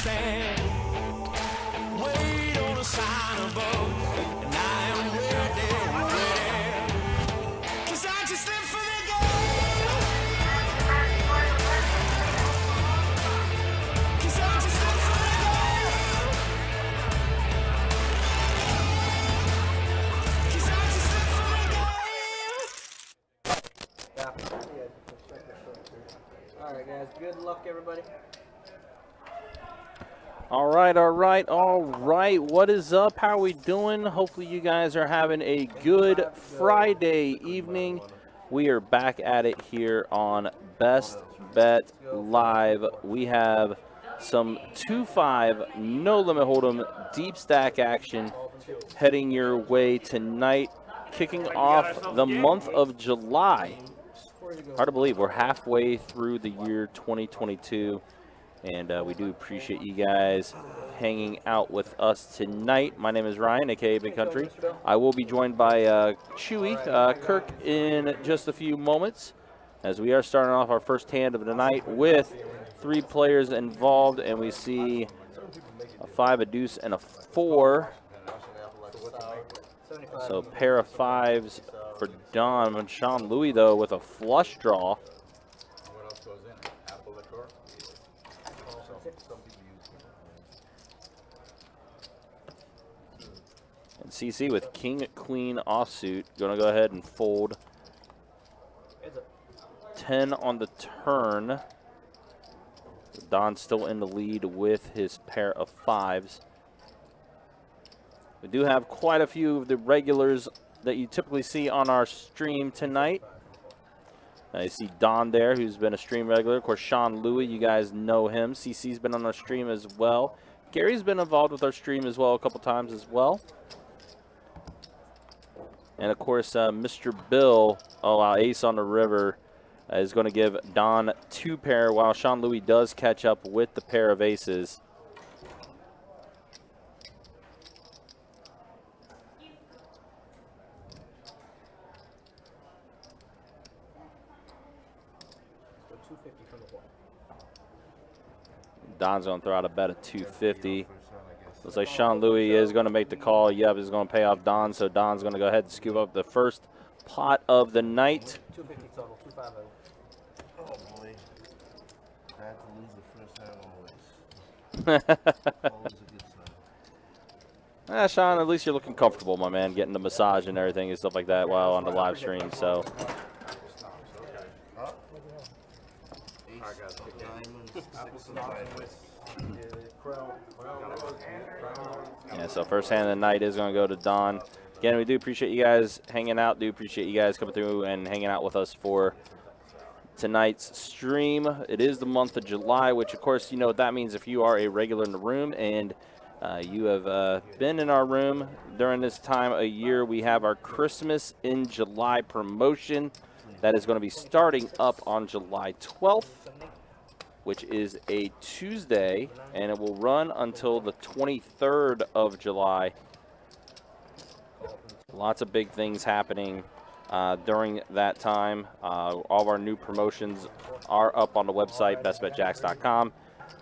stand. Wait on a sign above, and I am ready, ready. 'Cause I just live for the game. 'Cause I just live for the game. 'Cause I just live for the game. All right, guys. Good luck, everybody. All right. What is up? How are we doing? Hopefully you guys are having a good Friday evening. We are back at it here on Best Bet Live. We have some 2-5 no limit hold'em deep stack action heading your way tonight, kicking off the month of July. Hard to believe we're halfway through the year 2022. And we do appreciate you guys hanging out with us tonight. My name is Ryan, a.k.a. Big Country. I will be joined by Chewy, Kirk, in just a few moments, as we are starting off our first hand of the night with 3 players involved, and we see a 5, a deuce, and a 4. So a pair of 5s for Don. And Sean Louis, though, with a flush draw. And CC with king, queen offsuit. Going to go ahead and fold. 10 on the turn. Don's still in the lead with his pair of 5s. We do have quite a few of the regulars that you typically see on our stream tonight. I see Don there, who's been a stream regular. Of course, Sean Louis, you guys know him. CC's been on our stream as well. Gary's been involved with our stream as well a couple times as well. And, of course, Mr. Bill, ace on the river, is going to give Don 2 pair, while Sean Louis does catch up with the pair of aces. Don's going to throw out a bet of 250. Looks like Sean Louis is going to make the call. Yep, is going to pay off Don, so Don's going to go ahead and scoop up the first pot of the night. 250 total, 250. Oh boy. I had to lose the first time always. Always a good sign. Sean, at least you're looking comfortable, my man, getting the massage and everything and stuff like that while on the live stream, so. Yeah, so first hand of the night is going to go to Don. Again, we do appreciate you guys hanging out. Do appreciate you guys coming through and hanging out with us for tonight's stream. It is the month of July, which, of course, you know what that means if you are a regular in the room and you have been in our room during this time of year. We have our Christmas in July promotion that is going to be starting up on July 12th. Which is a Tuesday, and it will run until the 23rd of July. Lots of big things happening during that time. All of our new promotions are up on the website, bestbetjacks.com.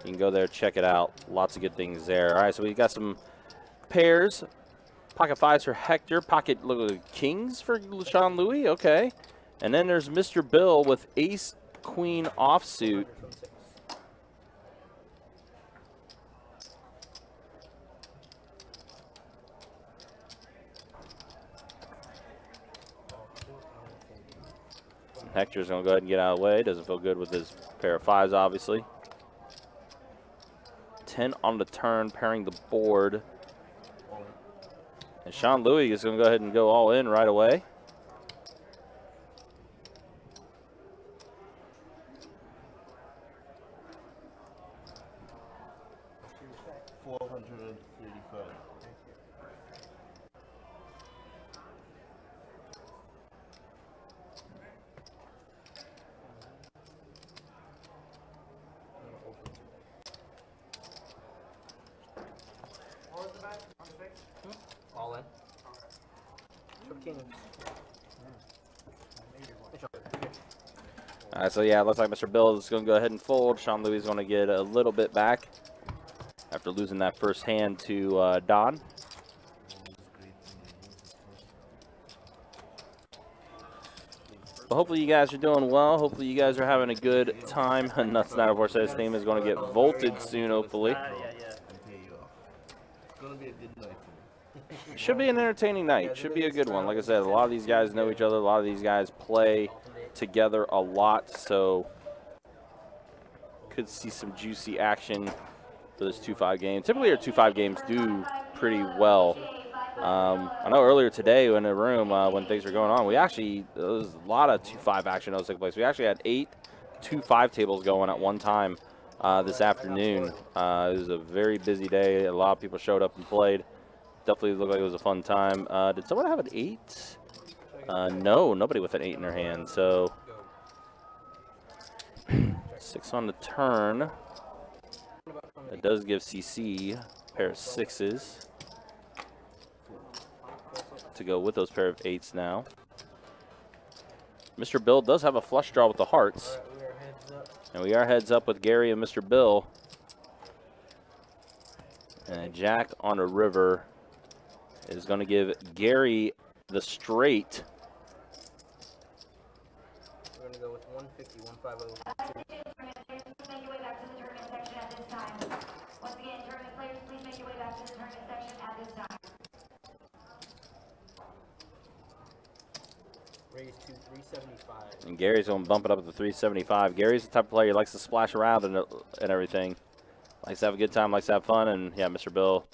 You can go there, check it out. Lots of good things there. All right, so we got some pairs. Pocket 5s for Hector. Pocket kings for Sean Louis. Okay. And then there's Mr. Bill with ace, queen offsuit. Hector's going to go ahead and get out of the way. Doesn't feel good with his pair of 5s, obviously. 10 on the turn, pairing the board. And Sean Louis is going to go ahead and go all in right away. All in. All right, so yeah, it looks like Mr. Bill is going to go ahead and fold. Sean Louis is going to get a little bit back. after losing that first hand to Don. But hopefully you guys are doing well. Hopefully you guys are having a good time. Nuts Not Horse says his name is going to get vaulted soon, hopefully. It's gonna be a good night for me. Should be an entertaining night. Should be a good one. Like I said, a lot of these guys know each other. A lot of these guys play together a lot, so could see some juicy action for this 2-5 game. Typically, our 2-5 games do pretty well. I know earlier today in the room when things were going on, there was a lot of 2-5 action that was taking place. We actually had 8 2-5 tables going at one time this afternoon. It was a very busy day. A lot of people showed up and played. Definitely looked like it was a fun time. Did someone have an 8? No, nobody with an 8 in their hand. So 6 on the turn. It does give CC a pair of 6s to go with those pair of 8s now. Mr. Bill does have a flush draw with the hearts. And we are heads up with Gary and Mr. Bill. And a jack on a river is going to give Gary the straight. We're going to go with 150, 150. Make your way back to the tournament section at this time. Once again, tournament players, please make your way back to the tournament section at this time. Raise to 375. And Gary's going to bump it up to 375. Gary's the type of player who likes to splash around and everything. Likes to have a good time, likes to have fun. And, yeah, Mr. Bill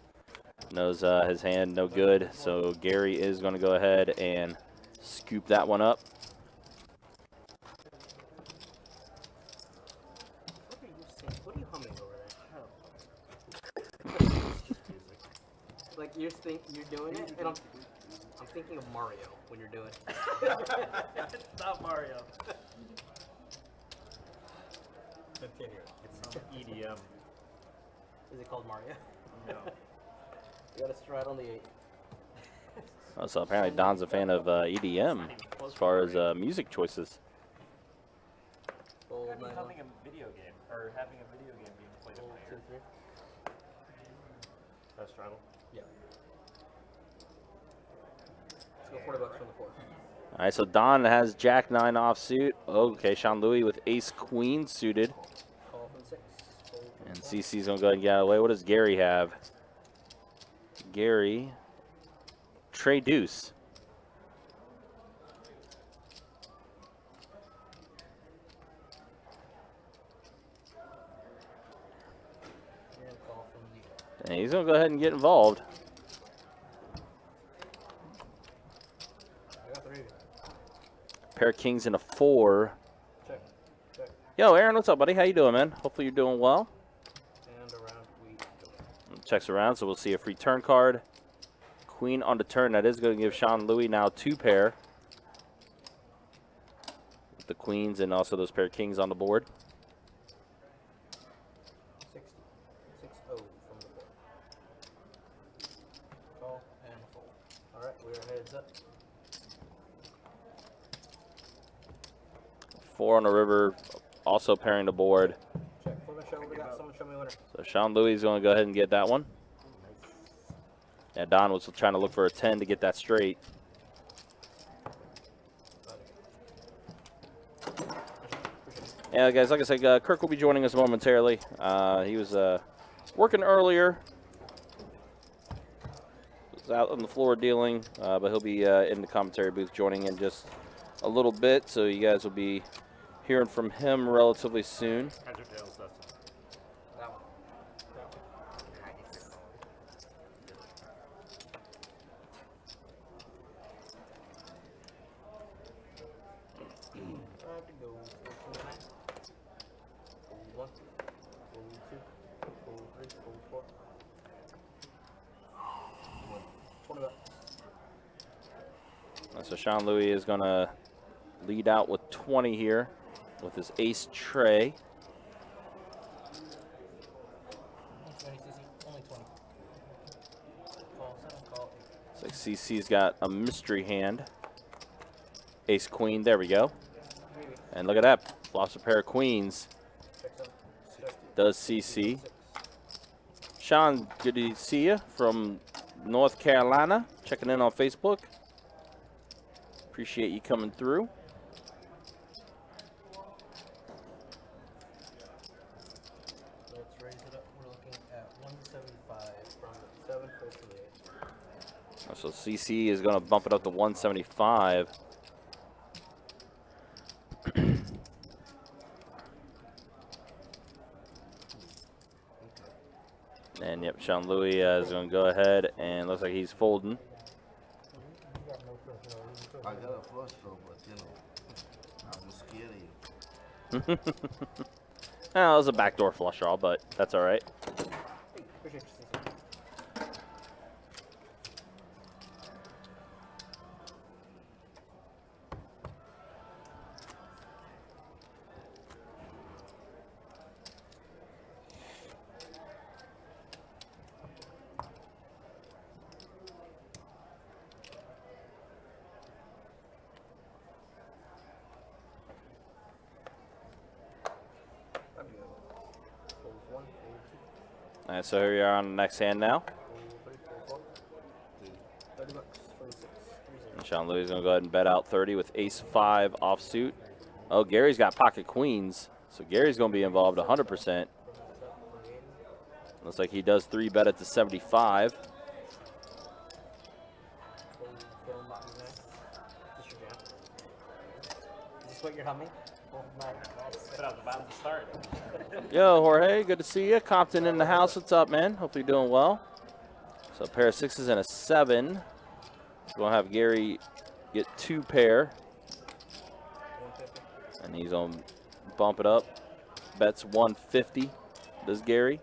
knows his hand no good. So Gary is going to go ahead and scoop that one up. What are you humming over there? Like you're doing it, and I'm thinking of Mario when you're doing it. It's not Mario. Continue. It's some EDM. Is it called Mario? No. You gotta stride on the 8. Oh, so apparently Don's a fan of EDM as far as music choices. Fold Could be 9. having a video game, or having a video game being played Fold over 2, here. 3. That's straddle. Yeah. Let's go $40 from the 4. All right, so Don has Jack 9 offsuit. Okay, Sean Louis with Ace Queen suited. Call from 6. Fold And CC's going to go ahead and get out of the way. What does Gary have? Gary, Trey Deuce. and call from the 8. And he's going to go ahead and get involved. I got the rating. Pair of kings and a 4. Check. Check. Yo, Aaron, what's up, buddy? How you doing, man? Hopefully you're doing well. And around we go. Checks around, so we'll see a free turn card. Queen on the turn. That is going to give Sean Louis now 2 pair. With the queens and also those pair of kings on the board. 60. 6-0 from the 4. Call and fold. Alright, we're heads up. 4 on the river, also pairing the board. Check. Flip and show what we got. Someone show me a winner. So Sean Louis is going to go ahead and get that one. Yeah, Don was trying to look for a 10 to get that straight. Yeah, guys, like I said, Kirk will be joining us momentarily. He was working earlier. Was out on the floor dealing, but he'll be in the commentary booth joining in just a little bit. So you guys will be hearing from him relatively soon. Heads or tails, Dustin? That one. Time to go. Fold 1. Fold 2. Fold 3. Fold 4. 20 bucks. So Sean Louis is going to lead out with 20 here with his ace tray. Only 20. Call 7, call 8. Looks like CC's got a mystery hand. Ace queen, there we go. And look at that, flops a pair of queens. Check 7. Check. Does CC. 6. Sean, good to see you from North Carolina, checking in on Facebook. Appreciate you coming through. Let's raise it up. We're looking at 175 from 758. So CC is going to bump it up to 175. And yep, Sean Louis is going to go ahead and looks like he's folding. I got a flush draw, but you know, I'm just scared of you. Oh, it was a backdoor flush draw, but that's all right. Appreciate you, CC. All right, so here we are on the next hand now. 30 bucks, 26, And Sean Louis is going to go ahead and bet out 30 with ace-5 offsuit. Oh, Gary's got pocket queens, so Gary's going to be involved 100%. Looks like he does 3-bet it to 75. Is this what you're humming? Oh my Put out the bottom to start. Yo, Jorge, good to see you. Compton in the house. What's up, man? Hopefully you're doing well. So a pair of 6s and a 7. We'll have Gary get 2 pair. And he's going to bump it up. Bets 150. Does Gary?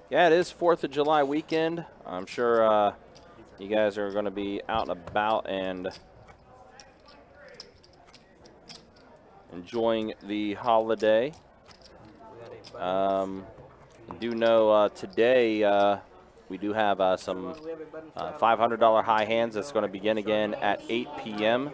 Yeah, it is 4th of July weekend. I'm sure you guys are going to be out and about and enjoying the holiday. I do know today we do have some $500 high hands that's going to begin again at 8 p.m.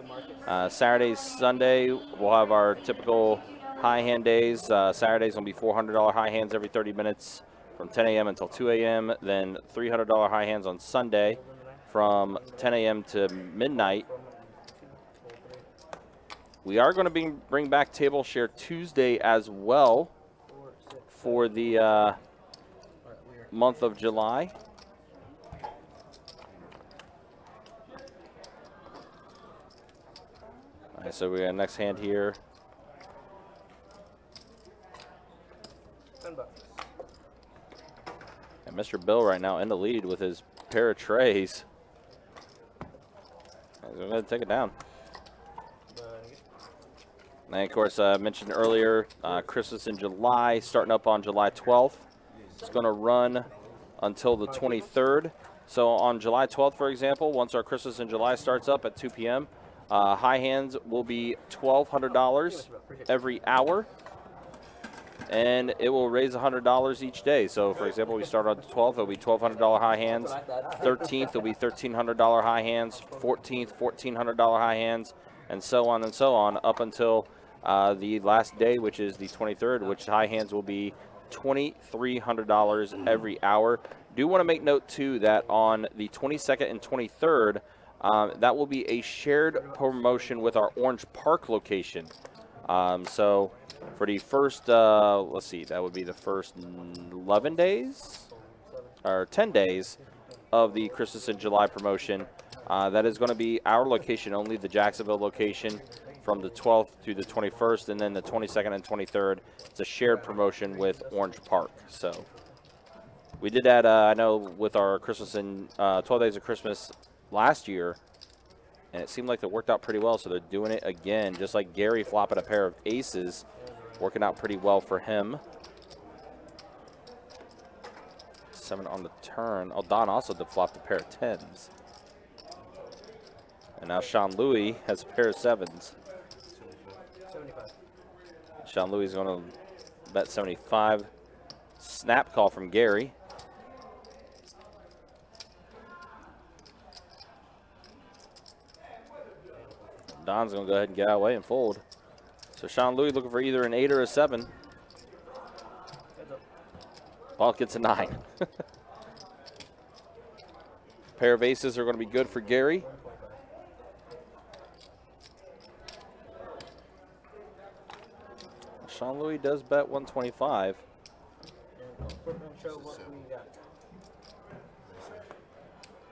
Saturday, Sunday, we'll have our typical high hand days. Saturday's going to be $400 high hands every 30 minutes. From 10 a.m. until 2 a.m., then $300 high hands on Sunday from 10 a.m. to midnight. We are going to bring back Table Share Tuesday as well for the month of July. All right, so we got next hand here. 10 bucks. And Mr. Bill right now in the lead with his pair of trays. We're going to take it down. And of course, I mentioned earlier, Christmas in July, starting up on July 12th. It's going to run until the 23rd. So on July 12th, for example, once our Christmas in July starts up at 2 p.m., high hands will be $1,200 every hour. And it will raise $100 each day. So, for example, we start on the 12th, it'll be $1,200 high hands. 13th, it'll be $1,300 high hands. 14th, $1,400 high hands, and so on, up until the last day, which is the 23rd, which high hands will be $2,300 every hour. Do want to make note, too, that on the 22nd and 23rd, that will be a shared promotion with our Orange Park location. So for the first, let's see, that would be the first 11 days or 10 days of the Christmas in July promotion. That is going to be our location only, the Jacksonville location, from the 12th to the 21st, and then the 22nd and 23rd. It's a shared promotion with Orange Park. So we did that, I know, with our Christmas in 12 Days of Christmas last year, and it seemed like it worked out pretty well, so they're doing it again, just like Gary flopping a pair of aces, working out pretty well for him. 7 on the turn. Oh, Don also did flop a pair of 10s. And now Sean Louis has a pair of 7s. 75. Sean Louis is going to bet 75. Snap call from Gary. Don's going to go ahead and get out of the way and fold. So Sean Louis looking for either an 8 or a 7. Paul gets a 9. Pair of aces are going to be good for Gary. Sean Louis does bet 125.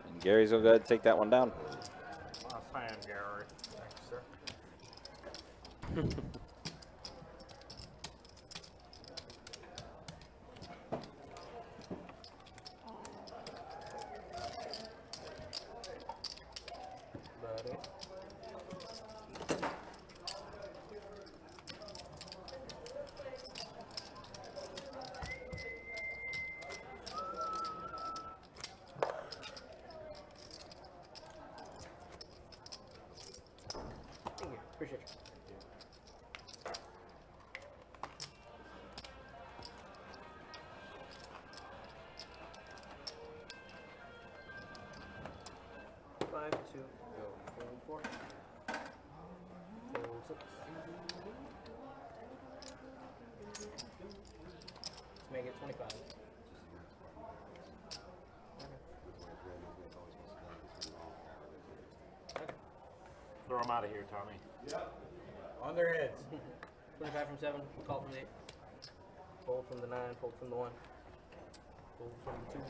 And Gary's going to go ahead and take that one down. Last time, Gary. Thanks, sir. Buddy. Thank you. Appreciate you. Five, two, go. Fold 4. Fold 6. Let's make it 25. Throw them out of here, Tommy. On their heads. 25 from 7, call from the 8. Fold from the 9, fold from the 1. Fold from the 2.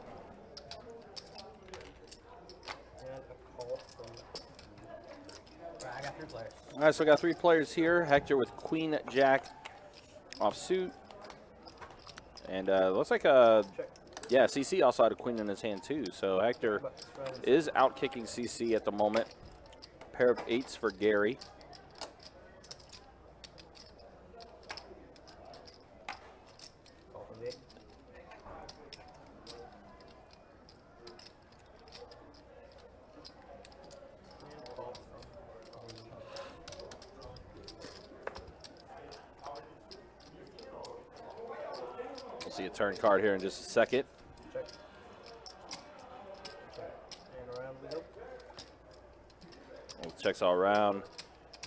And a call from. Right, I got 3 players. All right, so we got 3 players here. Hector with Queen Jack off suit. And looks like Check. yeah, CC also had a queen in his hand too. So Hector is out kicking CC at the moment. Pair of 8s for Gary. Call from the 8. And call from the We'll see a turn card here in just a second. check. Check. And around we go. We'll checks all around.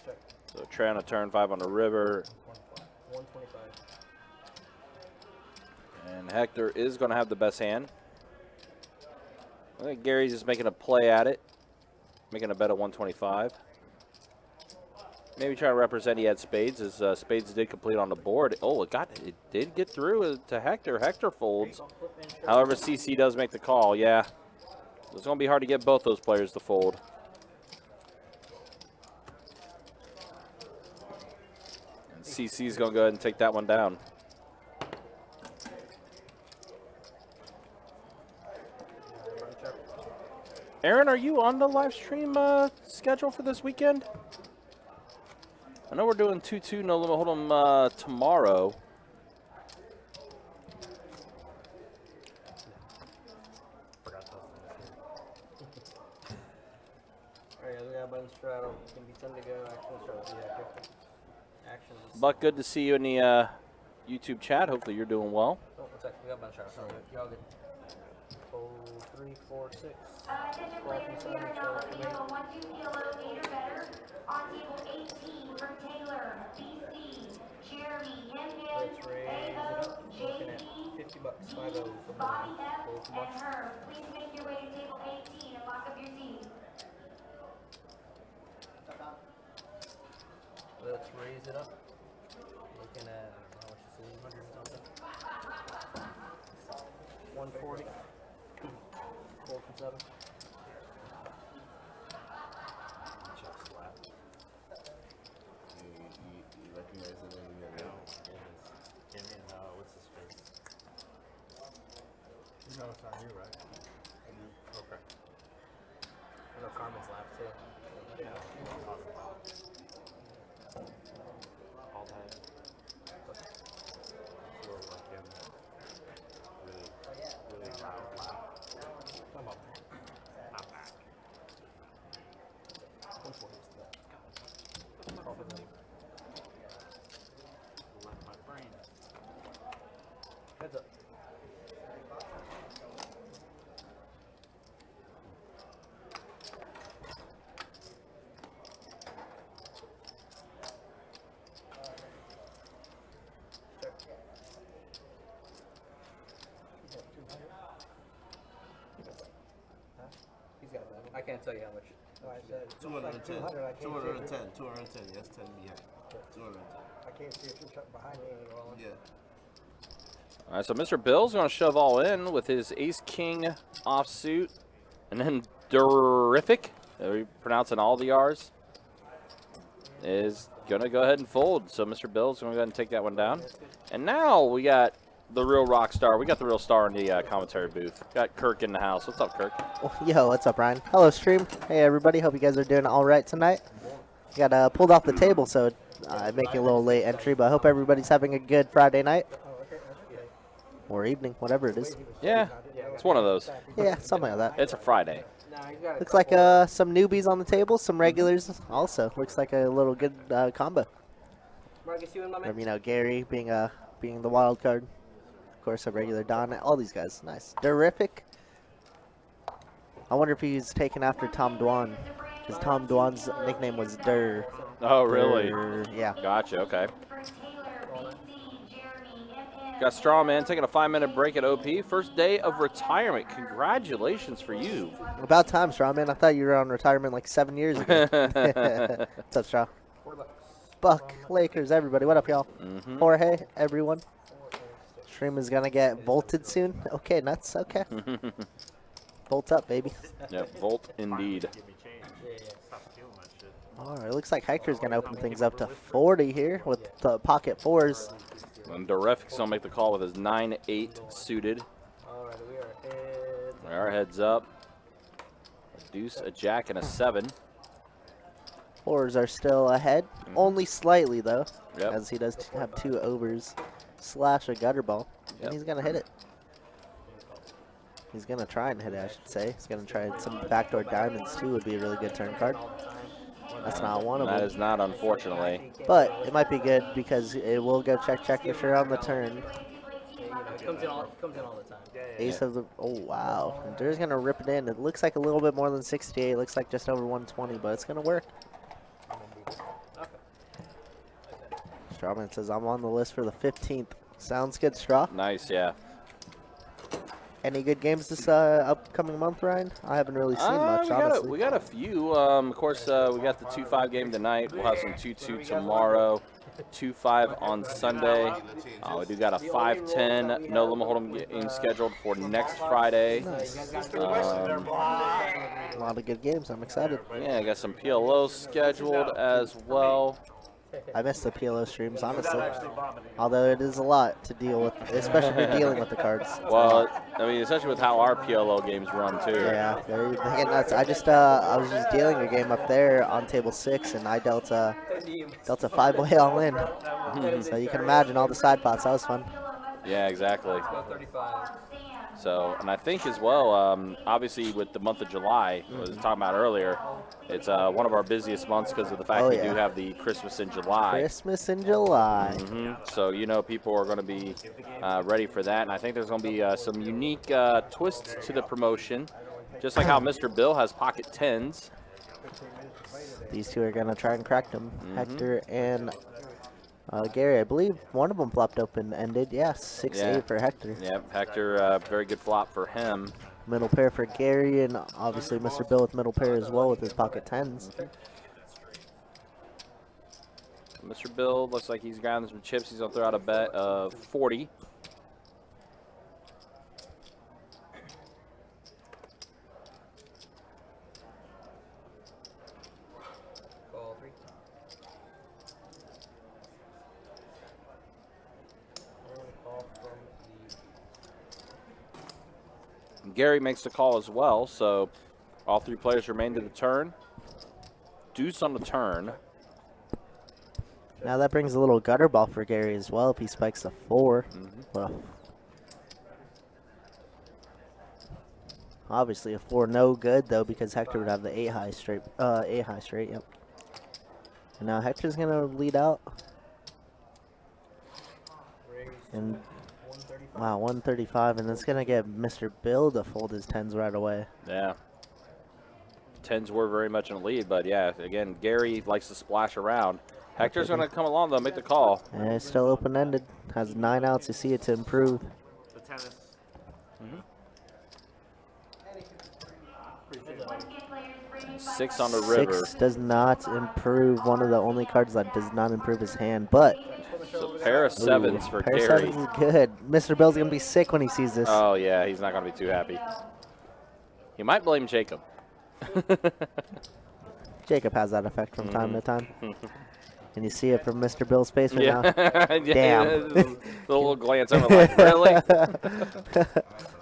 Check. So Trey on a turn 5 on the river. 125. And Hector is going to have the best hand. I think Gary's just making a play at it. Making a bet at 125. Maybe trying to represent he had spades, as spades did complete on the board. Oh, it did get through to Hector. Hector folds. However, CC does make the call. Yeah, it's going to be hard to get both those players to fold. And CC's going to go ahead and take that one down. Aaron, are you on the live stream schedule for this weekend? I know we're doing 2-2 no limit hold'em tomorrow. Forgot to Alright, we got a button straddle. It's gonna be 10 to go. Action straddle. Yeah, perfect. Action. Buck, good to see you in the YouTube chat. Hopefully you're doing well. Oh, one sec. We got a button straddle. Sorry, y'all good. Fold 3, 4, 6. Attention players, we are now looking at a 1-2 kilo 8 or better on table 18 from Taylor, BC, Jeremy, Let's raise it up. Looking at JP, 50 bucks. 5-0 from Bobby the F, fold from and 1. her. Please make your way to table 18 and lock up your seats. Let's raise it up. Looking at, I don't know, what you say, 100 something. 140. Fold from 7. You recognize the name of the Give me what's his face? You know it's not you, right? Okay. I know Carmen's left too. Yeah. All that. Sort of like him. Really loud laugh. Come on. Not back. 140 is the call for the lead. Left my brain. Heads up. I can't tell you how much. No, I said 210. 200. I can't 210. see if 210. Yes, 10 behind. 210. I can't see if you're behind me. Yeah. All right, so Mr. Bill's going to shove all in with his ace-king offsuit. And then Durrrific, are we pronouncing all the R's, is going to go ahead and fold. So Mr. Bill's going to go ahead and take that one down. And now we got the real rock star. We got the real star in the commentary booth. Got Kirk in the house. What's up, Kirk? Yo, what's up, Ryan? Hello, stream. Hey, everybody. Hope you guys are doing all right tonight. Got pulled off the table, so making a little late entry, but I hope everybody's having a good Friday night. Or evening, whatever it is. Yeah, it's one of those. Yeah, something like that. It's a Friday. Looks like some newbies on the table, some regulars also. Looks like a little good combo. Marcus, you and my man? Gary being the wild card. Of course, a regular Don. All these guys. Nice. Durrrific. I wonder if he's taken after Tom Dwan. Because Tom Dwan's nickname was Durr. Oh, really? Yeah. Gotcha, okay. Got Strawman taking a 5-minute break at OP. First day of retirement. Congratulations for you. About time, Straw, man. I thought you were on retirement like 7 years ago. What's up, Straw? Buck, Lakers, everybody. What up, y'all? Jorge, everyone. Stream is going to get bolted soon. Okay, nuts. Okay. Bolt up, baby. Yep, Volt indeed. Give me change. Stop stealing that shit. All right, looks like Hector's going to open things up to 40 here with the pocket fours. And Durrrific's going to make the call with his 9-8 suited. Alright, we are heads. We are heads up. A deuce, a jack, and a 7. Fours are still ahead. Only slightly, though. Yep. As he does have 2 overs slash a gutter ball. Yep. And he's going to hit it. He's going to try and hit it, I should say. He's going to try some backdoor diamonds, too, would be a really good turn card. That's not one of them. That is not, unfortunately. But it might be good because it will go check for sure on the turn. It comes in all the time. Ace of the... Oh, wow. Durr's going to rip it in. It looks like a little bit more than 68. It looks like just over 120, but it's going to work. Strawman says, I'm on the list for the 15th. Sounds good, Straw. Nice, yeah. Any good games this upcoming month, Ryan? I haven't really seen much, honestly. We got a few. Of course, we got the 2-5 game tonight. We'll have some 2-2 tomorrow. 2-5 on Sunday. We do got a 5-10 no limit hold'em game scheduled for next Friday. Nice. A lot of good games. I'm excited. Yeah, I got some PLO scheduled as well. I miss the PLO streams, honestly. Although it is a lot to deal with, especially if you're dealing with the cards. Well, I mean, especially with how our PLO games run too. Yeah, they get nuts. I was just dealing a game up there on table 6, and I dealt a 5-way all in. So you can imagine all the side pots. That was fun. Yeah, exactly. 35. So, and I think as well, obviously with the month of July, I was talking about earlier, it's one of our busiest months because of the fact we do have the Christmas in July. Christmas in July. So, people are going to be ready for that. And I think there's going to be some unique twists to the promotion, just like how Mr. Bill has pocket 10s. These two are going to try and crack them. Hector and Gary, I believe one of them flopped open ended. Yeah, 6-8 for Hector. Yep, Hector, very good flop for him. Middle pair for Gary, and obviously Mr. Bill with middle pair as well with his pocket 10s. Mr. Bill looks like he's grabbing some chips. He's going to throw out a bet of 40. Call 3. Gary makes the call as well, so all 3 players remain to the turn. Deuce on the turn. Now that brings a little gutter ball for Gary as well if he spikes a 4. Well, obviously a 4 no good though because Hector would have the 8 high straight. 8 high straight, yep. And now Hector's gonna lead out. And wow, 135, and that's gonna get Mr. Bill to fold his 10s right away. Yeah. 10s were very much in the lead, but yeah, again, Gary likes to splash around. Hector's going to come along, though, make the call. And it's still open-ended. Has 9 outs to see it to improve. The tennis. Once again, players, 6 on the river. 6 does not improve. One of the only cards that does not improve his hand, but So pair of 7s for pair of Gary. 7s is good. Mr. Bill's gonna be sick when he sees this. Oh yeah, he's not gonna be too happy. He might blame Jacob. Jacob has that effect from time to time. Can you see it from Mr. Bill's face right Yeah. now? Damn. The little glance over like, really?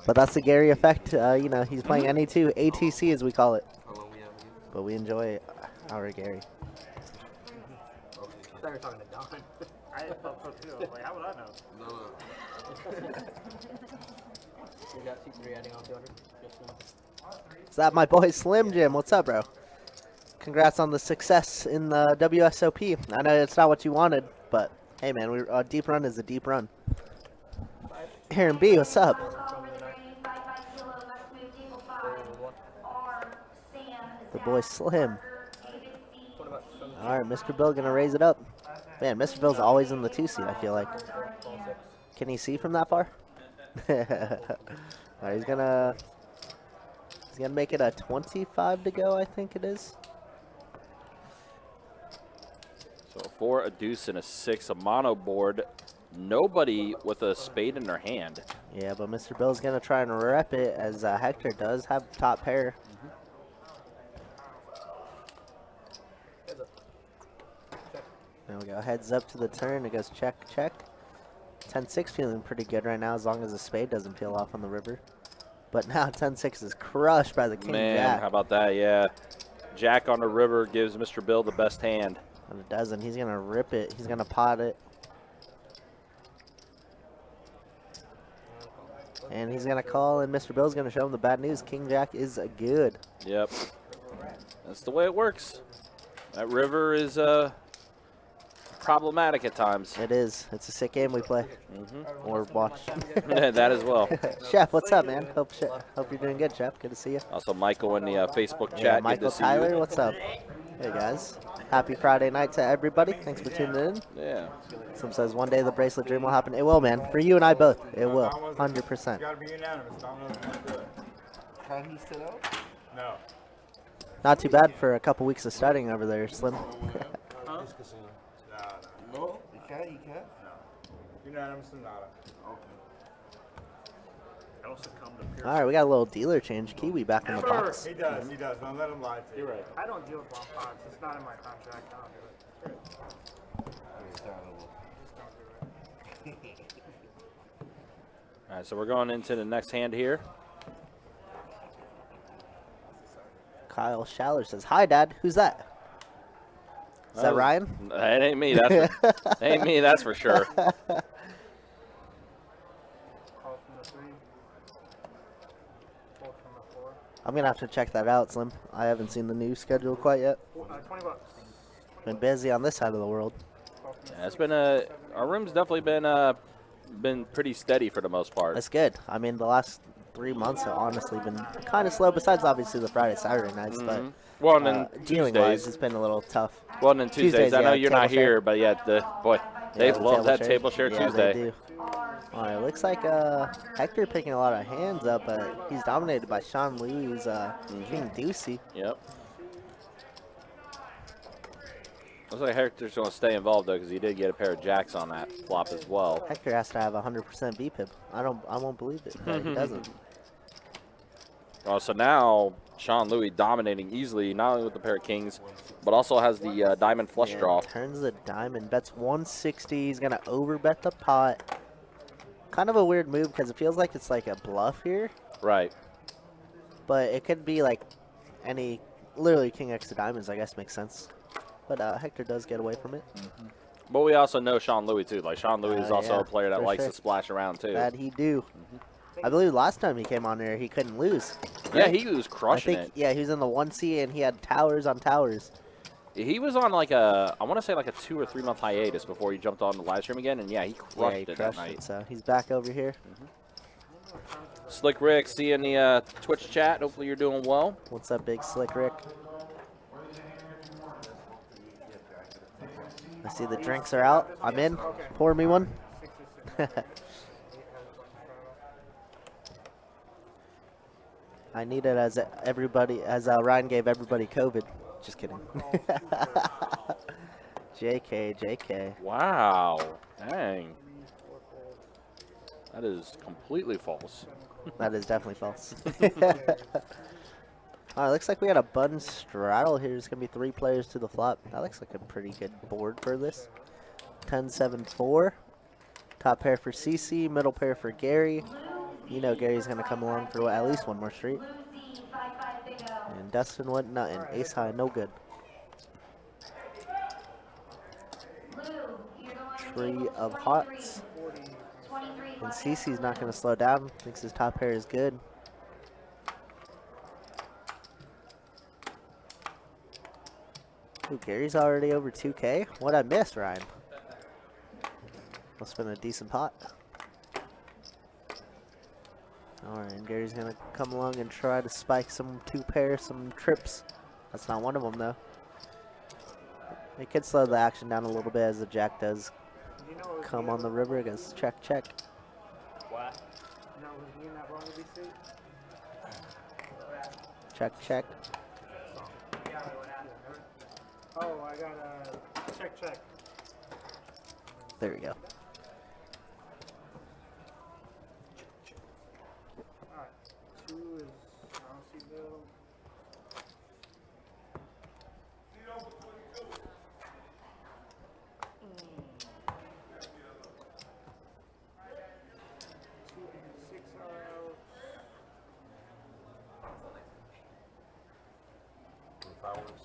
But that's the Gary effect. You know, he's playing NE2, ATC as we call it. But we enjoy our Gary. I thought you were talking to Don. I thought so too. I was like, how would I know? We got C3 adding on the order. Just one. Is that my boy Slim Jim? What's up, bro? Congrats on the success in the WSOP. I know it's not what you wanted, but hey, man, a deep run is a deep run. Aaron B, what's up? The boy Slim. All right, Mr. Bill gonna raise it up. Man, Mr. Bill's always in the 2 seat, I feel like. Can he see from that far? All right, he's gonna make it a 25 to go, I think it is. So 4, a deuce, and a 6, a mono board. Nobody with a spade in their hand. Yeah, but Mr. Bill's gonna try and rep it as Hector does have top pair. There we go. Heads up to the turn. It goes check, check. 10-6 feeling pretty good right now as long as the spade doesn't peel off on the river. But now 10-6 is crushed by the king jack. How about that? Yeah. Jack on the river gives Mr. Bill the best hand. But it doesn't. He's going to rip it. He's going to pot it. And he's going to call, and Mr. Bill's going to show him the bad news. King jack is good. Yep. That's the way it works. That river is problematic at times. It is. It's a sick game we play. Or watch. That as well. Chef, what's up, man? Hope you're doing good, Chef. Good to see you. Also, Michael in the Facebook chat. Yeah, Good Michael to see Tyler, you. what's up? Hey, guys. Happy Friday night to everybody. Thanks for tuning in. Yeah. Some says one day the bracelet dream will happen. It will, man. For you and I both. It will. 100%. Gotta be unanimous. Don doesn't want to do it. Can he sit out? No. Not too bad for a couple weeks of studying over there, Slim. Huh? This casino. No. No? You can't? You can't? Unanimous and nada. I don't succumb to peer. All right, we got a little dealer change. Kiwi back in the box. He does. He does. Don't let him lie to you. You're right. I don't deal with long pots. It's not in my contract. I don't do it. Understandable. Just don't do it. All right, so we're going into the next hand here. Kyle Schaller says, "Hi, Dad. Who's that? Is that Ryan?" That ain't me. That ain't me. That's for sure. Call from the 3. Fold from the 4. I'm going to have to check that out, Slim. I haven't seen the new schedule quite yet. 20 bucks. Been busy on this side of the world. Yeah, it's been our room's definitely been pretty steady for the most part. That's good. I mean, the last 3 months have honestly been kind of slow, besides obviously the Friday, Saturday nights. But Well, and then dealing-wise, Tuesdays. it's been a little tough. Well, and then Tuesdays. I know yeah, you're not table share. here, but yeah, they the love that share. table share Yeah, Tuesday. They do. All right, looks like Hector picking a lot of hands up, but he's dominated by Sean Louis' King Deucey. Yep. Looks like Hector's going to stay involved though, because he did get a pair of jacks on that flop as well. Hector has to have 100% BPIP. I won't believe it, but he doesn't. Oh, so now Sean Louis dominating easily, not only with the pair of kings, but also has the diamond flush Yeah, draw. turns the diamond, bets 160. He's gonna overbet the pot. Kind of a weird move because it feels like it's like a bluff here, Right. but it could be like any, literally King X of diamonds. I guess makes sense. But Hector does get away from it. But we also know Sean Louis too. Like Sean Louis is also yeah, a player that for likes sure. to splash around too. That he do. I believe last time he came on there, he couldn't lose. Yeah, he was I crushing think, it. yeah, he was in the 1C and he had towers on towers. He was on like I want to say like a 2 or 3 month hiatus before he jumped on the live stream again, and yeah, he crushed Yeah, he it that crushed night. it. So he's back over here. Slick Rick, see you in the Twitch chat. Hopefully you're doing well. What's up, Big Slick Rick? I see the drinks are out. I'm in. Pour me one. I need it as everybody, as Ryan gave everybody COVID. Just kidding. JK. Wow. Dang. That is completely false. That is definitely false. Alright, looks like we got a button straddle here. There's going to be 3 players to the flop. That looks like a pretty good board for this. 10-7-4. Top pair for CC, middle pair for Gary. You know Gary's going to come along for at least one more street. And Dustin went nothing. Ace high, no good. Tree of hearts. And CC's not going to slow down. Thinks his top pair is good. Ooh, Gary's already over 2K. What'd I miss, Ryan? Must have been a decent pot. Alright, and Gary's going to come along and try to spike some 2-pair, some trips. That's not one of them, though. He could slow the action down a little bit as the jack does come on the river. It goes check. What? No, was me in that wrong BC? Check. Oh, I got a check. There we go. Alright. 2 is, I don't see Bill. If I was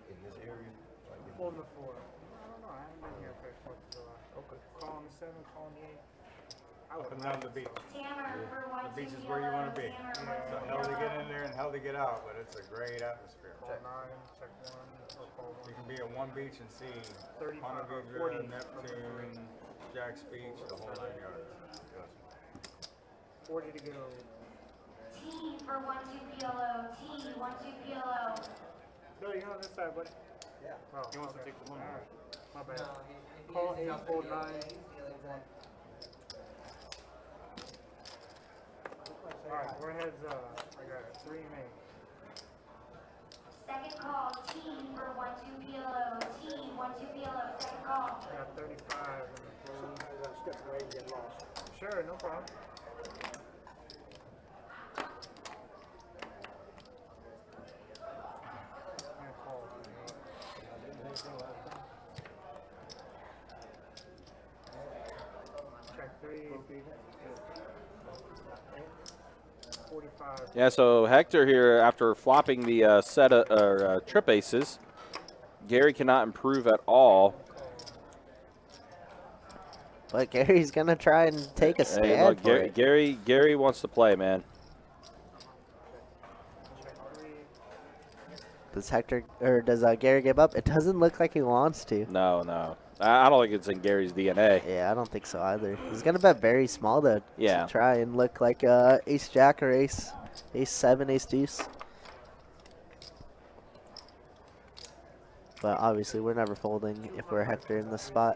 in this area, like in Fold the 4. I don't know. I haven't been here for 4th of July. Okay. Calling the 7, calling the 8. Up and down the beach. The Beach is where you want to be. It's a hell to get in there and hell to get out, but it's a great atmosphere. Call 9, check 1, or call 1. You can be at one beach and see 35 or Ponte 40. Neptune, Jack's Beach, the whole 9 yards. 40 to get over. T for 1-2 PLO. T 1-2 PLO. No, you're on this side, buddy. Yeah. Oh, He wants to take the one. Alright. My bad. Call 8, hold 9. Alright, we're heads up. I got 3 main. Second call. T for 1-2 PLO. T 1-2 PLO. Second call. I got 35 in the flow. Sure, no problem. I call. Check 3. 45. Yeah, so Hector here, after flopping the set of trip aces, Gary cannot improve at all. But Gary's going to try and take a stand Hey, look, for it. Gary wants to play, man. Check 3. Does Hector, or does Gary give up? It doesn't look like he wants to. No. I don't think it's in Gary's DNA. Yeah, I don't think so either. He's going to bet very small to try and look like ace jack or ace 7, ace deuce. But obviously we're never folding if we're Hector in the spot.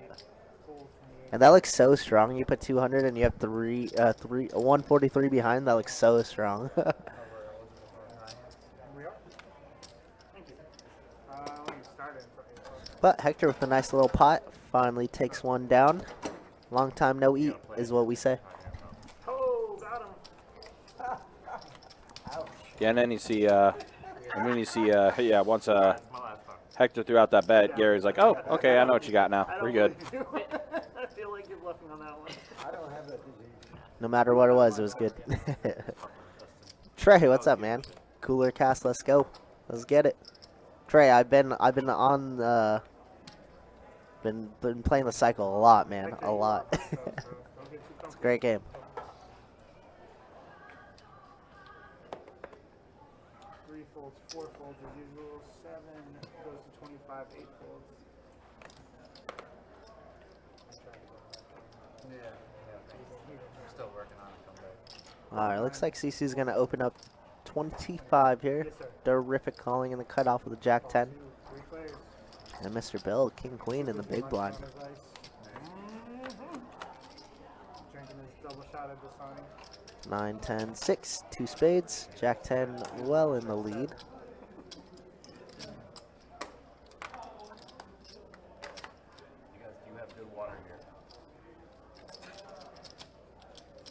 And that looks so strong. You put 200 and you have 143 behind. That looks so strong. We are? Thank you. When you started. But Hector with a nice little pot finally takes one down. Long time no eat is what we say. Oh, got him. Yeah, and then you see, once Hector threw out that bet, Gary's like, oh, okay, I know what you got now. We're good. I feel like you're bluffing on that one. No matter what it was good. Trey, what's up, man? Cooler cast, let's go. Let's get it. Trey, I've been on been playing the cycle a lot, man. A lot. It's a great game. Three folds, 4 folds as usual. 7 goes to 25, 8 folds. I'm still working on it. Alright, looks like CC's gonna open up 25 here. Yes, sir. Durrrific calling in the cutoff with a jack 10. 3 players. And Mr. Bill, king queen in the big blind. Drinking his double shot at Dasani. 9, 10, 6, 2 spades. Jack 10 well in the lead. You guys do have good water here.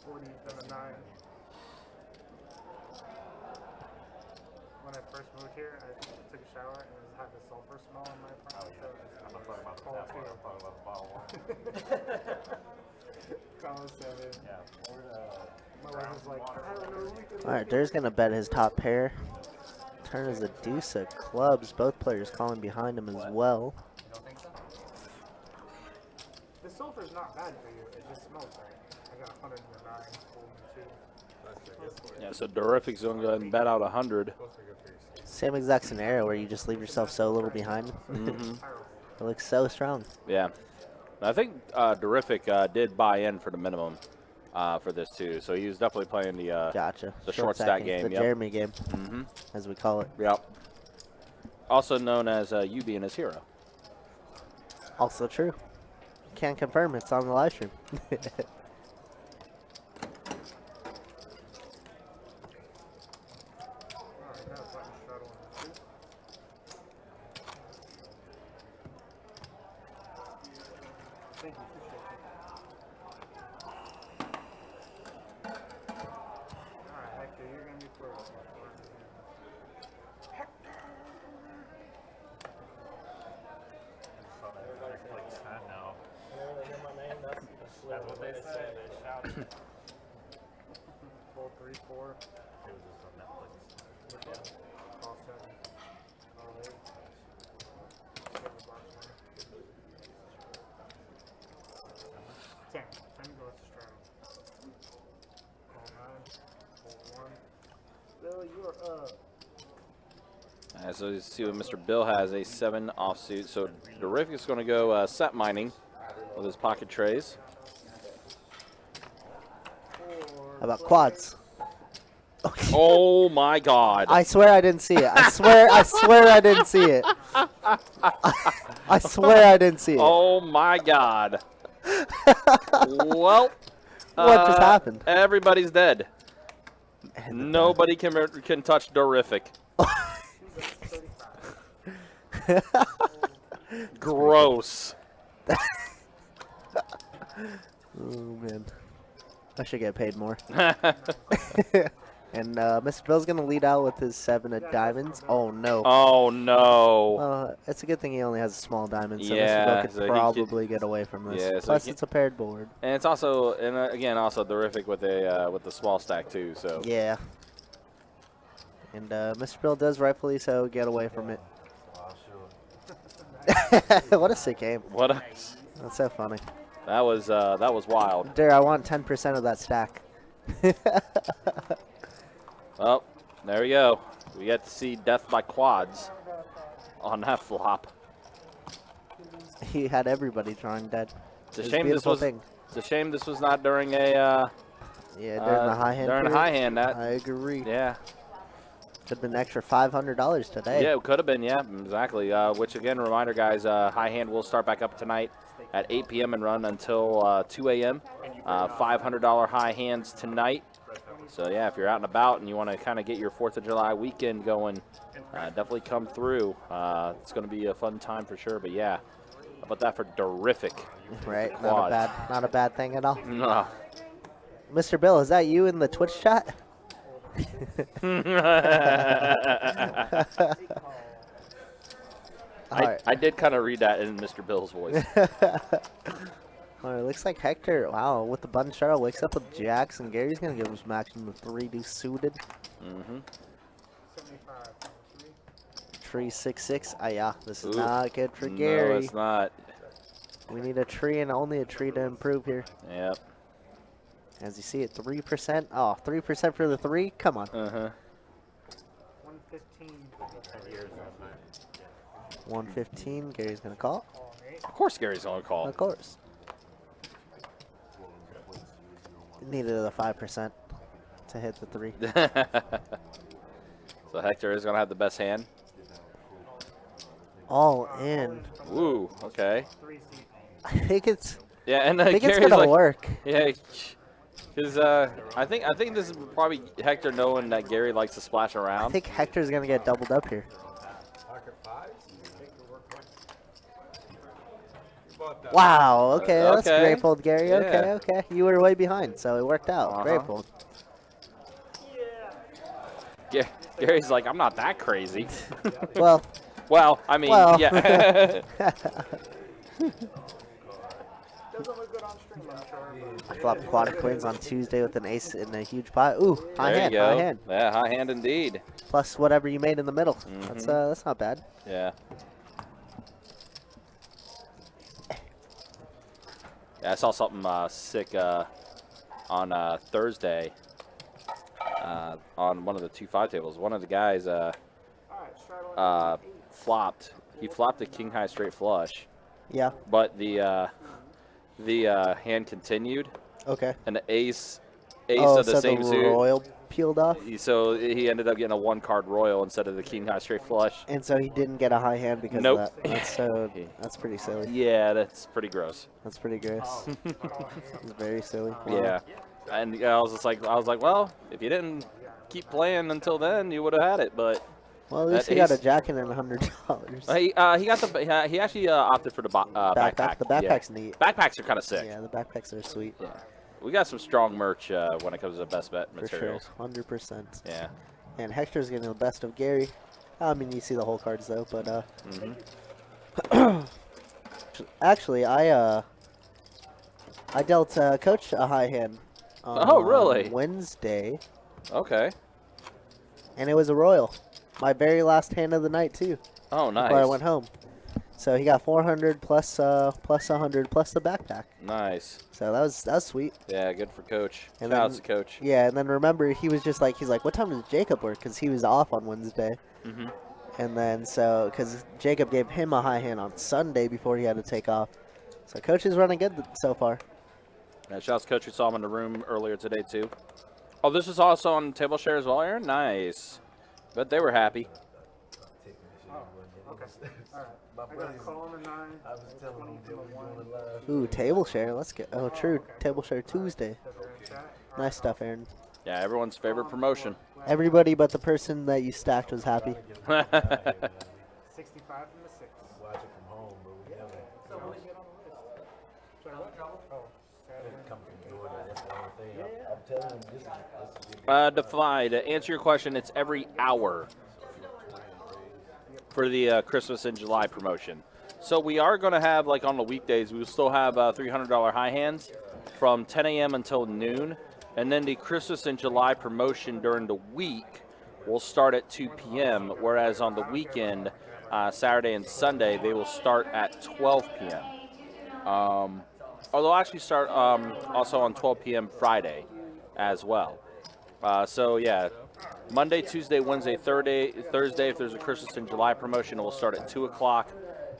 40 and a 9. When I first moved here, I took a shower and it had the sulfur smell in my apartment. Oh, yeah. I'm not talking about the tap water. I'm talking about the bottle water. Column 7. Yeah. My wife was like, I don't know. We could All right, Durr's going to bet his top pair. Turn is a deuce of clubs. Both players calling behind him as well. You don't think so? The sulfur's not bad for you. It just smells right. I got 109, holding 2. Yeah, so Durrrific's going to go ahead and bet out 100. Same exact scenario where you just leave yourself so little behind. Mm-hmm. It looks so strong. Yeah. I think Durrrific did buy in for the minimum for this, too. So he was definitely playing the Gotcha. the short stack game. The Yep. Jeremy game, Mm-hmm. as we call it. Yep. Also known as you being his hero. Also true. Can't confirm. It's on the live stream. Alright, now it's like a shuttle on the 2. Thank you, appreciate it. Alright, Hector, you're gonna be first. That's what they said. They shouted. Full 3, 4. It was just on Netflix. Call 7. Call 8. 7 box 1. 10. 10 goes to straddle. Call 9. Call 1. Bill, you're up. So you see what Mr. Bill has, a 7 offsuit. So Durrrific's going to go set mining with his pocket trays. How about quads? Oh my God! I swear I didn't see it. I swear I didn't see it. I swear I didn't see it. Oh my God! Well, What just happened? Everybody's dead. Nobody can touch Durrrific. Gross. Oh man, I should get paid more. And Mr. Bill's gonna lead out with his 7 of diamonds. Oh no. Oh no. It's a good thing he only has a small diamond, so Yeah, Mr. Bill could so he probably get away from this. Yeah, so Plus, he it's a paired board. And it's also, and again, also Durrrific with the small stack too. So Yeah. And Mr. Bill does rightfully so get away from it. What a sick game. what? A, That's so funny. that was wild. Dare, I want 10% of that stack. Oh, there we go. We get to see death by quads on that flop. He had everybody drawing dead. It's a It was shame this beautiful was. thing. It's a shame this was not during a. Yeah, during the high hand. During the period. high hand, that. I agree. Yeah. Could have been an extra $500 today. Yeah, it could have been. Yeah, exactly. Which again, reminder, guys, high hand will start back up tonight at 8 p.m. and run until 2 a.m. $500 high hands tonight. So yeah, if you're out and about and you want to kind of get your 4th of July weekend going, definitely come through. It's going to be a fun time for sure. But yeah, how about that for Durrrific? Right. Quads. Not a bad thing at all. No. Mr. Bill, is that you in the Twitch chat? Alright. I did kind of read that in Mr. Bill's voice. Alright, looks like Hector, wow, with the button shuttle, wakes up with jacks, and Gary's going to give him some action with 3 deuce suited. Mm-hmm. 75. 3, 6, 6. Ah, yeah, this is Ooh. not good for No, Gary. it's not. We need a tree and only a tree to improve here. Yep. As you see it, 3%. Oh, 3% for the 3? Come on. Uh-huh. 115. 115. Gary's going to call. Call 8. Of course Gary's on call. Of course. Needed the 5% to hit the 3. So Hector is going to have the best hand. All in. Ooh, okay. 3 seat. I think it's Yeah, and I think it's Gary's gonna like, work. yeah, Because I think this is probably Hector knowing that Gary likes to splash I around. think Hector's gonna get doubled up here. Pocket fives? You bought that. Wow. Okay, that's Okay. great fold, Gary. Yeah. Okay, okay. You were way behind, so it worked out. Uh-huh. Great fold. Gary's like, I'm not that crazy. Well, Well, I mean, Well. yeah. Doesn't look good on stream, I'm sure. I flopped quad queens on Tuesday with an ace in a huge pot. Ooh, high There hand, you go. high hand. Yeah, high hand indeed. Plus whatever you made in the middle. Mm-hmm. That's not bad. Yeah. Yeah, I saw something sick on Thursday on one of the 2-5 tables. One of the guys Alright, straddle flopped. He flopped a king high straight flush, Yeah. but the hand continued, Okay. and the ace Oh, of the so same the suit. royal peeled off, So he ended up getting a 1-card royal instead of the king high straight flush. and so he didn't get a high hand because Nope. of that. That's pretty silly. Yeah, that's pretty gross. That's pretty gross. It's very silly. Wow. Yeah, and I was like, well, if you didn't keep playing until then, you would have had it. But Well, at least that he got a ace- jacket and $100. he got the he actually opted for the backpack. The backpack's neat. Yeah. Backpacks are kind of sick. Yeah, the backpacks are sweet. Yeah. We got some strong merch when it comes to best bet For sure. materials. 100%. Yeah. And Hector's getting the best of Gary. I mean, you see the whole cards though, but Mhm. actually, I dealt Coach a high hand. On, Oh, really? Wednesday, Okay. and it was a royal. My very last hand of the night too. Oh, nice. Before I went home. So he got 400 plus 100 plus the backpack. Nice. So that was sweet. Yeah, good for Coach. And Shout out then- to Coach. Yeah, and then remember he's like, what time does Jacob work? Because he was off on Wednesday. hmm And then because Jacob gave him a high hand on Sunday before he had to take off. So Coach is running good so far. Yeah, shout out to Coach. We saw him in the room earlier today too. Oh, this is also on table share as well, Aaron. Nice. Bet they were happy. Okay. Alright. I got a call on the 9. I was telling him that we were doing live. Ooh, table share. Let's get. Oh, true. Table share Tuesday. Because we're in chat. Nice stuff, Aaron. Yeah, everyone's favorite promotion. Everybody but the person that you stacked was happy. 65 from the 6. Watch it from home, but we never So when you get on the list. Sorry, what? Oh, Saturday. come from Jordan. That's the only thing. I'm telling him this is Defy, to answer your question, it's every hour for the Christmas in July promotion. So we are going to have, like on the weekdays, we will still have $300 high hands from 10 a.m. until noon. And then the Christmas in July promotion during the week will start at 2 p.m., whereas on the weekend, Saturday and Sunday, they will start at 12 p.m. Or they'll actually start also on 12 p.m. Friday as well. So yeah, Monday, Tuesday, Wednesday, Thursday, if there's a Christmas in July promotion, it will start at 2 o'clock.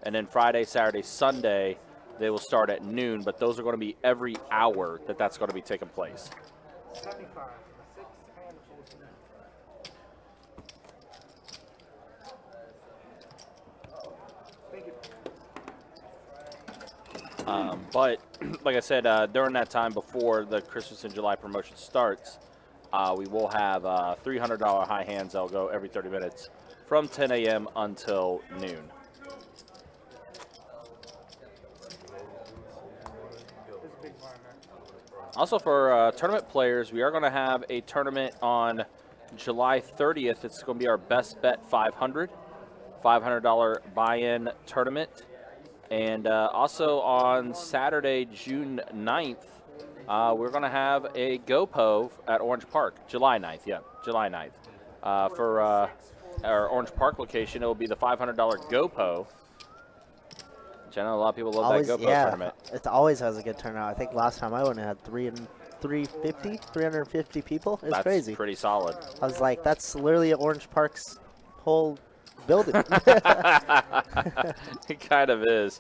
And then Friday, Saturday, Sunday, they will start at noon. But those are going to be every hour that's going to be taking place. 75 from the 6 and the 14. Thank you. But like I said, during that time before the Christmas in July promotion starts, we will have $300 high hands that'll go every 30 minutes from 10 a.m. until noon. There's a big blind there. Also for tournament players, we are going to have a tournament on July 30th. It's going to be our best bet $500 buy-in tournament. And also on Saturday, June 9th, we're going to have a GoPo at Orange Park. July 9th, yeah, July 9th. For our Orange Park location, it will be the $500 GoPo. Which I know a lot of people love that GoPo tournament. It always has a good turnout. I think last time I went, it had 350 people. It's That's crazy. pretty solid. I was like, that's literally Orange Park's whole building. It kind of is.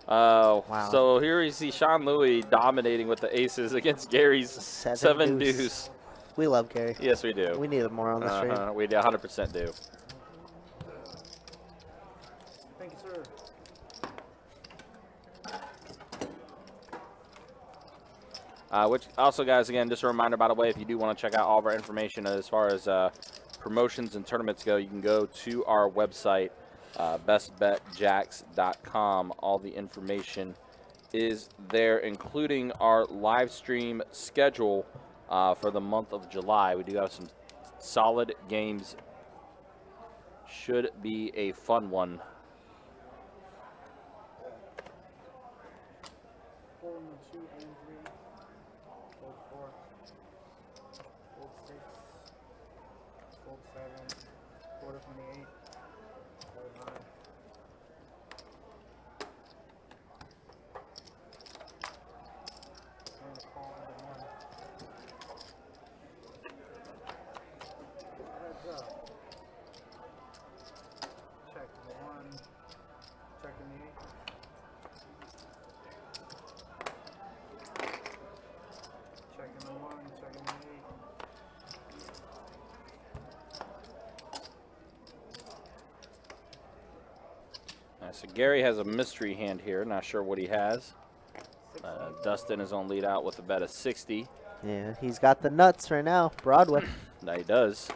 Wow. So here we see Sean Louis dominating with the aces against Gary's seven deuce. We love Gary. Yes, we do. We need him more on the stream. We 100% do. Thank you, sir. Which also, guys, again, just a reminder, by the way, if you do want to check out all of our information as far as promotions and tournaments go, you can go to our website, bestbetjacks.com. All the information is there, including our live stream schedule for the month of July. We do have some solid games. Should be a fun one. Fold 2 and 3. Fold 4. Fold 6. Fold 7. Quarter from the 8. Fold 9. And a call under 1. Heads up. Check the 1. Checking the 8. Checking the 1, checking the 8. So Gary has a mystery hand here. Not sure what he has. Dustin is on lead out with a bet of 60. Yeah, he's got the nuts right now. Broadway. That he does.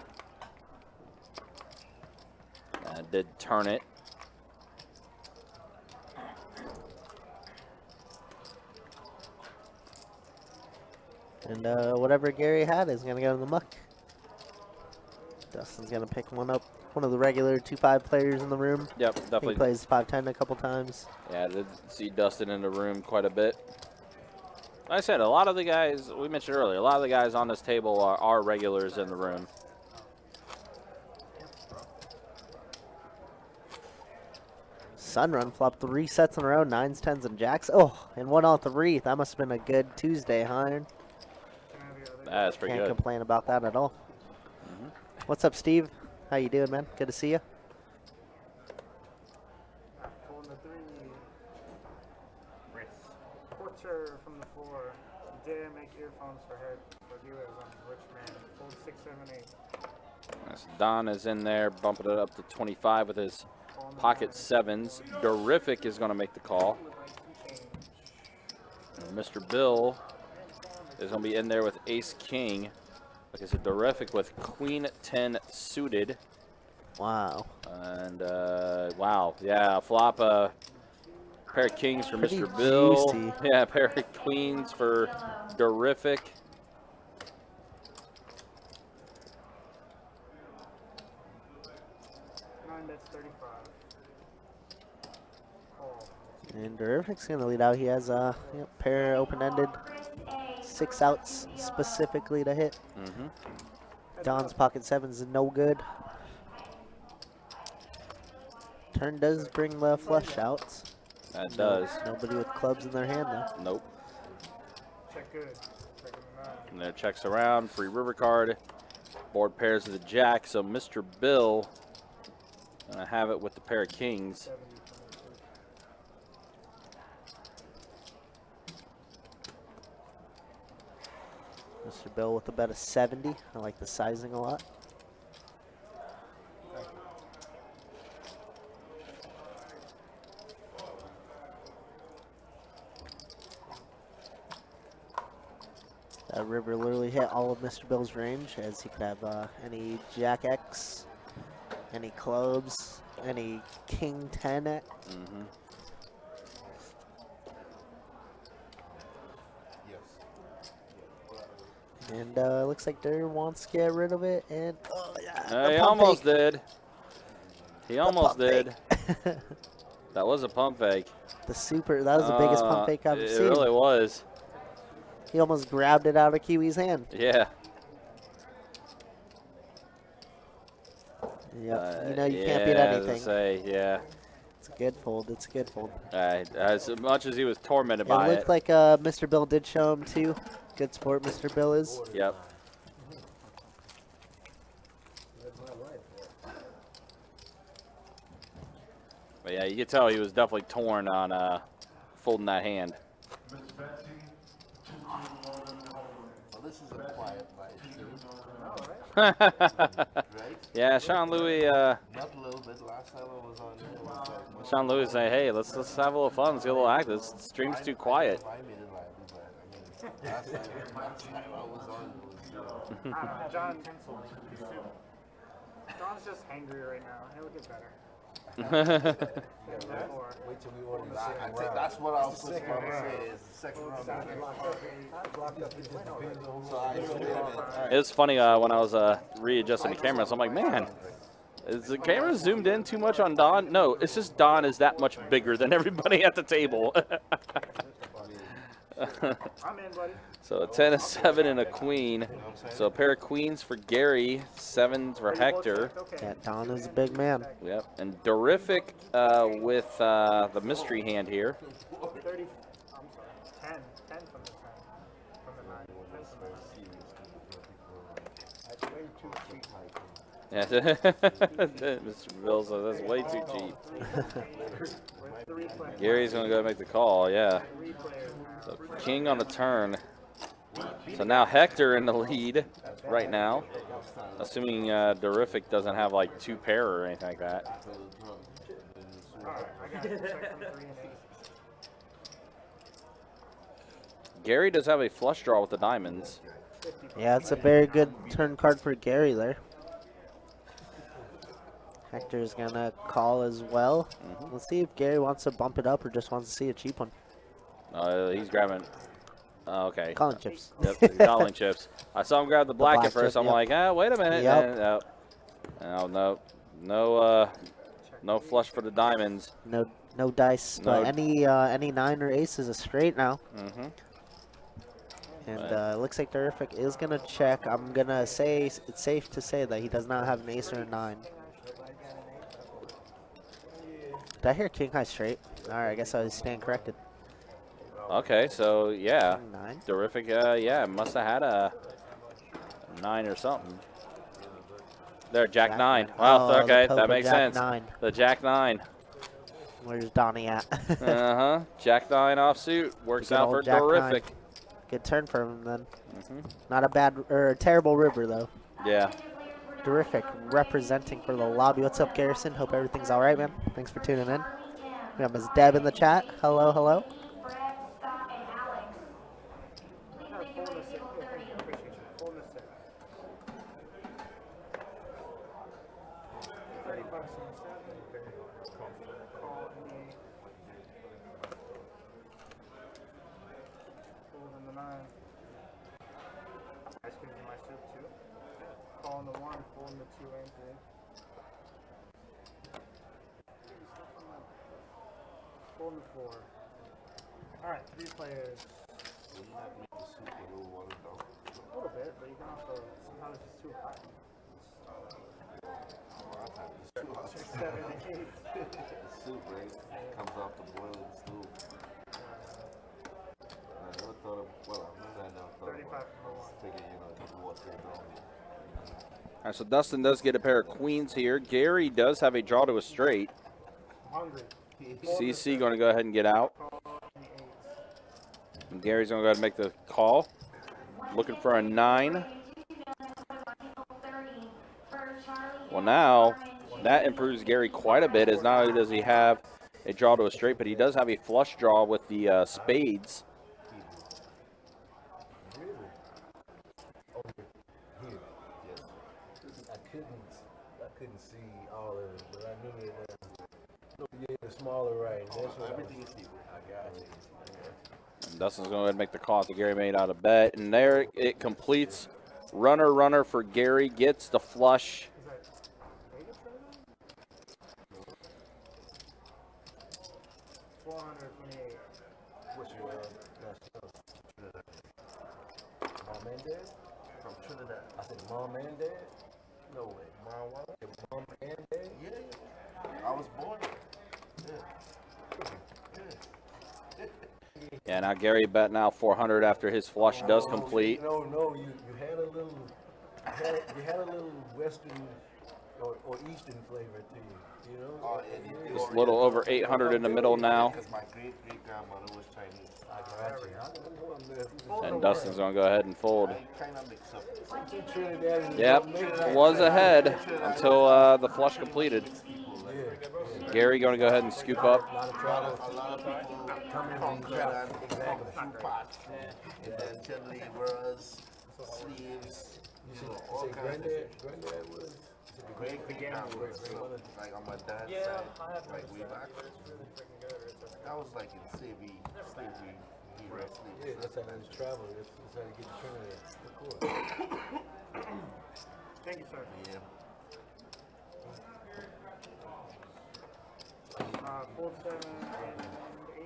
Did turn it. And whatever Gary had is going to go in the muck. Dustin's going to pick one up. One of the regular 2-5 players in the room. Yep, He definitely. plays 5-10 a couple times. Yeah, I did see Dustin in the room quite a bit. Like I said, a lot of the guys, we mentioned earlier, a lot of the guys on this table are regulars in the room. Sunrun flopped 3 sets in a row, 9s, 10s, and jacks. Oh, and 1 off the wreath. That must have been a good Tuesday, huh? Can I have the other? That's pretty Can't good. complain about that at all. What's up, Steve? How you doing, man? Good to see you. Fold the 3. Quarter from the 4. Dare make earphones for head for viewers on Rich Man. Fold 6, 7, 8. That's Don is in there, bumping it up to 25 with his pocket sevens. Durrrific is going to make the call. And Mr. Bill is going to be in there with Ace King. Like I said, Durrrific with Queen 10 suited. Wow. And wow, yeah, flop a pair of kings for Pretty Mr. Bill. juicy. Yeah, a pair of queens for Durrrific. 9 bets 35. Call. And Durrific's going to lead out. He has a pair open-ended. 6 outs specifically to hit. Don's pocket sevens is no good. Turn does bring the flush outs. That does. Nobody with clubs in their hand though. Nope. Check good. Checking the 9. And there checks around. Free river card. Board pairs of the jack. So Mr. Bill gonna have it with the pair of kings. 70 Mr. Bill with a bet of 70. I like the sizing a lot. That river literally hit all of Mr. Bill's range, as he could have any Jack X, any clubs, any King 10 X. And looks like Durr wants to get rid of it, and oh yeah, He the pump almost fake. did. He almost pump did. fake. That was a pump fake. The super, that was the biggest pump fake I've It seen. really was. He almost grabbed it out of Kiwi's hand. Yeah. Yep, you know you yeah, can't beat as I anything. say, yeah. It's a good fold, it's a good fold. As much as he was tormented It by looked it. like Mr. Bill did show him too. Good sport Mr. Bill is. Yep. But yeah, you could tell he was definitely torn on folding that hand. Well, this is a quiet live stream, right? Yeah, Sean Louis. Not a little bit. Last time I was on here, it was like much Sean Louis say, hey, let's have a little fun. Let's get a little active. This stream's too quiet. 5 minute live, but I mean, Last time I was on, it was John, John's just angry right now. He'll get better. Wait till we order the I second think round. that's what I was supposed to say. Is the second round. Blocked up, it just depends on So I wait a minute. All right. It was funny when I was readjusting the cameras. I'm like, man, is the camera zoomed in too much on Don? No, it's just Don is that much bigger than everybody at the table. I'm in, buddy. So a 10, a 7, and a queen. So a pair of queens for Gary, 7s for Hector. Okay. Yeah, Don is a big man. Yep, and Durrrific with the mystery hand here. 30. I'm sorry. 10 from the 10. From the 9. 10 from the 9. That's way too cheap. Mr. Bill says that's way too cheap. With 3 players. Gary's gonna go make the call, yeah. 3 players now. So king on the turn. So now Hector in the lead right now. Assuming Durrrific doesn't have like 2 pair or anything like that. Alright, I got it. Check from 3 and 8. Gary does have a flush draw with the diamonds. Yeah, it's a very good turn card for Gary there. Hector's gonna call as well. Let's see if Gary wants to bump it up or just wants to see a cheap one. He's grabbing. Okay. Calling chips. Yep, he's calling chips. I saw him grab the black black at first. chip, I'm yep. like, wait a minute. Yep. And, no flush for the diamonds. No dice, No. but any 9 or ace is a straight now. Mm-hmm. And it looks like Durrrific is gonna check. I'm gonna say it's safe to say that he does not have an ace or a 9. Did I hear king high straight? All right, I guess I was stand corrected. Okay, so yeah, King 9. Durrrific, yeah, must have had a 9 or something. There, Jack 9. Wow, Oh, the okay, poker that makes Jack sense. 9. The Jack 9. Where's Donnie at? Jack 9 offsuit works Good out old for Jack 9. Durrrific. Good turn for him then. Mm-hmm. Not a bad or terrible river though. Yeah. Durrrific representing for the lobby. What's up, Garrison? Hope everything's all right, man. Thanks for tuning in. We have Ms. Deb in the chat. Hello, hello. Brad, Scott, and Alex. Please make your way to table 30. Appreciate you. Full mistake. $30 on the 7. Call me. Fold in the 9. Ice cream in my soup too. Call in the 1, fold in the 2 and 3. Fold in the 4. Alright, 3 players. A little bit, but you can also, sometimes it's just too hot. 7 and 8. Soup, right? Comes off the boiling stove. I never thought of, well, I never thought 35 about from the 1. figuring, just water it down. All right, so Dustin does get a pair of queens here. Gary does have a draw to a straight. Hungry. CC going to go ahead and get out. And Gary's going to go ahead and make the call. Looking for a 9. Well, now that improves Gary quite a bit, as not only does he have a draw to a straight, but he does have a flush draw with the spades. I couldn't see all of it, but I knew it. Yeah, the smaller right. That's what Everything is equal. I got it. And Dustin's going to go ahead and make the call after Gary made out a bet. And there it completes. Runner for Gary gets the flush. Is that Vegas right now? 428. What's your mom and dad? From Trinidad. I said mom and dad? No way. Mom, what? Mom and dad? Yeah. I was born here. Yeah, now Gary bet now 400 after his flush does complete. No, you had a little, you had a little Western or Eastern flavor to you, you know? Just a little over 800 in the middle now. Because my great-great-grandmother was Chinese. I got you. And Dustin's going to go ahead and fold. I kind of mix up. Trinidad and Yep, was ahead until the flush completed. Yeah. Gary, going to go ahead and scoop up? Not a A travel. lot of people Come in call these that travel. Exactly. shoe pot. And then cantilevers, sleeves, you know, all Say kinds of shit. granddad was. Great was like on my dad's side, like way back. That was like in slavery era, Yeah, slavery. that's how they travel. That's how they get the Trinidad. Of course. Thank you, sir. Yeah. 4, 7, and 8.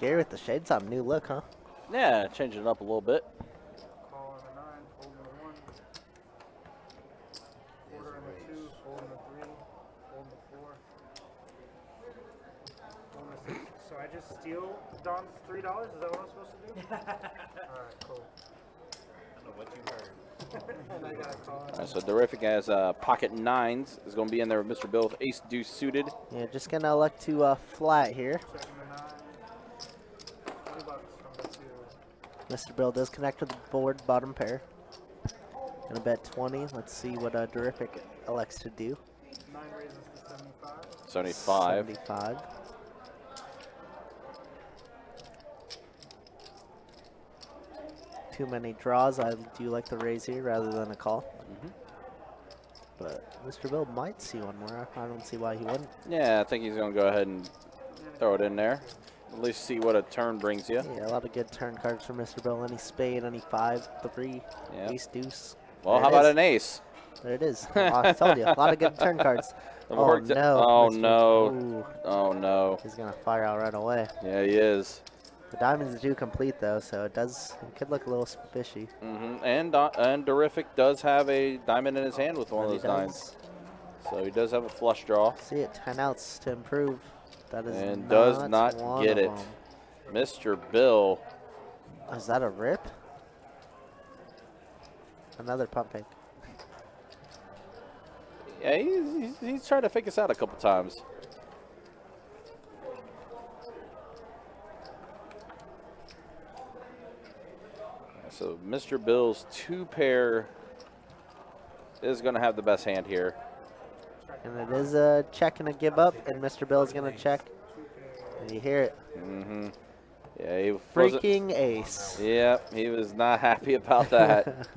Gary with the shades on, new look, huh? Yeah, changing it up a little bit. Call on the 9, fold on the 1. Quarter on the 2, fold on the 3, fold on the 4. Fold on the 6. So I just steal Don's $3? Is that what I'm supposed to do? Alright, cool. I don't know what you heard. And I got a call. All right, so Durrrific has pocket 9s. Is going to be in there with Mr. Bill with ace deuce suited. Yeah, just gonna elect to flat here. Checking the 9. $20 from the 2. Mr. Bill does connect with the board, bottom pair. Gonna bet 20. Let's see what Durrrific elects to do. 9 raises to 75. 75. 75. Too many draws. I do like the raise here rather than a call. But Mr. Bill might see one more. I don't see why he wouldn't. Yeah, I think he's going to go ahead and throw it in there. At least see what a turn brings you. Yeah, a lot of good turn cards for Mr. Bill. Any spade, any 5, 3, Yep. ace, deuce. Well, There how it about is. an ace? There it is. I told you, a lot of good turn cards. It Oh worked. no! Oh Mr. no! Ooh, Oh no! he's gonna fire out right away. Yeah, he is. The diamonds do complete though, so it could look a little fishy. And Durrrific does have a diamond in his hand with one of He those nines, so he does have a flush draw. See it, 10 outs to improve. That is And does not one get of it. them. Mr. Bill. Is that a rip? Another pump fake. Yeah, he's tried to fake us out a couple times. So Mr. Bill's 2-pair is going to have the best hand here. And it is a check and a give up, and Mr. Bill's gonna check. And you hear it. Yeah, he wasn't. Freaking ace. Yep, he was not happy about that.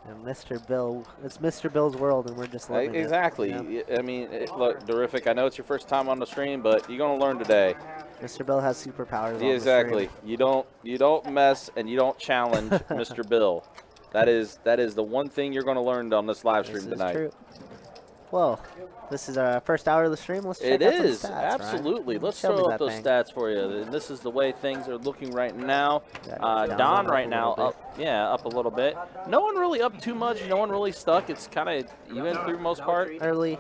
And Mr. Bill, it's Mr. Bill's world, and we're just living Exactly. it. I mean, look, Durrrific, I know it's your first time on the stream, but you're going to learn today. Mr. Bill has superpowers. Yeah, on exactly. The stream. You don't mess and you don't challenge Mr. Bill. That is the one thing you're going to learn on this live stream This is tonight. true. Well, this is our first hour of the stream. Let's check It out some is, stats, Ryan. absolutely. Let's Show me throw up that those thing. stats for you. And this is the way things are looking right now. Yeah, Don down right a now little up, up a little bit. No one really up too much. No one really stuck. It's kind of even through most part. Early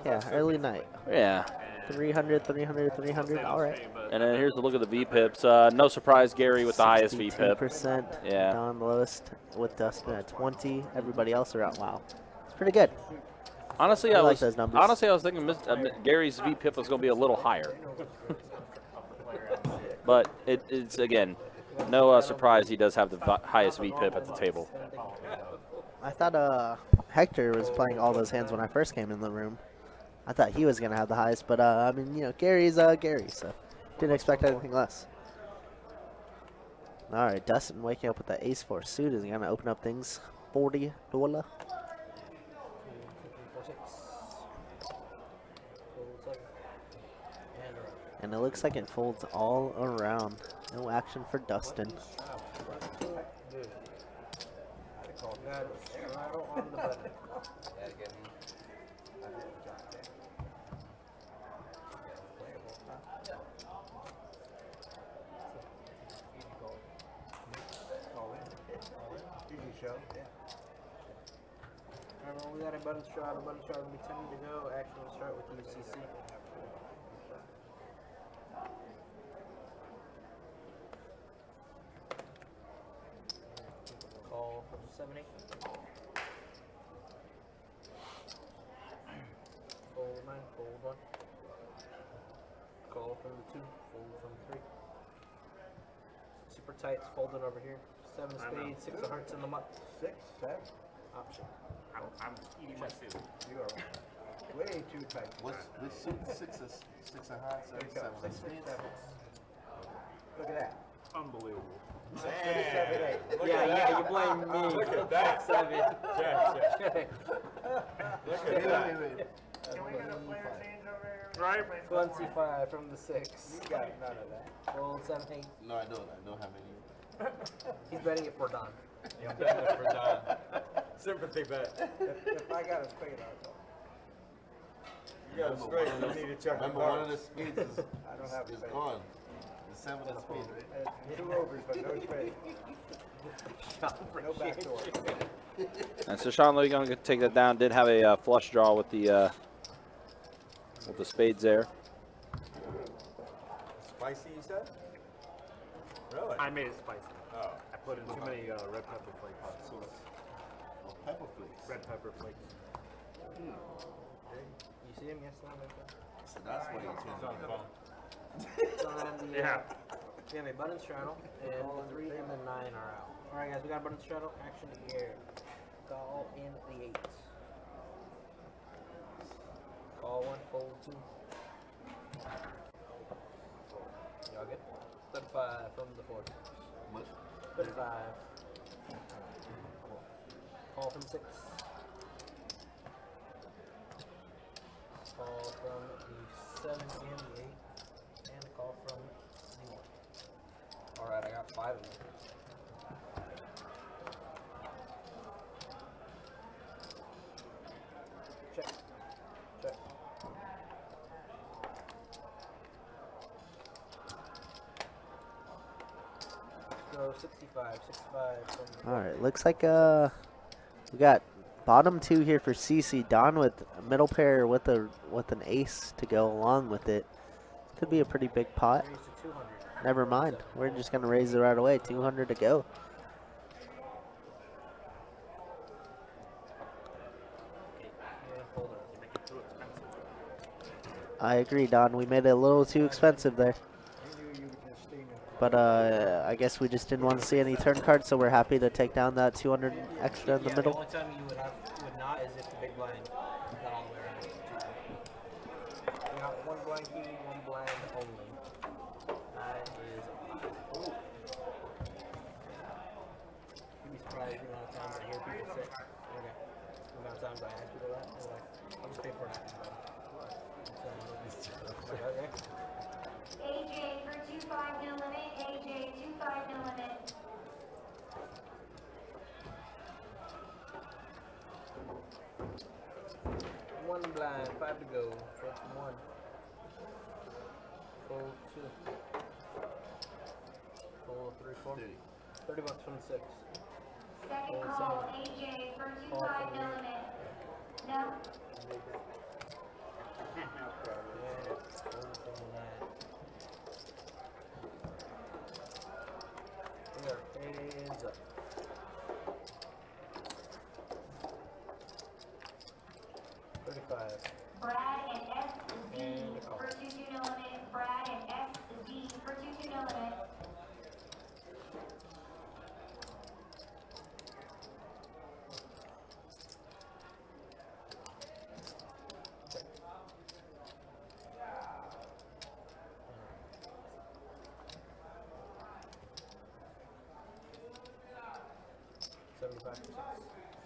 night. Yeah. 300, 300, 300. All right. And then here's a look at the V-pips. No surprise, Gary with the highest V-pip. 62%. Yeah. Don lowest with Dustin at 20. Everybody else are out. Wow. It's pretty good. Honestly, I I like was those numbers. thinking Gary's V-pip was going to be a little higher. But it's, again, no surprise he does have the highest V-pip at the table. I thought Hector was playing all those hands when I first came in the room. I thought he was going to have the highest, but I mean, Gary's Gary, so didn't expect anything less. All right, Dustin waking up with the ace-4 suit is going to open up things. $40. And it looks like it folds all around. No action for Dustin. Remember, we got a button shot will be 10 to go. Action will start with UCC. Call from 7-8. Fold 9, fold 1. Call from the 2, fold from 3. Super tights, folding over here. 7 spades, 6 of hearts in the mutt. 6, 7. Option. I'm eating my food. You are Way too tight. What's this suit? Six of hearts, There you seven go. of 6, 6, spades. 7. Look at that. Unbelievable. 6, 7, 8. Yeah, yeah, you blame me. Look at that. 7. Check. Look at that. Wait. Can we get a player change over here? Right? 25 from the 6. You got none of that. Fold 7, 8. No, I don't have any. He's betting it for Don. Yeah, I'm betting it for Don. Sympathy bet. If I got a straight, I'll go. You got it straight. You need to check the Remember, one of the cards. spades is, I don't have a is spade. gone. The 7 of spades, right? 2 overs, but no spade. No backdoor. And so Sean Louis going to take that down. Did have a flush draw with the spades there. Spicy, you said? Really? I made it spicy. Oh. I put in too many red pepper flake hot sauce. Oh, pepper flakes. Red pepper flakes. You see him yesterday? So that's why it's He's on the phone. So then the, Yeah. we have a button straddle, and the 3 and the 9 are out. Alright guys, we got a button straddle, action here. Call in the 8. Call 1, fold 2. Y'all good? 35 from the 4. much. 35. Call from 6. Call from the 7 and the 8. And a call from the 1. Alright, I got 5 of them. Check. Check. So 65. 65 from the All right, looks like we got bottom 2 here for CC. Don with a middle pair with an ace to go along with it. Could be a pretty big pot. raise to 200. Never mind. We're just gonna raise it right away. 200 to go. Yeah, hold on. You make it too expensive. I agree, Don. We made it a little too expensive there. I knew you were just steaming. But I guess we just didn't want to see any turn cards, so we're happy to take down that 200 extra in the Yeah, middle. The only time you would not is if the big blind got all the way around. We got 1 blind key, 1 blind only. That is 5. You'd be surprised the amount of times I hear people say, okay, the amount of times I ask people that, they're like, I'll just pay for that. So, okay. AJ for 2-5 no limit. AJ 2-5 no limit. One blind, 5 to go. Fold 1. Fold 2. Fold 3, 4. 30 bucks from 6. Second Fold call. 7. AJ for Call 2-5 from no me. limit. No. Yeah, fold from the 9. We are heads up. Brad and SZ And a call. for 2-2 no limit. Brad and SZ for 2-2 no limit.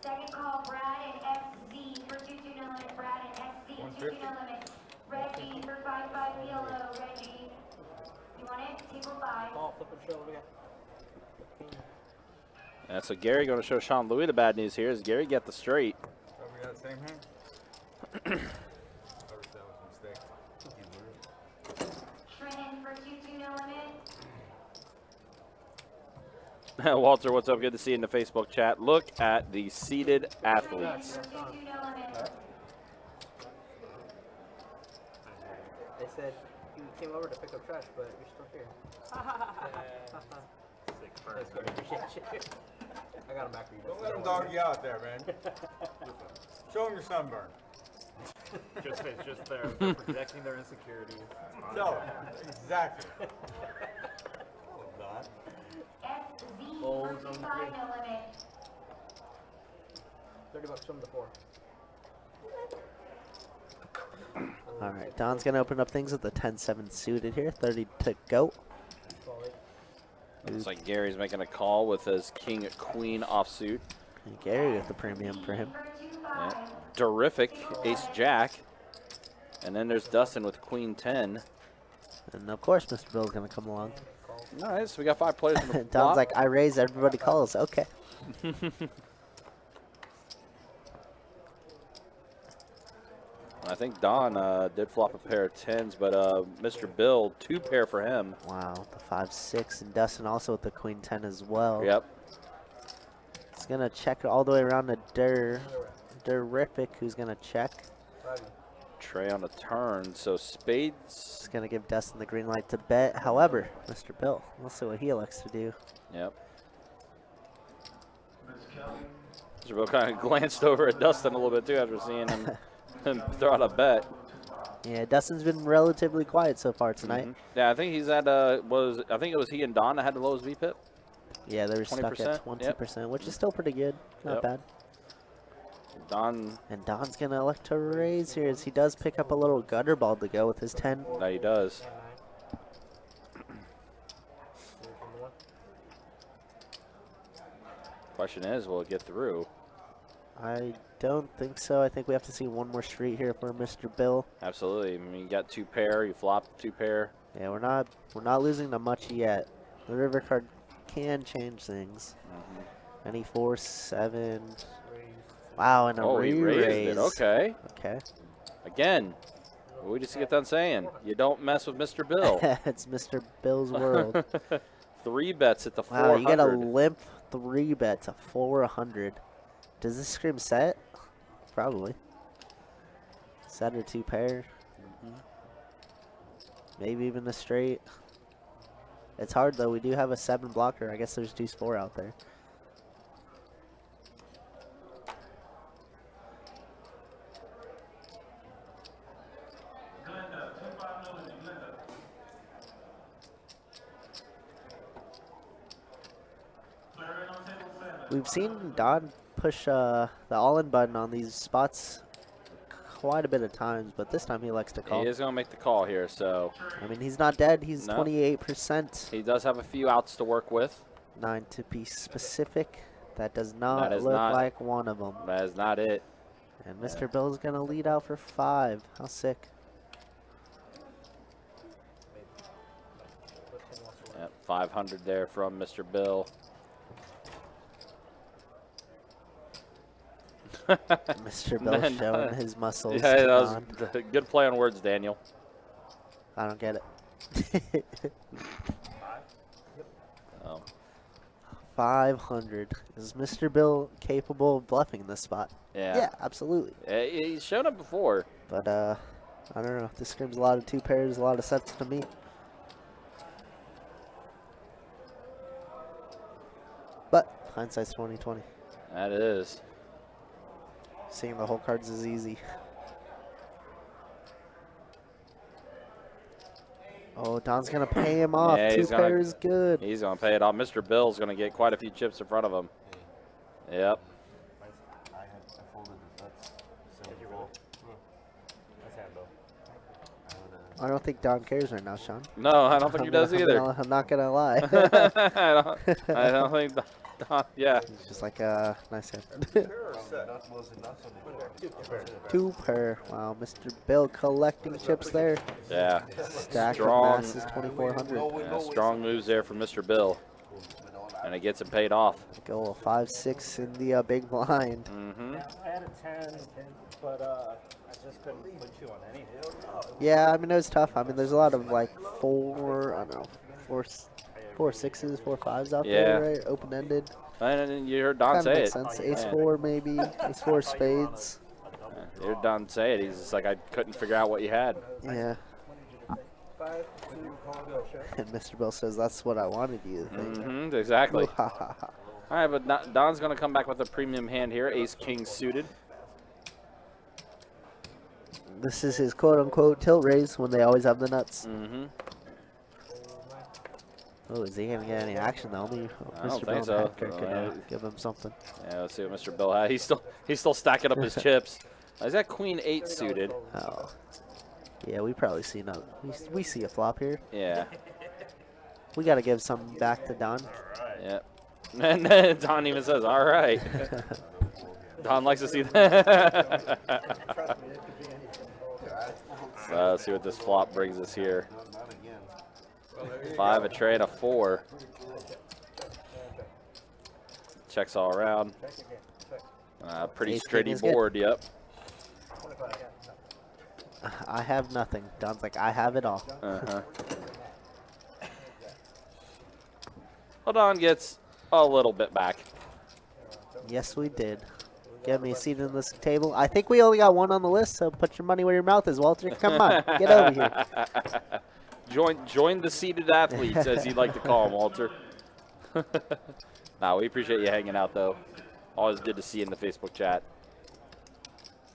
Second call, Brad and SZ for 2-2 no limit. Brad and SZ 2-2 no limit. Reggie for 5-5 yellow. Reggie, you want it? Table 5. Call, flip and show. What do we got? And so Gary going to show Sean Louis the bad news here is Gary get the straight. Oh, we got the same hand? That was a mistake. Trenton for 2-2 no limit. Walter, what's up? Good to see you in the Facebook chat. Look at the seated athletes. For 2-2 no limit. They said you came over to pick up trash, but you're still here. Sick That's person. good. Appreciate you. I got him back for you. Don't let him dog you out there, man. Show him your sunburn. Just it's just they're projecting their insecurities. It's fine. No, exactly. Hold on. SZ Fold for on 2-5 the no limit. 30 bucks from the 4. All right, Don's going to open up things with the 10-7 suited here. 30 to go. Looks like Gary's making a call with his king queen offsuit. And Gary with the premium for him. Yeah. Durrrific, ace jack. And then there's Dustin with queen 10. And of course, Mr. Bill's going to come along. All right, so we got 5 players in the Don's flop. like, I raise, everybody calls. Okay. I think Don did flop a pair of 10s, but Mr. Bill, 2 pair for him. Wow, the 5-6, and Dustin also with the queen 10 as well. Yep. He's going to check all the way around to Durrrific, who's going to check. Trey on the turn, so spades. He's going to give Dustin the green light to bet. However, Mr. Bill, we'll see what he elects to do. Yep. Mr. Bill kind of glanced over at Dustin a little bit too after seeing him throw out a bet. Yeah, Dustin's been relatively quiet so far tonight. Yeah, I think he's at I think it was he and Don that had the lowest VPIP. Yeah, they were stuck at 20%, 20%, which is still pretty good. Not bad. Don. And Don's going to elect to raise here as he does pick up a little gutter ball to go with his 10. No, he does. Question is, will it get through? I don't think so. I think we have to see one more street here for Mr. Bill. Absolutely. I mean, you got 2 pair, you flop 2 pair. Yeah, we're not losing to much yet. The river card can change things. Any 4-7. Wow, and a he raised re-raise. it. Okay. Okay. Again, what we just get done saying, you don't mess with Mr. Bill. It's Mr. Bill's world. 3 bets at the 400. Wow, you got a limp 3 bet to 400. Does this scream set? Probably. Set or 2 pair. Maybe even a straight. It's hard though. We do have a 7 blocker. I guess there's deuce 4 out there. We've seen Don push the all-in button on these spots quite a bit of times, but this time he likes to call. He is going to make the call here, so. I mean, he's not dead. He's No. 28%. He does have a few outs to work with. 9 to be specific. That does not That is look not- like one of them. That is not it. And Mr. Bill's going to lead out for 5. How sick. Yep, 500 there from Mr. Bill. Mr. Bill Man, showing his muscles. Yeah, to that was Don. a good play on words, Daniel. I don't get it. Oh. 500. Is Mr. Bill capable of bluffing this spot? Yeah. Yeah, absolutely. He's shown up before. But I don't know. This screams a lot of 2 pairs, a lot of sets to me. But hindsight's 20/20. That is. Seeing the whole cards is easy. Oh, Don's gonna pay him off. Yeah, 2 he's gonna- pairs good. He's going to pay it off. Mr. Bill's going to get quite a few chips in front of him. Yep. I folded the nuts. 74. I don't think Don cares right now, Sean. No, I don't think he does either. I'm not gonna lie. I don't think Don, yeah. It's just like nice hand. Nuts was the nuts on the 2 pair. Wow, Mr. Bill collecting chips there. Yeah. Stack Strong. of masses 2,400. Yeah, strong moves there from Mr. Bill. And it gets him paid off. Go a 5-6 in the big blind. Mm-hmm. I had a 10, but I just couldn't put you on anything. Yeah, I mean, it was tough. I mean, there's a lot of like 4 6s, 4 5s out there, right? Open-ended. And you heard Don Kind of say makes it. sense. Ace Yeah. 4 maybe. Ace 4 spades. You heard Don say it. He's just like, I couldn't figure out what you had. Yeah. 5, 2, call, go, show. And Mr. Bill says, that's what I wanted you to think. Mm-hmm, exactly. Ha ha ha. All right, but Don's going to come back with a premium hand here. Ace-King suited. This is his quote-unquote tilt raise when they always have the nuts. Mm-hmm. Oh, is he going to get any action though? Maybe I don't Mr. think Bill so. can give him something. Yeah, let's see what Mr. Bill had. He's still stacking up his chips. Is that Queen 8 suited? Oh. Yeah, we probably see no. We see a flop here. Yeah. We got to give some back to Don. Yep. And then Don even says, all right. Don likes to see that. Trust me, it could be anything. Let's see what this flop brings us here. Not again. 5, a tray, and a 4. Checks all around. Pretty Ace king straighty is good. board, yep. I have nothing. Don's like, I have it all. Uh-huh. Well, Don gets a little bit back. Yes, we did. Get me a seat in this table. I think we only got one on the list, so put your money where your mouth is, Walter. Come on, get over here. Join the seated athletes, as you'd like to call them, Walter. Nah, we appreciate you hanging out, though. Always good to see you in the Facebook chat.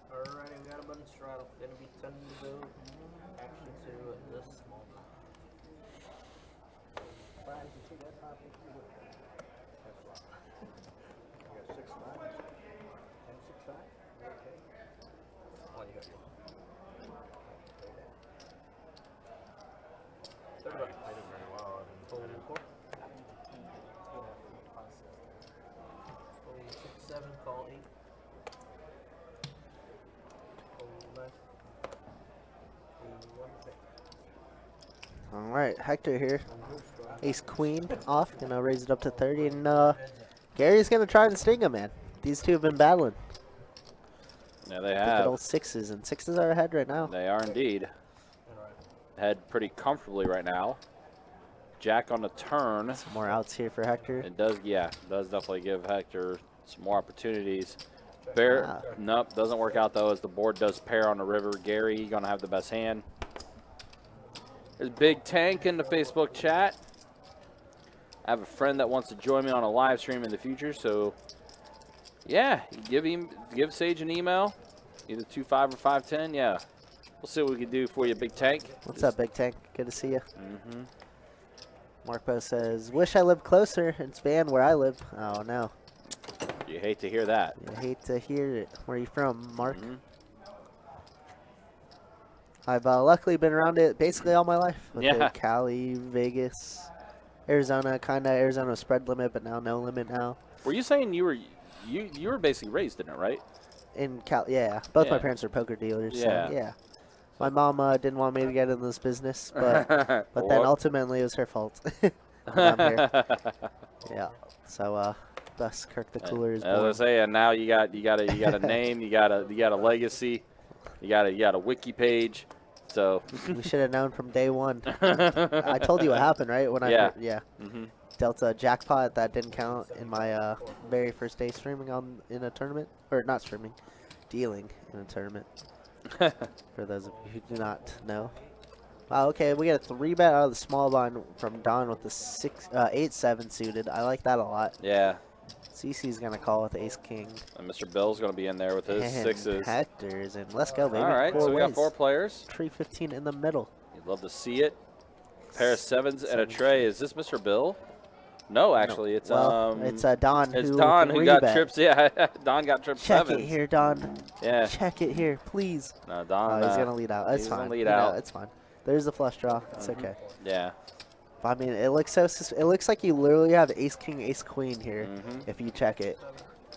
Alright, we got a button straddle. Gonna be 10 to go. Action to this small blind. Oh, you got it. Third button. Fold 4. Fold 6, 7, call 8. All right, Hector here. Ace queen off. Gonna raise it up to 30, and Gary's gonna try and sting him, man. These two have been battling. Yeah, they Good have. old sixes, and sixes are ahead right now. They are indeed. Head pretty comfortably right now. Jack on the turn. Some more outs here for Hector. It does, yeah, does definitely give Hector some more opportunities. Bear, nope, doesn't work out though, as the board does pair on the river. Gary gonna have the best hand. There's Big Tank in the Facebook chat. I have a friend that wants to join me on a live stream in the future, so yeah, give Sage an email, either 25 or 510. Yeah, we'll see what we can do for you, Big Tank. What's up, Big Tank? Good to see you. Mm-hmm. Marco says, wish I lived closer. It's banned where I live. Oh, no. You hate to hear that. I hate to hear it. Where are you from, Mark? Mm-hmm. I've luckily been around it basically all my life. With Yeah. Cali, Vegas, Arizona, kind of Arizona spread limit, but now no limit now. Were you saying you were basically raised in it, right? In Cali, yeah. Both my Yeah. parents are poker dealers, Yeah. so yeah. My mom didn't want me to get in this business, but but then ultimately it was her fault. I'm here. Yeah. So thus Kirk the Cooler is As I born. say, and now you got a name, you got a legacy, you got a wiki page. So We should have known from day one. I told you what happened, right? When Yeah. yeah. Mhm. Dealt a jackpot that didn't count in my very first day streaming in a tournament, or not streaming, dealing in a tournament. For those of you who do not know. Wow, okay, we got a 3-bet out of the small blind from Don with the 8-7 suited. I like that a lot. Yeah, CC's gonna call with ace king. and Mr. Bill's gonna be in there with his And sixes. Hector's, and let's go, baby. All right, so we got 4 players. Tree 15 in the middle. You'd love to see it. Pair of sevens and a tray. Is this Mr. Bill? No, actually, it's Well, it's Don. It's who Don can who got rebet. trips. Yeah, Don got trips Check sevens. it here, Don. Yeah. Check it here, please. No, Don. Oh, he's gonna lead out. It's he's gonna fine. lead You know, out. it's fine. There's the flush draw. It's okay. Yeah. I mean, it looks so. It looks like you literally have ace king, ace queen here. Mhm. If you check it.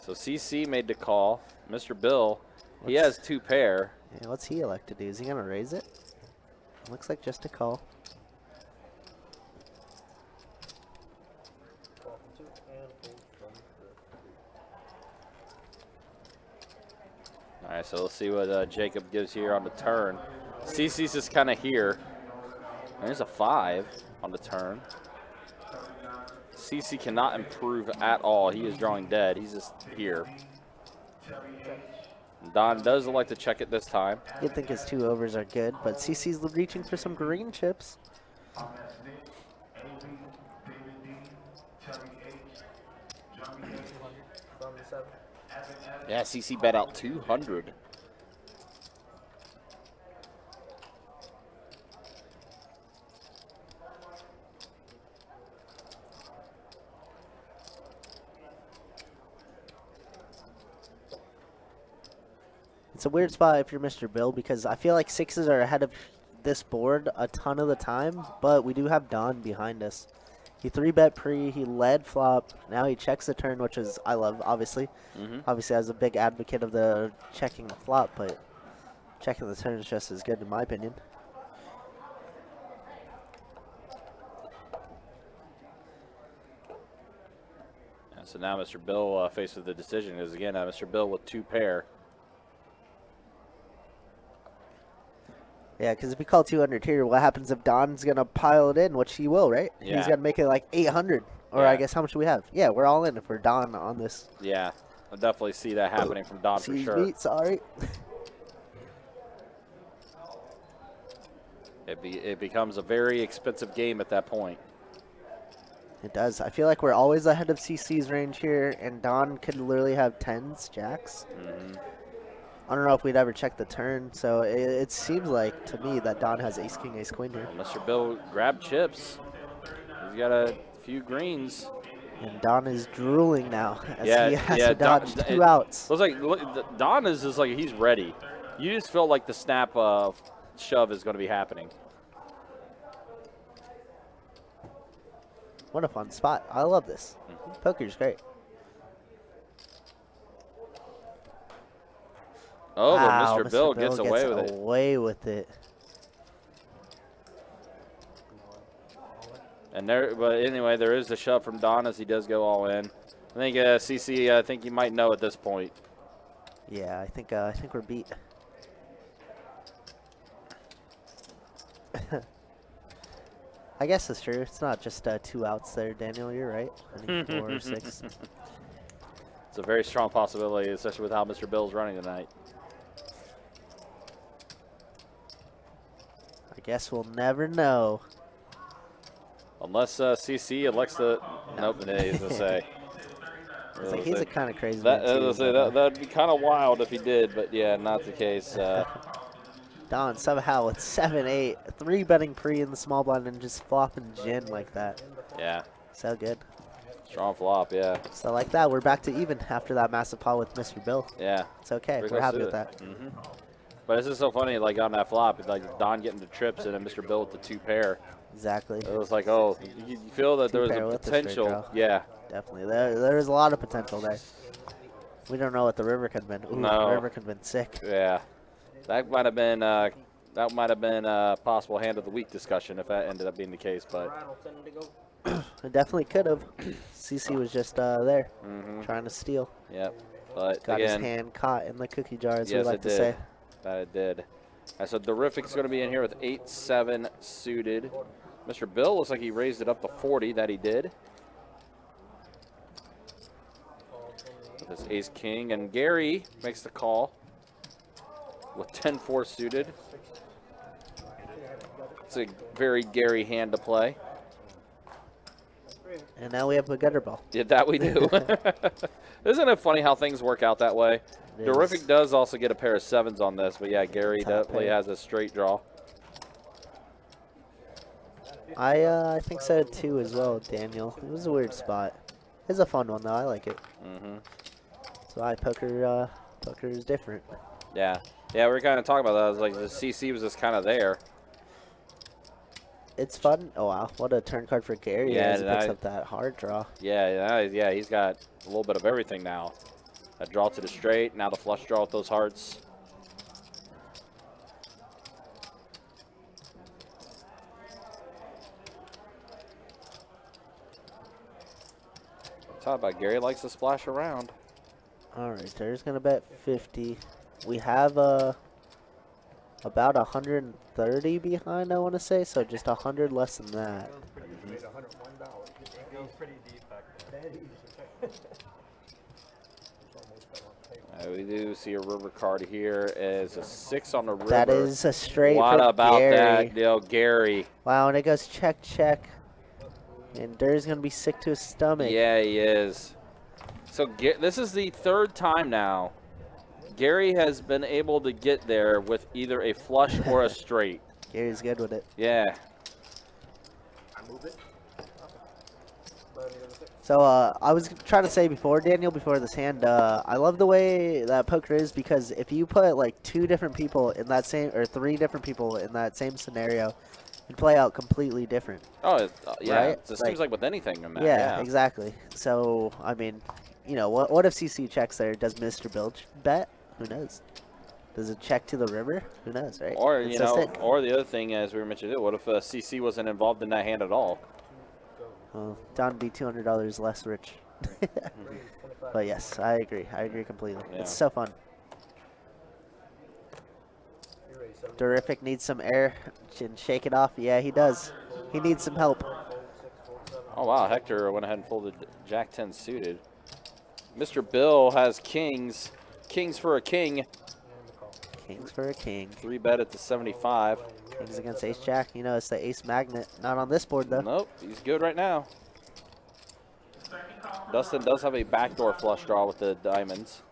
So CC made the call. Mr. Bill, he has 2 pair. Yeah, what's he elect to do? Is he gonna raise it? Looks like just a call. All right, so let's see what Jacob gives here on the turn. CC's just kind of here. There's a 5 on the turn. CC cannot improve at all. He is drawing dead. He's just here. Don does like to check it this time. You'd think his 2 overs are good, but CC's reaching for some green chips. Yeah, CC bet out 200. It's a weird spot if you're Mr. Bill because I feel like sixes are ahead of this board a ton of the time, but we do have Don behind us. He 3-bet pre, he led flop, now he checks the turn, which is I love, obviously. Obviously, I was a big advocate of the checking the flop, but checking the turn is just as good in my opinion. So now Mr. Bill faced with the decision is again Mr. Bill with 2 pair. Yeah, because if we call 200 here, what happens if Don's going to pile it in, which he will, right? Yeah. He's going to make it like 800. Or Yeah. I guess how much do we have? Yeah, we're all in if we're Don on this. Yeah, I definitely see that happening from Don for Excuse sure. me, sorry. It becomes a very expensive game at that point. It does. I feel like we're always ahead of CC's range here, and Don could literally have 10s, jacks. I don't know if we'd ever check the turn, so it seems like to me that Don has ace king, ace queen here. Well, Mr. Bill grabbed chips. He's got a few greens. And Don is drooling now as Yeah, he has yeah, to dodge Don- 2 outs. Looks like Don is just like he's ready. You just feel like the snap shove is going to be happening. What a fun spot. I love this. Poker's great. Oh, Wow, but Mr. Bill gets away with it. away with it. And but anyway, there is the shove from Don as he does go all in. I think CC, I think you might know at this point. Yeah, I think we're beat. I guess it's true. It's not just 2 outs there, Daniel. You're right. I think 4 or 6. It's a very strong possibility, especially with how Mr. Bill's running tonight. I guess we'll never know. Unless CC elects to. Nope, he's going to say. It's like he's a kind of crazy man, too, That'd be kind of wild if he did, but yeah, not the case. Don somehow with 7-8, 3-betting pre in the small blind and just flopping gin like that. Yeah. So good. Strong flop, yeah. So like that, we're back to even after that massive pot with Mr. Bill. Yeah. It's okay. Pretty We're close happy to with it. that. But it's just so funny, like on that flop, it's like Don getting the trips and then Mr. Bill with the 2 pair. Exactly. It was like, oh, you feel that there was Two-pair a with the straight potential. draw. Yeah. Definitely. There is a lot of potential there. We don't know what the river could have been. Ooh, No. the river could have been sick. Yeah. That might have been a possible hand of the week discussion if that ended up being the case, but It definitely could have. CC was just there, trying to steal. yep. But Got again, his hand caught in the cookie jar, as we yes, like it to did. say. That it did. So Durrrific's going to be in here with 8-7 suited. Mr. Bill looks like he raised it up to 40. That he did. With his ace king, and Gary makes the call with 10-4 suited. It's a very Gary hand to play. And now we have a gutter ball. Yeah, that we do. Isn't it funny how things work out that way? It Durrrific is. does also get a pair of 7s on this, but yeah, Gary Top definitely pair. has a straight draw. I think so too as well, Daniel. It was a weird spot. It's a fun one though. I like it. So poker is different. Yeah. Yeah, we were kind of talking about that. I was like, the CC was just kind of there. It's fun. Oh wow, what a turn card for Gary Yeah, as he picks I- up that hard draw. Yeah, he's got a little bit of everything now. A draw to the straight, now the flush draw with those hearts. Talk about Gary likes to splash around. All right, there's gonna bet 50. We have about 130 behind, I want to say, so just 100 less than that. Made $101. It goes pretty deep back there. We do see a river card here as a 6 on the river. That is a straight What from about Gary. that, Gary? Wow, and it goes check, check. And Durr's going to be sick to his stomach. Yeah, he is. So this is the 3rd time now. Gary has been able to get there with either a flush or a straight. Gary's good with it. Yeah. So I was trying to say before, Daniel, before this hand, I love the way that poker is because if you put like 2 different people in that same, or 3 different people in that same scenario, it play out completely different. Oh, yeah. Right? It seems like with anything in that. Yeah, exactly. So, I mean, you know, what if CC checks there? Does Mr. Bilge bet? Who knows? Does it check to the river? Who knows, right? Or, It's you just know, it. or the other thing, as we were mentioning, what if CC wasn't involved in that hand at all? Well, Don would be $200 less rich. But yes, I agree. I agree completely. Yeah. It's so fun. Durrrific needs some air and shake it off. Yeah, he does. He needs some help. Oh, wow. Hector went ahead and folded Jack 10 suited. Mr. Bill has kings. Kings for a king. Kings for a king. 3-bet at the 75. Kings against ace jack. You know, it's the ace magnet. Not on this board, though. Nope. He's good right now. Dustin does have a backdoor flush draw with the diamonds.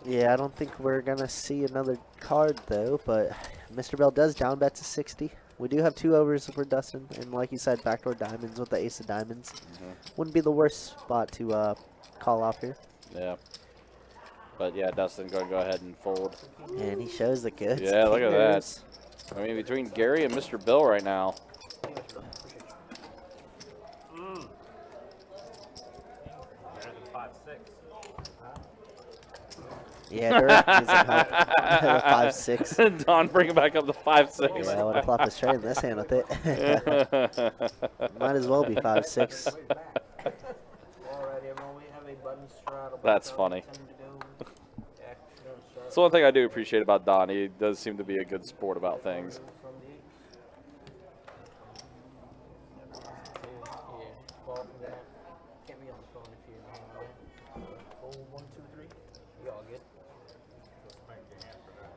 Yeah, I don't think we're going to see another card, though. But Mr. Bell does down bet to 60. We do have 2 overs for Dustin. And like you said, backdoor diamonds with the ace of diamonds. Wouldn't be the worst spot to call off here. Yeah. But, yeah, Dustin going to go ahead and fold. And he shows the goods. Yeah, look at Fingers. that. I mean, between Gary and Mr. Bill right now. Yeah, Durrrific needs some help. 5-6. Don bringing back up the 5-6. Yeah, I would have flopped a straight in this hand with it. Might as well be 5-6. Alrighty, everyone, we have a button straddle. That's funny. So one thing I do appreciate about Don, he does seem to be a good sport about things.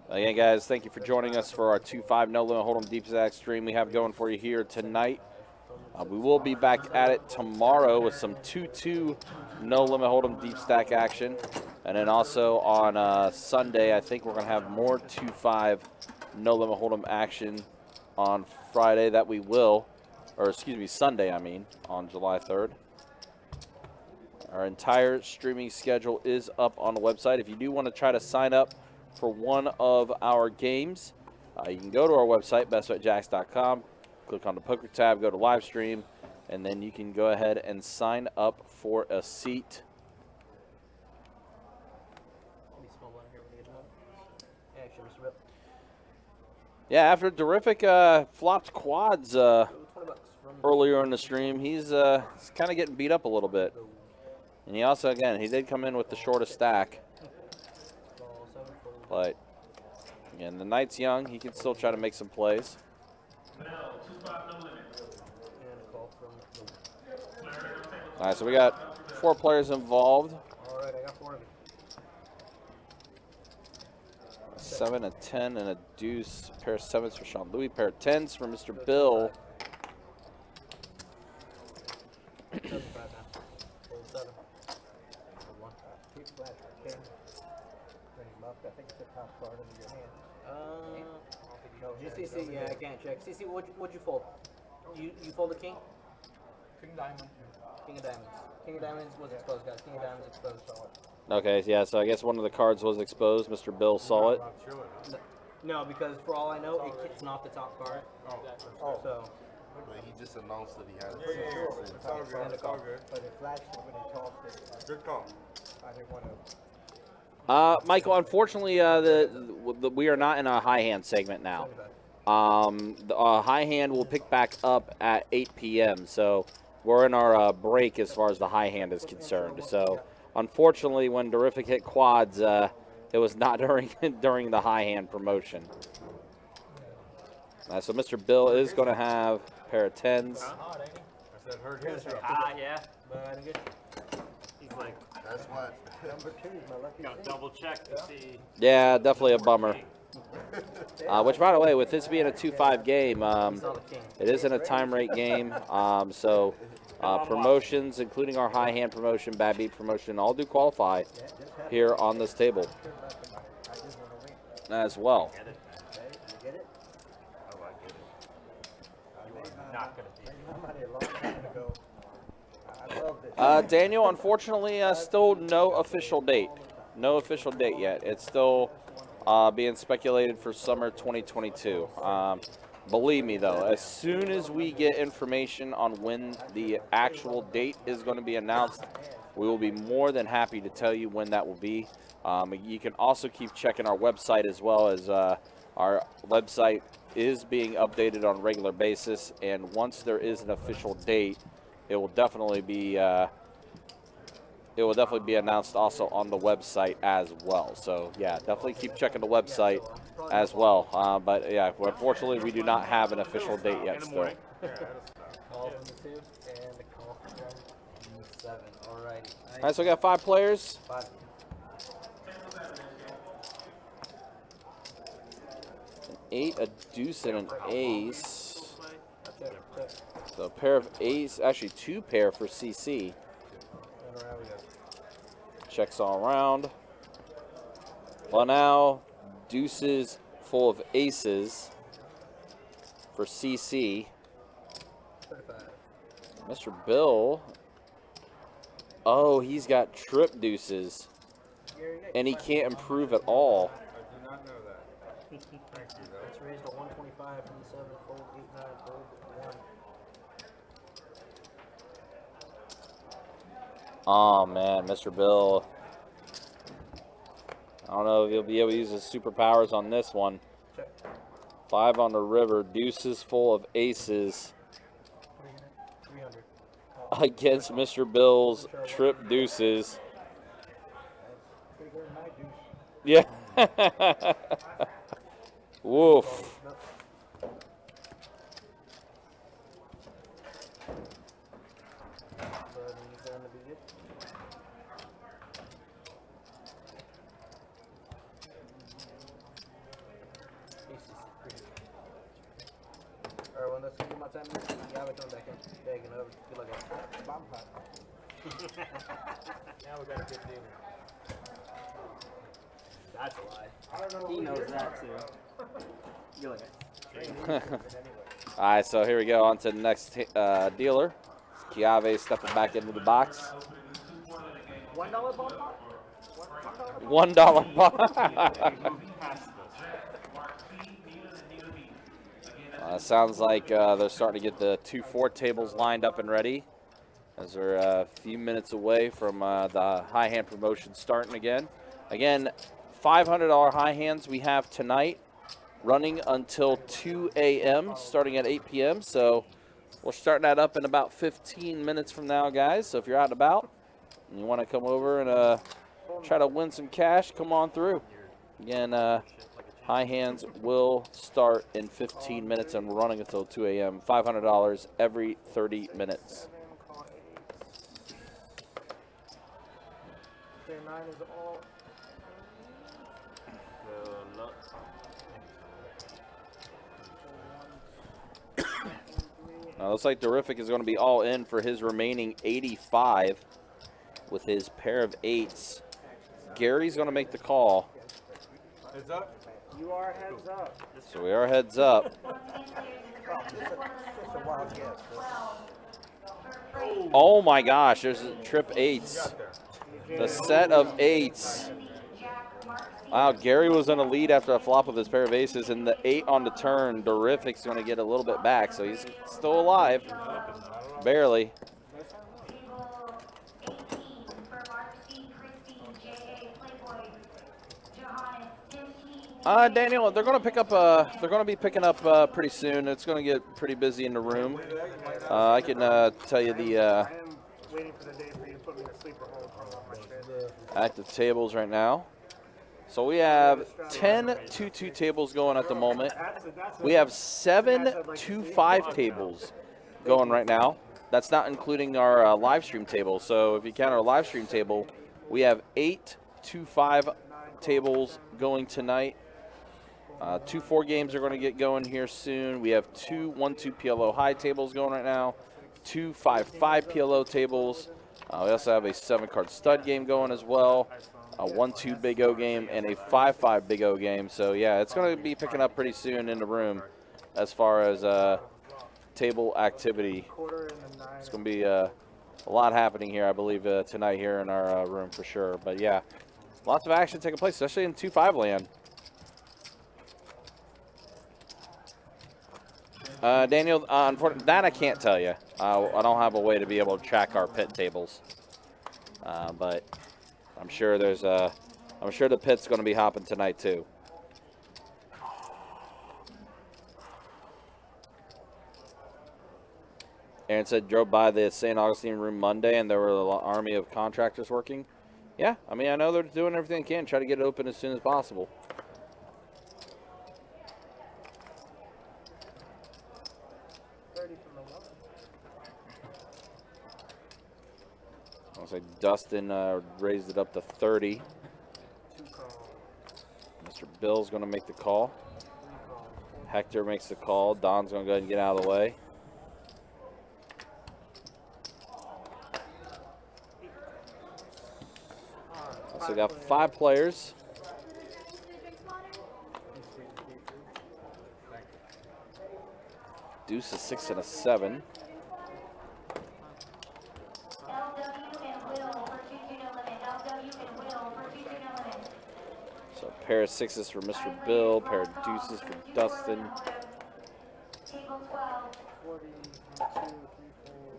Again, guys, thank you for joining us for our 2-5 No Limit Hold'em Deep Stack stream we have going for you here tonight. We will be back at it tomorrow with some 2-2 No Limit Hold'em Deep Stack action. And then also on Sunday, I think we're going to have more 2-5 No Limit Hold'em action on Friday that we will, or excuse me, Sunday, I mean, on July 3rd. Our entire streaming schedule is up on the website. If you do want to try to sign up for one of our games, you can go to our website, bestbetjacks.com, click on the poker tab, go to live stream, and then you can go ahead and sign up for a seat. Yeah, after Durrrific flopped quads earlier in the stream, he's kind of getting beat up a little bit. And he also, again, he did come in with the shortest stack. But, again, the night's young. He can still try to make some plays. All right, so we got 4 players involved. All right, I got 4 of you. 7, a 10, and a deuce. A pair of 7s for Sean Louis. Pair of 10s for Mr. Bill. CC, yeah, I can't check. CC, what'd you fold? You fold a king? King diamond. King of diamonds. King of diamonds was exposed, guys. King of diamonds exposed. Okay, yeah, so I guess one of the cards was exposed. Mr. Bill saw it. No, because for all I know, it's not the top card. Oh. So. But he just announced that he had it. It's all good. It's all good. But it flashed when he talked it. Good call. I didn't want to. Michael, unfortunately, we are not in a high hand segment now. The high hand will pick back up at 8 p.m. So we're in our break as far as the high hand is concerned. So unfortunately, when Durrrific hit quads, it was not during the high hand promotion. So Mr. Bill is going to have a pair of 10s. Yeah. But I didn't get He's like, That's what. Number 2 is my lucky gotta double check to see. Yeah, definitely a bummer. Which, by the way, with this being a 2-5 game, it isn't a time rate game. So promotions, including our high hand promotion, bad beat promotion, all do qualify here on this table as well. You get it? Oh, I get it. Not gonna be. I made money a long time ago. I love this. Daniel, unfortunately, still no official date. No official date yet. It's still being speculated for summer 2022. Believe me, though, as soon as we get information on when the actual date is going to be announced, we will be more than happy to tell you when that will be. You can also keep checking our website as well, as our website is being updated on a regular basis, and once there is an official date, it will definitely be announced also on the website as well. So yeah, definitely keep checking the website as well. But yeah, unfortunately, we do not have an official date yet still. Call from the 2 and a call from the 7. Alrighty. All right, so we got 5 players. 5. An 8, a deuce, and an ace. That's it. That's it. So a pair of ace, actually 2 pair for CC. And around we go. Checks all around. Well, now deuces full of aces for CC. 35. Mr. Bill. Oh, he's got trip deuces, and he can't improve at all. I do not know that. Thank you, though. It's raised to 125 from the 7, fold 8, 9, fold 1. Oh man, Mr. Bill. I don't know if he'll be able to use his superpowers on this one. Check. 5 on the river, deuces full of aces 300. against Mr. Bill's trip deuces. Bigger than my deuce. Yeah. Woof. Nope. But he's gonna be good. Alright, well, let's do my time. You have it come back in. Begging over. Feel like a bomb pot. Now we got a good deal. That's a lie. I don't know. He knows that too. You're like All right, so here we go on to the next dealer. Chiave stepping back into the box. $1 bomb pot? $1 bomb. Sounds like they're starting to get the 2-4 tables lined up and ready, as we're a few minutes away from the high hand promotion starting again. Again, $500 high hands we have tonight, running until 2 a.m., starting at 8 p.m. So we're starting that up in about 15 minutes from now, guys. So if you're out and about and you want to come over and try to win some cash, come on through. Again, high hands will start in 15 minutes and we're running until 2 a.m. $500 every 30 minutes. Their 9 is all. Looks like Durrrific is going to be all in for his remaining 85 with his pair of 8s. Gary's going to make the call. Heads up. You are heads up. So we are heads up. Oh my gosh, there's a trip 8s. The set of 8s. Wow, Gary was in a lead after a flop of his pair of aces, and the 8 on the turn, Durrrific's going to get a little bit back, so he's still alive. Barely. Daniel, they're going to pick up. They're going to be picking up pretty soon. It's going to get pretty busy in the room. I can tell you the I am waiting for the day for you to put me in a sleeper hold from my trade. active tables right now. So we have 10 2-2 tables going at the moment. We have 7 2-5 tables going right now. That's not including our live stream table. So if you count our live stream table, we have 8 2-5 tables going tonight. 2-4 games are going to get going here soon. We have 2 1-2 PLO high tables going right now. 2 5-5 PLO tables. We also have a 7-card stud game going as well. A 1-2 Big O game and a 5-5 Big O game. So yeah, it's going to be picking up pretty soon in the room as far as table activity. It's going to be a lot happening here, I believe, tonight here in our room for sure. But yeah, lots of action taking place, especially in 2-5 land. Daniel, unfortunately, that I can't tell you. I don't have a way to be able to track our pit tables. But I'm sure there's I'm sure the pit's going to be hopping tonight too. Aaron said drove by the St. Augustine room Monday and there were an army of contractors working. Yeah, I mean, I know they're doing everything they can, try to get it open as soon as possible. Looks like Dustin raised it up to 30. Mr. Bill's going to make the call. Hector makes the call. Don's going to go ahead and get out of the way. So we got 5 players. Deuce, a 6 and a 7. So a pair of 6s for Mr. Bill, pair of deuces for Dustin.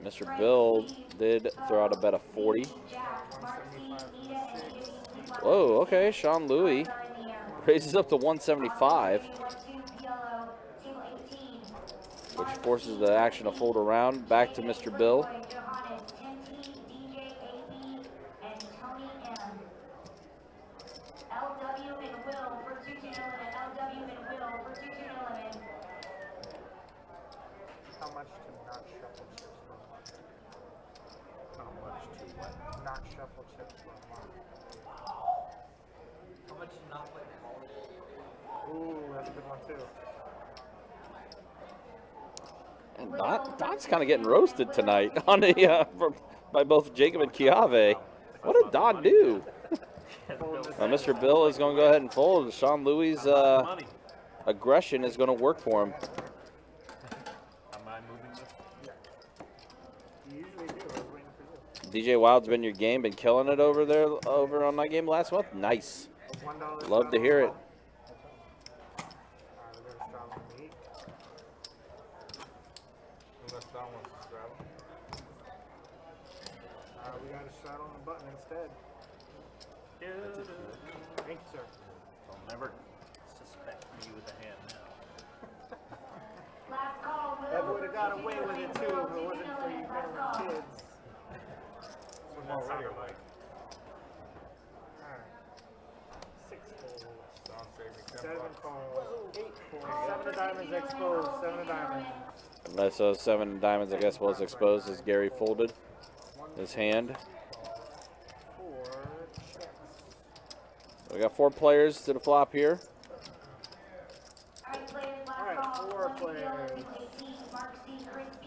Mr. Bill did throw out a bet of 40. Whoa, okay, Sean Louis raises up to 175, which forces the action to fold around. Back to Mr. Bill. And Don's kind of getting roasted tonight on the by both Jacob and Chiave. What did Don do? Mr. Bill is going to go ahead and fold. Sean Louis' aggression is going to work for him. DJ Wild's been your game, been killing it over there, over on my game last month. Nice. Love to hear it. We got a shot on the button instead. Thank you, sir. I'll never suspect me with a hand now. That would have got away with it too if it wasn't for you little kids. Alright. 6 folds. 7 calls. 8 folds. 7 of diamonds exposed. 7 of diamonds. Unless those 7 diamonds, I guess, was exposed as Gary folded his hand. 4 checks. We got 4 players to the flop here. Alright, 4 players.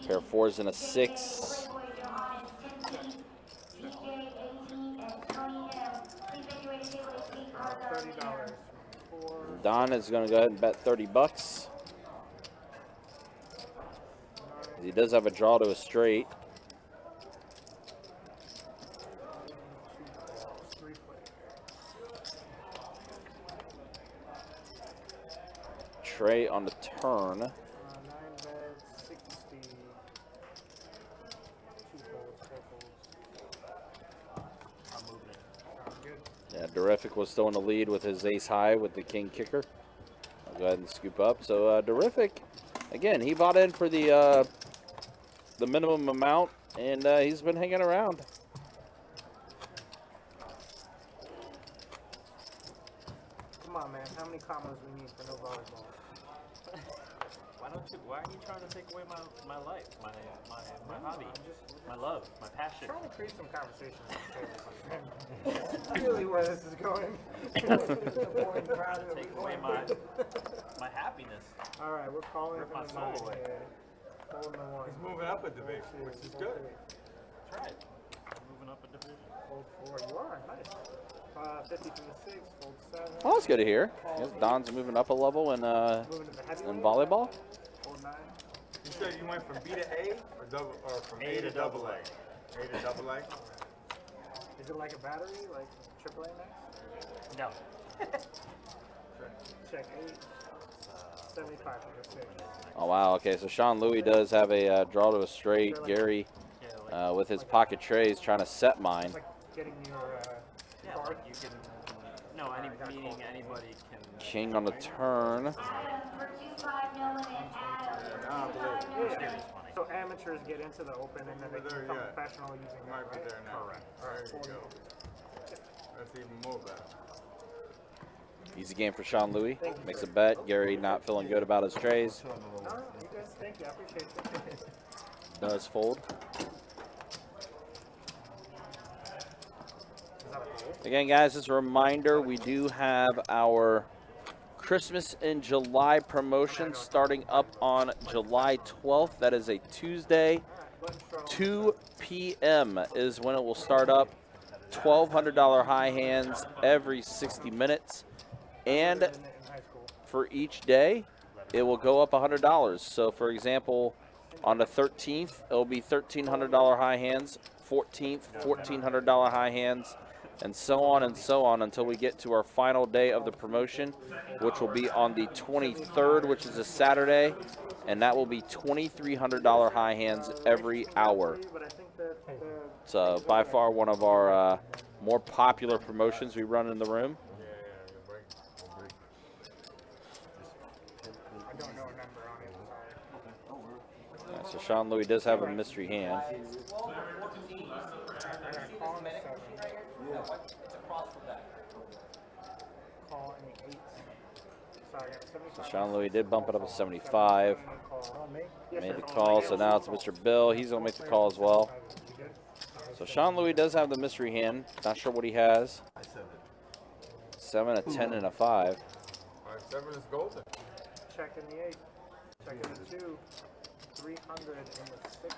Pair of 4s and a 6. $30. Don is going to go ahead and bet 30 bucks. He does have a draw to a straight. Trey on the turn. 9 bets, 60. 2 folds, 4 folds. I'm moving it. Sounds good. Yeah, Durrrific was still in the lead with his ace high with the king kicker. I'll go ahead and scoop up. So Durrrific, again, he bought in for the minimum amount, and he's been hanging around. Come on, man. How many commas we need for no volleyball? Why are you trying to take away my life, my hobby, my love, my passion? Trying to create some conversation. That's really where this is going. Take away my happiness. All right, we're calling Rip from my the soul 9 away. here. Fold the 1. He's moving up a division, which is good. That's right. Moving up a division. Fold 4. You are nice. 50 from the 6. Fold 7. Oh, that's good to hear. I guess Don's moving up a level in Moving to the heavyweight. volleyball. Fold 9. You said you went from B to A or from A to double A? 8 a double A? Is it like a battery, like AAA next? No. Check 8. 75 for the 6. Oh, wow. Okay, so Sean Louis does have a draw to a straight. Gary, with his pocket trays, trying to set mine. It's like getting your Yeah, card. like you can. No, meaning anybody can. King on the turn. Adam for 25, no limit. Adam for 25, no limit. So amateurs get into the open and then they can become professional using that, Might be right? there now. Correct. There you go. That's even more better. Easy game for Sean Louis. Makes a bet. Gary not feeling good about his trays. No, you guys, thank you. I appreciate it. Does fold. Again, guys, as a reminder, we do have our Christmas in July promotion starting up on July 12th. That is a Tuesday. 2 p.m. is when it will start up. $1,200 high hands every 60 minutes. And for each day, it will go up $100. So, for example, on the 13th, it will be $1,300 high hands. 14th, $1,400 high hands. And so on until we get to our final day of the promotion, which will be on the 23rd, which is a Saturday, and that will be $2,300 high hands every hour. It's by far one of our more popular promotions we run in the room. So Sean Louis does have a mystery hand. So Sean Louis did bump it up to 75. Made the call, so now it's Mr. Bill. He's going to make the call as well. So Sean Louis does have the mystery hand. Not sure what he has. 7, a 10, and a 5. 7 is golden. Check in the 8. Check in the 2. 300 in the 6.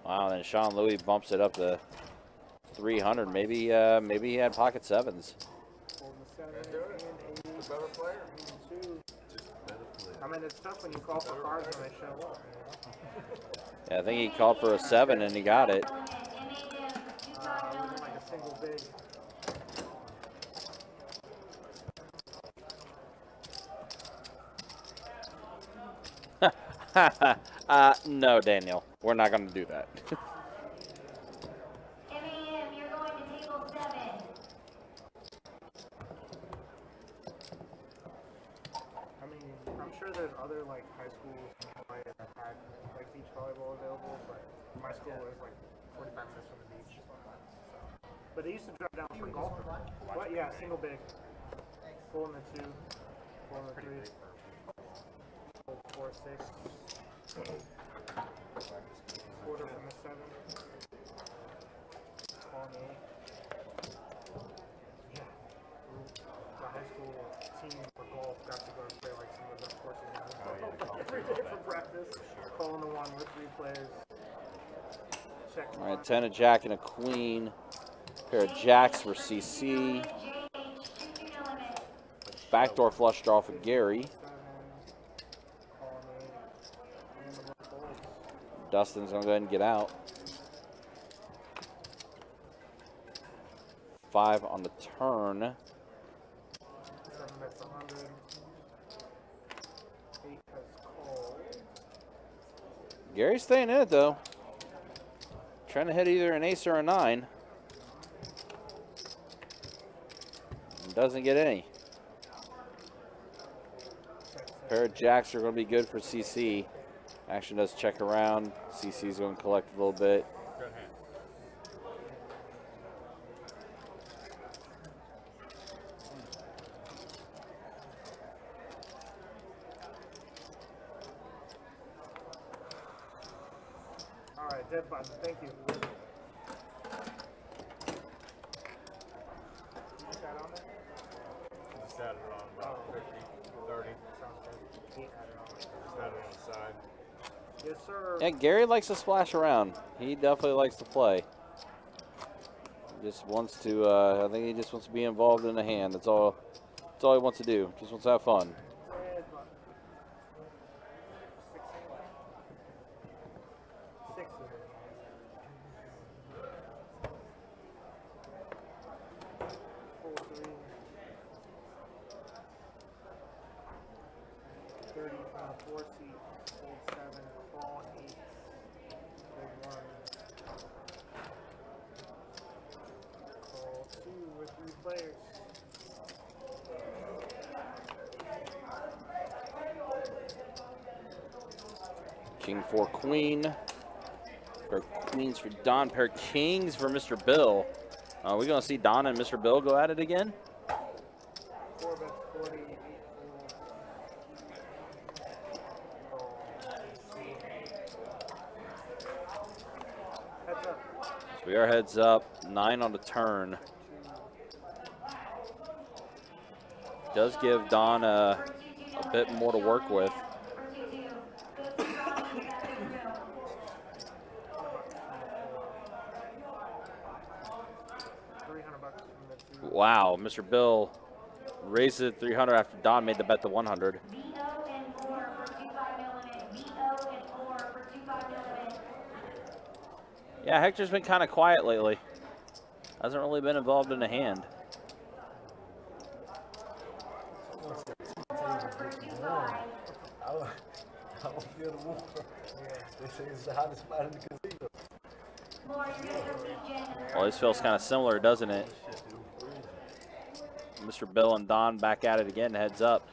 Wow, then Sean Louis bumps it up to 300. Maybe he had pocket 7s. Holding the 7 and 8. Better player. 2. I mean, it's tough when you call for cards when they show up. Yeah, I think he called for a 7 and he got it. Like a single big. No, Daniel, we're not going to do that. MAM, you're going to table 7. I mean, I'm sure there's other like high schools that had like beach volleyball available, but my school is like 45 minutes from the beach. But they used to drive down for golf. What? Yeah, single big. Full in the 2. Full in the 3. Full 4, 6. Quarter from the 7. Full in the 8. Yeah. The high school team for golf got to go and play like some of the best courses every day for practice. Call in the 1 with 3 players. Check. All right, 10, a jack, and a queen. Pair of jacks for CC. Backdoor flush draw for Gary. Dustin's going to go ahead and get out. 5 on the turn. 7 bets 100. 8 has called. Gary's staying in it, though. Trying to hit either an ace or a 9. And doesn't get any. Pair of jacks are going to be good for CC. Action does check around. CC's going to collect a little bit. Good hand. All right, dead button. Thank you. You sat on there? Just had it on about 50, 30. Sounds good. He had it on. Just had it on the side. Yes, sir. Yeah, Gary likes to splash around. He definitely likes to play. Just wants to, I think he just wants to be involved in the hand. That's all he wants to do. Just wants to have fun. Dead button. 16. 6 is it. 4 seat, hold 7, call 8, big 1. Call 2 with 3 players. King for queen. Pair of queens for Don. Pair of kings for Mr. Bill. Are we going to see Don and Mr. Bill go at it again? 4 bets 40, 8 Heads up. So we are heads up. 9 on the turn. Does give Don a bit more to work with. Wow, Mr. Bill raises it 300 after Don made the bet to 100. Yeah, Hector's been kind of quiet lately. Hasn't really been involved in a hand. I don't feel the war. They say it's the hottest spot in the casino. Well, this feels kind of similar, doesn't it? Mr. Bill and Don back at it again, heads up.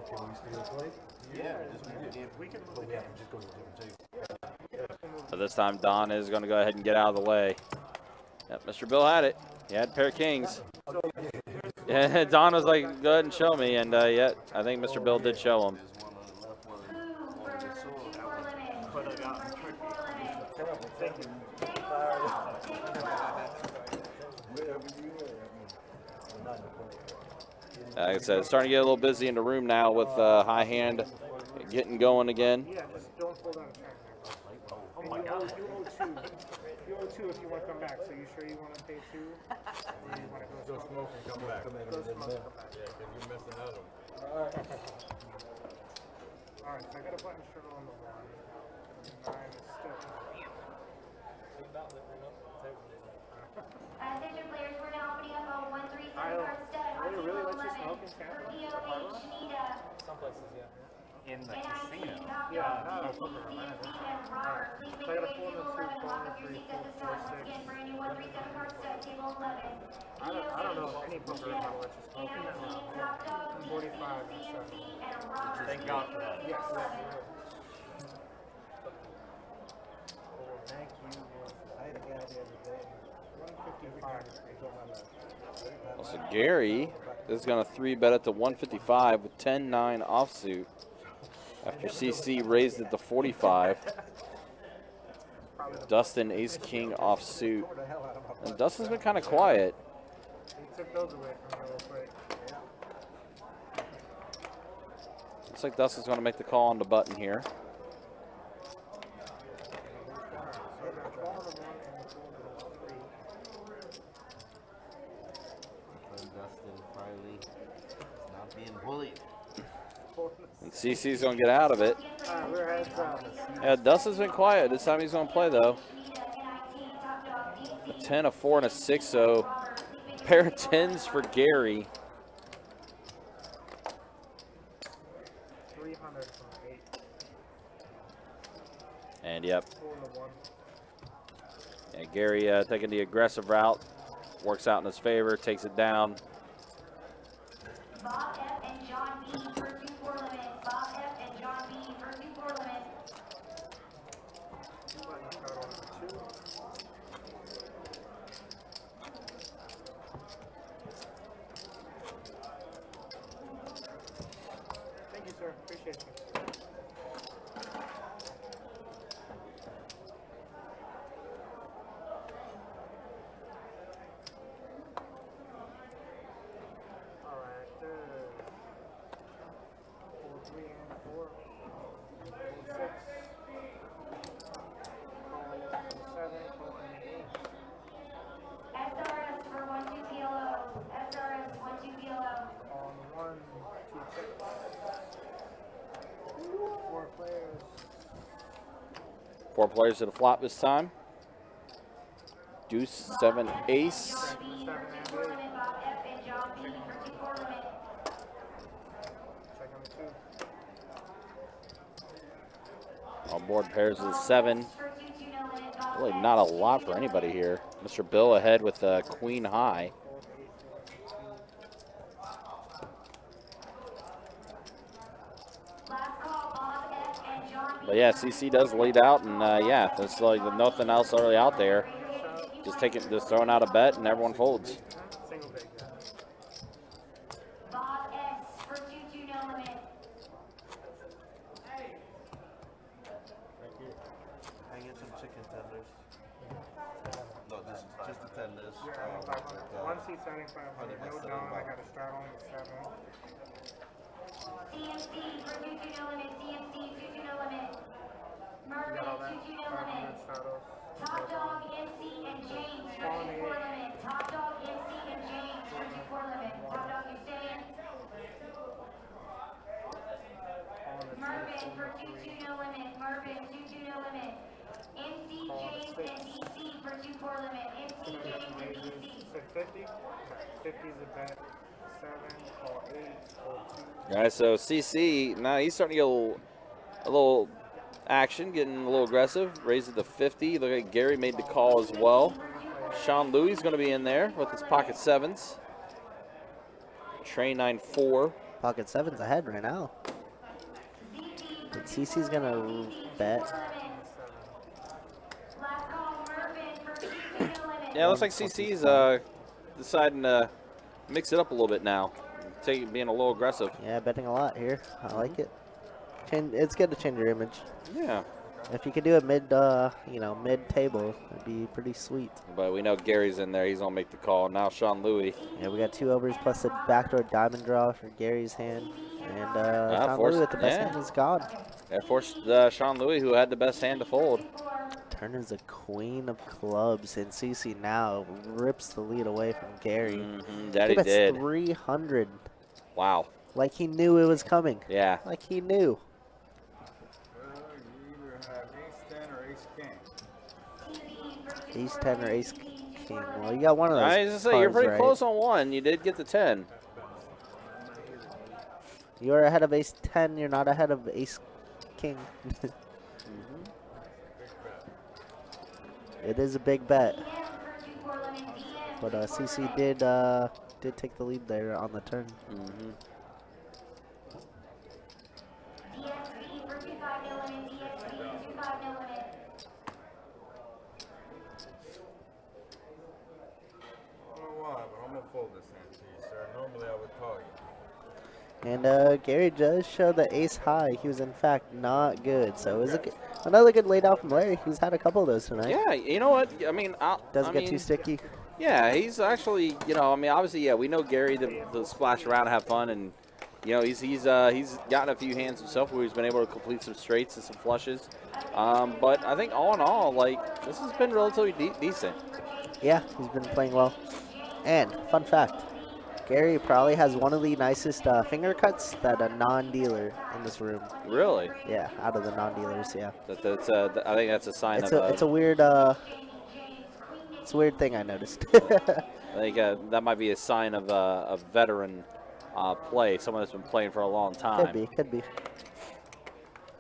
Can we still play? Yeah, we can. But we have to just go to a different table. So this time Don is going to go ahead and get out of the way. Yep, Mr. Bill had it. He had a pair of kings. Yeah, Don was like, go ahead and show me, and yet I think Mr. Bill did show him. Like I said, it's starting to get a little busy in the room now with high hand getting going again. Yeah, just don't pull down a turn there. Oh my God. You owe 2. You owe 2 if you want to come back. So you sure you want to pay 2? Or you want to go smoke and come back. Go smoke and come back. Yeah, because you're missing out on. Alright, so I got a button sugar on the 1. 9 is still. Attention players, we're now opening up a 137 card stud on table 11 for NLH Deep. Some places, yeah. In the casino. Yeah, no, so I got a 4 and 2, 4 and 3, 4, 4, 6. Again, brand new 137 card stud, table 11. I don't know if any poker is how much it's smoking. 45 and 7. Thank God for that. Yes. Thank you. I had a guy the other day. 155 is on my left. Well, so Gary is going to 3-bet it to 155 with 10-9 offsuit after CC raised it to 45. Dustin ace-king offsuit. And Dustin's been kind of quiet. He took those away from me real quick. Looks like Dustin's going to make the call on the button here. Dustin finally not being bullied. And CC's going to get out of it. We're heads up. Yeah, Dustin's been quiet. This time he's going to play, though. A 10, a 4, and a 6, so pair of 10s for Gary. 300 from 8. And, yep. 4 to 1. Yeah, Gary taking the aggressive route. Works out in his favor, takes it down. Bob F. and John B. for 2-4 limit. Bob F. and John B. for 2-4 limit. Button card on for 2. Thank you, sir. Appreciate you. 4 players to the flop this time. Deuce, 7, ace. On board pairs is 7. Really not a lot for anybody here. Mr. Bill ahead with queen high. But yeah, CC does lead out, and yeah, there's like nothing else really out there. Just throwing out a bet, and everyone folds. Single big. Bob S for 2-2 no limit. I get some chicken tenders. No, just the tenders. One seat starting 500. No down. I got a start on with 7. CMC for 2-2 no limit. CMC 2-2 no limit. Mervin 2-2 no limit. Top Dog, MC, and James for 2-4 limit. Top Dog, MC, and James for 2-4 limit. Top Dog, you staying? Mervin for 2-2 no limit. Mervin 2-2 no limit. MC, James, and DC for 2-4 limit. MC, James, and DC. 50. 50 is a bet. 7, call 8, call 2. All right, so CC, now he's starting to get a little action, getting a little aggressive. Raised it to 50. Look like Gary made the call as well. Sean Louis is going to be in there with his pocket 7s. Tray 9-4. Pocket 7's ahead right now. But CC's going to bet. Yeah, it looks like CC's deciding to mix it up a little bit now. Being a little aggressive. Yeah, betting a lot here. I like it. It's good to change your image. Yeah. If you could do it mid-table, it'd be pretty sweet. But we know Gary's in there. He's going to make the call. Now Sean Louis. Yeah, we got 2 overs plus a backdoor diamond draw for Gary's hand. And Sean Louis with the best hand is gone. That forced Sean Louis, who had the best hand, to fold. Turn is a queen of clubs, and CC now rips the lead away from Gary. That he did. 300. Wow. Like he knew it was coming. Yeah. Like he knew. You either have ace 10 or ace king. Ace 10 or ace king. Well, you got one of those. I was just say you're pretty right. close on one. You did get the 10. You're ahead of ace 10. You're not ahead of ace king. It is a big bet. But CC did take the lead there on the turn. DXP for 2-5 no limit. DXP 2-5 no limit. I don't know why, but I'm going to fold this hand to you, sir. Normally I would call you. And Gary does show the ace high. He was in fact not good. So it was another good laid out from Larry. He's had a couple of those tonight. Yeah, you know what? I mean, Doesn't get too sticky. Yeah, he's actually, I mean, obviously, yeah, we know Gary to splash around and have fun, and he's gotten a few hands himself where he's been able to complete some straights and some flushes. But I think all in all, like, this has been relatively decent. Yeah, he's been playing well. And fun fact, Gary probably has one of the nicest finger cuts that a non-dealer in this room. Really? Yeah, out of the non-dealers, yeah. I think that's a sign of it's a weird thing I noticed. I think that might be a sign of a veteran play, someone that's been playing for a long time. Could be.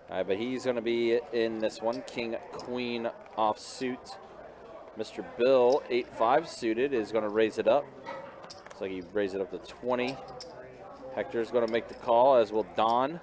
All right, but he's going to be in this one king queen offsuit. Mr. Bill 8-5 suited is going to raise it up. Looks like he raised it up to 20. Hector's going to make the call, as will Don.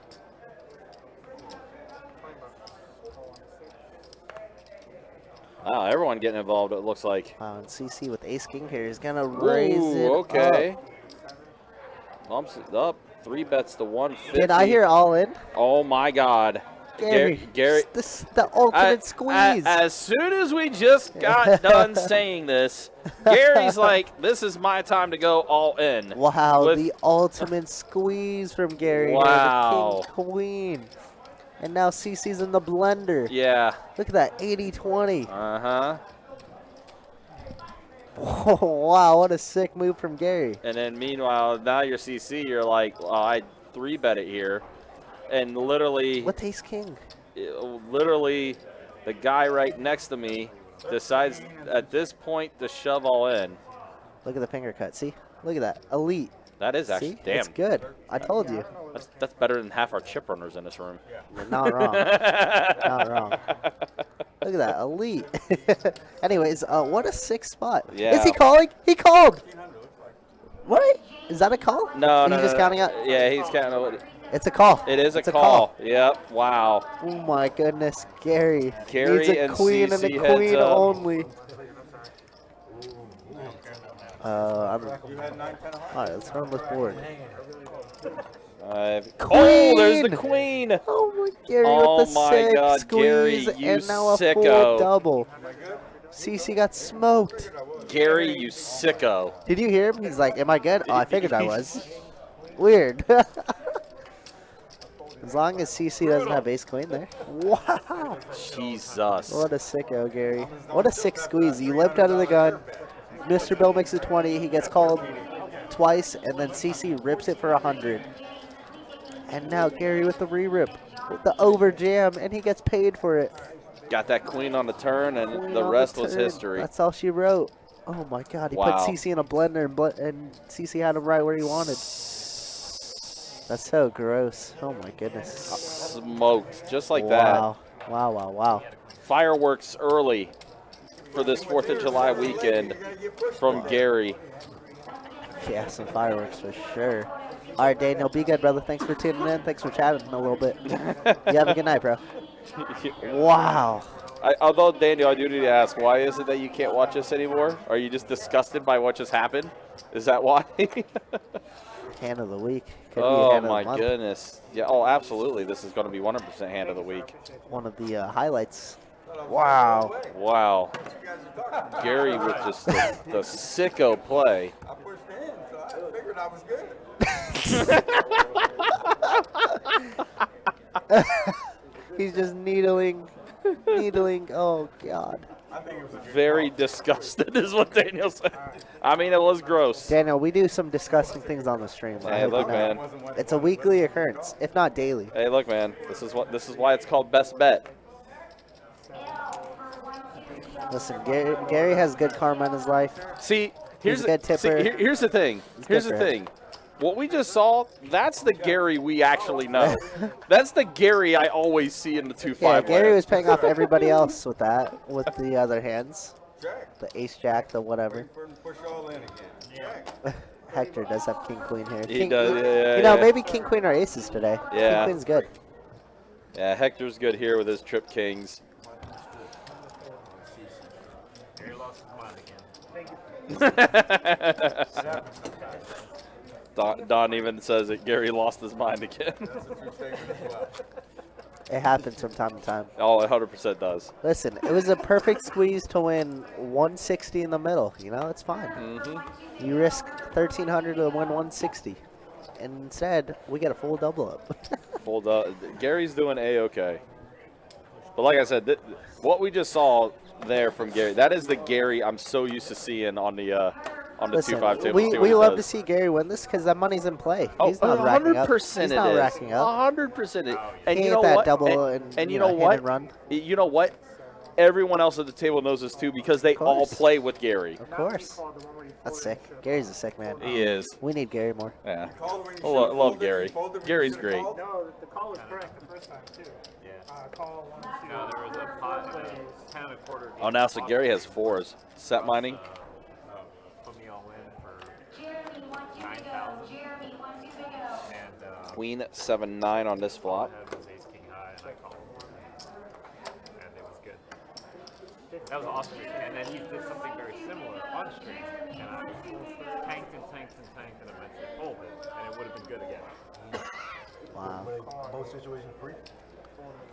Wow, everyone getting involved, it looks like. Wow, and CC with ace king here is going to raise it okay. up. Bumps it up. 3 bets to 150. Did I hear all in? Oh, my God. Gary, Gary, this is the ultimate squeeze. As soon as we just got done saying this, Gary's like, this is my time to go all in. Wow, the ultimate squeeze from Gary. Wow. The king queen. And now CC's in the blender. Yeah. Look at that, 80-20. Uh-huh. Oh, wow, what a sick move from Gary. And then meanwhile, now you're CC, you're like, oh, I 3-bet it here. And literally. With ace king. Literally the guy right next to me decides at this point to shove all in. Look at the finger cut. See? Look at that. Elite. That is actually, See? damn. It's good. I told you. That's better than half our chip runners in this room. You're not wrong. Not wrong. Look at that. Elite. Anyways, what a sick spot. Yeah. Is he calling? He called. What? Is that a call? No, He's no, just no, counting out. Yeah, he's counting. It's a call. It is It's a call. Yep. Wow. Oh my goodness, Gary. Gary needs a and queen and a CC heads queen up. only. All right, let's run this board. Oh, there's the queen. Oh my Gary Oh with the my six God, squeeze Gary, you and now a full sicko. double. CC got smoked. Gary, you sicko. Did you hear him? He's like, "Am I good?" Oh, I figured I was. Weird. As long as CC doesn't have ace queen there. Wow. Jesus. What a sicko, Gary. What a sick squeeze. You limped out of the gun. Mr. Bill makes it 20. He gets called twice, and then CC rips it for 100. And now Gary with the re-rip, with the over jam, and he gets paid for it. Got that queen on the turn, and Queen the on rest the was turn. history. That's all she wrote. Oh my God, he Wow. put CC in a blender, and CC had him right where he wanted. That's so gross. Oh my goodness. Smoked, just like Wow. Wow, wow, wow. that. Fireworks early for this 4th of July weekend from Gary. Yeah, some fireworks for sure. All right, Daniel, be good, brother. Thanks for tuning in. Thanks for chatting a little bit. You have a good night, bro. Wow. Although, Daniel, I do need to ask, why is it that you can't watch this anymore? Are you just disgusted by what just happened? Is that why? Hand of the week. Could be Oh, hand of my the month. goodness. Yeah. Oh, absolutely. This is going to be 100% hand of the week. One of the highlights. Wow. Wow. Gary with just the sicko play. I pushed in, so I figured I was good. He's just needling. Oh, God. Very disgusted is what Daniel said. I mean, it was gross. Daniel, we do some disgusting things on the stream. I Hey, hope you look, know. man. It's a weekly occurrence, if not daily. Hey, look, man. This is why it's called best bet. Listen, Gary has good karma in his life. See, He's a good tipper. here's the thing. He's Here's good the for him. thing. What we just saw, that's the Gary we actually know. That's the Gary I always see in the 2-5. Yeah, Gary layer. was paying off everybody else with that, with the other hands. The ace jack, the whatever. Push all in again. Hector does have king queen here. He does, yeah, You know, yeah. maybe king queen are aces today. Yeah. King queen's good. Yeah, Hector's good here with his trip kings. Gary lost his mind again. Don even says that Gary lost his mind again. It happens from time to time. Oh, it 100% does. Listen, it was a perfect squeeze to win 160 in the middle. You know, it's fine. Mm-hmm. You risk 1,300 to win 160. And instead, we get a full double up. Full Gary's doing A-okay. But like I said, what we just saw there from Gary, that is the Gary I'm so used to seeing on the Listen, 2-5 table. we love to see Gary win this because that money's in play. Oh, He's not racking up. 100% He's it not is. racking up. 100%. And He you ain't know that what? double and and, you know hand what? and run. You know what? Everyone else at the table knows this too because they all play with Gary. Of course. That's sick. Gary's a sick man. He is. We need Gary more. Yeah. I love Gary. Gary's great. No, the call was correct the first time, too. Yeah. Call 1, 2. No, there was a pot, 10 and a quarter. Oh, now so Gary has 4s. Set mining. Put me all in for 9,000. And Queen 7-9 on this flop. had was ace king high, and I called. And it was good. That was awesome. And then you did something very similar on stream, and I tanked and eventually folded, and it would have been good again. Wow. Both situations free.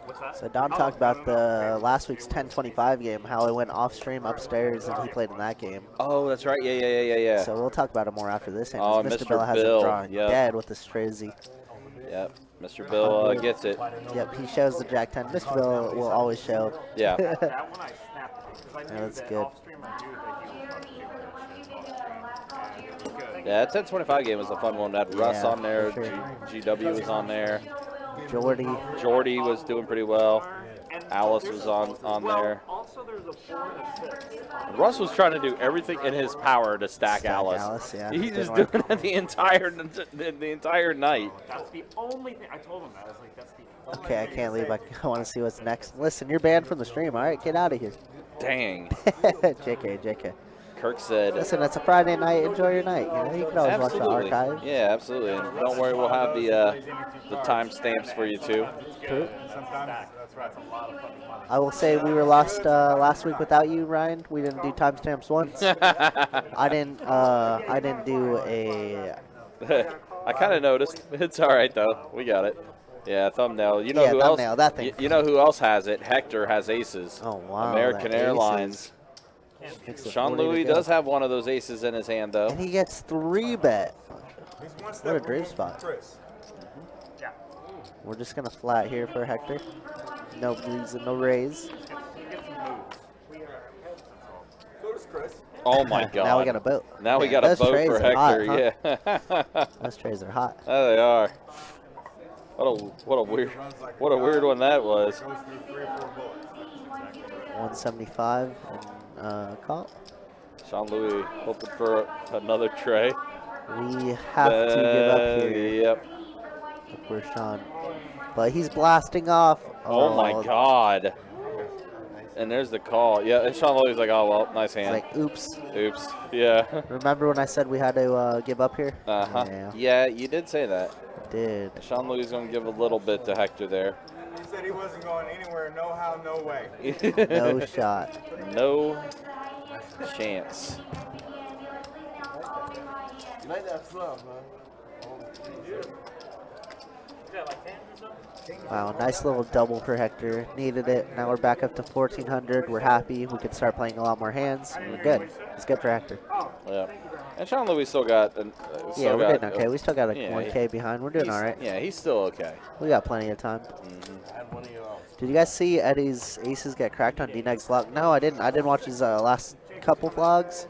What's that? So Don talked about the last week's 10-25 game, how it went off stream upstairs and he played in that game. Oh, that's right. Yeah. So we'll talk about it more after this hand. Oh, Mr. Mr. Bill has Bill, him drawn yep. dead with the strizzy. Yep. Mr. Bill gets it. Yep, he shows the Jack 10. Mr. Bill will always show. Yeah. That one I snapped because I knew Yeah, that's that good. off stream I knew that he was going to do that shit off stream, and it was good. Yeah, that 10-25 game was a fun one. That Russ Yeah, on there, for sure. GW was on there. Jordy. Jordy was doing pretty well. And Alice there's was a- on well, there. Also, there's a 4 and a 6. Russ was trying to do everything in his power to stack Alice. Yeah, He's didn't just work. doing it the entire night. That's the only thing. I told him that. I was like, that's the only Okay, I thing can't to leave. say. I want to see what's next. Listen, you're banned from the stream. All right, get out of here. Dang. JK. Kirk said. Listen, it's a Friday night. Enjoy your night. You know, you can always watch the Absolutely. archive. Yeah, absolutely. And don't worry, we'll have the timestamps for you too. True. Sometimes that's right. It's a lot of fucking money. I will say we were lost last week without you, Ryan. We didn't do timestamps once. I didn't do a. I kind of noticed. It's all right though. We got it. Yeah, thumbnail. You know Yeah, who thumbnail, else? that thing. You know who else has it? Hector has aces. Oh wow. American that Airlines. Makes it Sean 40 to Louis go. does have one of those aces in his hand though. And he gets 3-bet. He's one What step a dream removed from spot. Chris. Yeah. We're just gonna flat here for Hector. No reason, no raise. He gets some moves. So does Chris. Oh my God. Now we got a boat. Now we Man, got a those boat trays for are hot, Hector. huh? Yeah. Those trays are hot. Oh, they are. What a weird one that was. Goes through 3 or 4 bullets. 175 and call. Sean Louis hoping for another tray. We have to give up here. Yep. For Sean. But he's blasting off. Oh my God. And there's the call. Yeah, and Sean Louis like, oh well, nice It's hand. like, oops. Oops. Yeah. Remember when I said we had to give up here? Uh-huh. Yeah, Yeah, you did say that. I did. Sean Louis is going to give a little bit to Hector there. He said he wasn't going anywhere, no how, no way. No shot. No chance. You like that fluff, man? Wow, nice little double for Hector. Needed it. Now we're back up to 1,400. We're happy. We can start playing a lot more hands. We're good. It's good for Hector. Yeah. And Sean Louis still got. Yeah, we're doing okay. We still got a yeah, 1K behind. We're doing all right. Yeah, he's still okay. We got plenty of time. I had one of your Did you guys see Eddie's aces get cracked on D-Neg's vlog? No, I didn't. I didn't watch his last couple vlogs.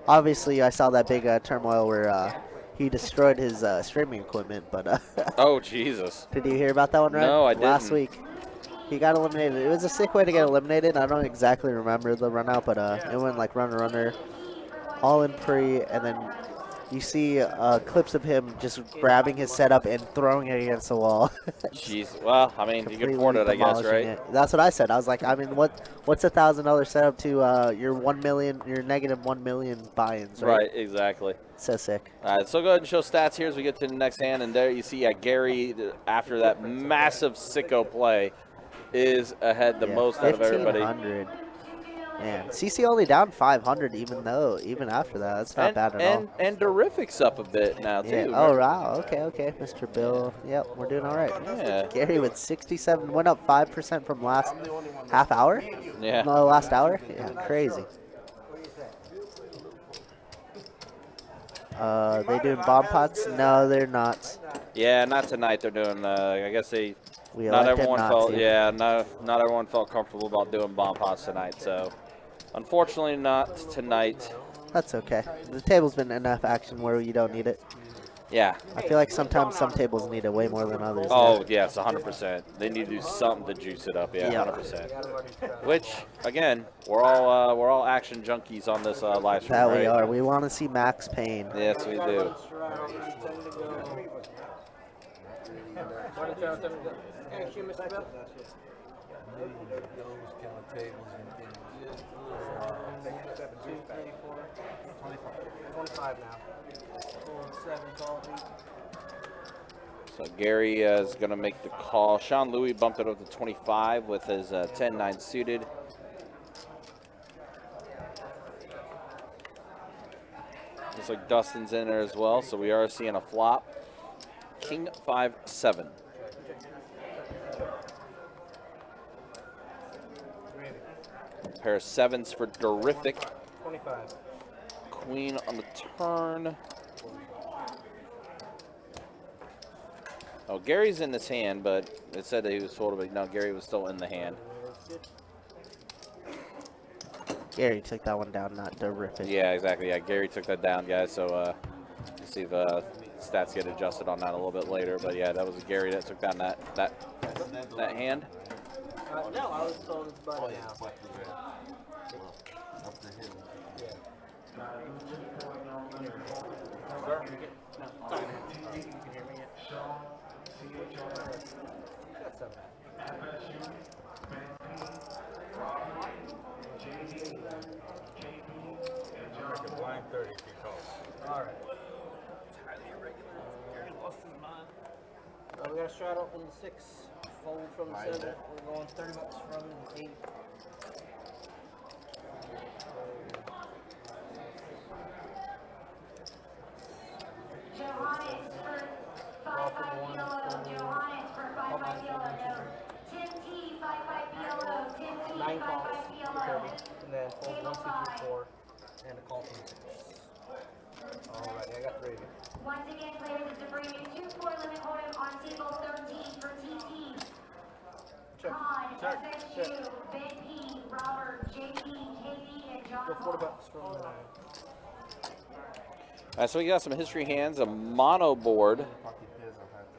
Obviously, I saw that big turmoil where he destroyed his streaming equipment. But Oh, Jesus. did you hear about that one, right? No, I Last didn't. week. He got eliminated. It was a sick way to get eliminated. I don't exactly remember the run out, but it went like runner, all in pre, and then you see clips of him just grabbing his setup and throwing it against the wall. Jeez. Well, I mean, you can Completely afford it, I guess, demolishing right? it. That's what I said. I was like, I mean, what's $1,000 setup to your 1 million, your negative 1 million buy-ins, right? Right, exactly. So sick. All right, so go ahead and show stats here as we get to the next hand. And there you see Gary, after that massive sicko play, is ahead the most out of everybody. 1,500. Man, CC only down 500 even after that. That's not bad at all. And Durrrific's up a bit now, too. Yeah. Oh, wow. Okay. Mr. Bill. Yep, we're doing all right. Yeah. Gary with 67, went up 5% from last half hour? Yeah. No, last hour? Yeah, crazy. They doing bomb pots? No, they're not. Yeah, not tonight. They're doing, I guess they, We not elected everyone not felt, to. yeah, not everyone felt comfortable about doing bomb pots tonight. So, unfortunately, not tonight. That's okay. The table's been enough action where you don't need it. Yeah. I feel like sometimes some tables need it way more than others. Oh, yes, 100%. They need to do something to juice it up. Yeah, Yeah. 100%. Which, again, we're all action junkies on this live stream, That right? we are. We want to see Max Payne. Yes, we do. Thank you, Mr. Bill. Those kind of tables and things. 25 now. 7 call. So Gary is going to make the call. Sean Louis bumped it up to 25 with his 10-9 suited. Looks like Dustin's in there as well, so we are seeing a flop. King 5-7. Pair of sevens for Durrrific. 25. Queen on the turn. Oh, Gary's in this hand, but it said that he was folded, but no, Gary was still in the hand. Gary took that one down, not Durrrific. Yeah, exactly. Yeah, Gary took that down, guys. So let's see if stats get adjusted on that a little bit later. But yeah, that was Gary that took down that hand. No, I was told it's butter Oh, yeah, now. fuck you, man. Up the hill. Yeah. That's not bad. Like a blind 30 if you call. All right. We got a straddle from the 6, fold from the 7. We're going $30 from the 8. Johannes for 5 PLO. Johannes for 5 PLO. Tim T 5 PLO. Tim T 9 5 calls, PLO. 30, and then fold 1, 2, 3, 4, and a call from the 6. Alright, I got 3 of you. Once again, players, it's a brand new 2-4 limit hold'em on table 13 for TT. Check. Con, Check. FXU, Ben P, Robert, JD, KB, and John Go Paul. $40 from the 9. All right, so we got some history hands, a mono board,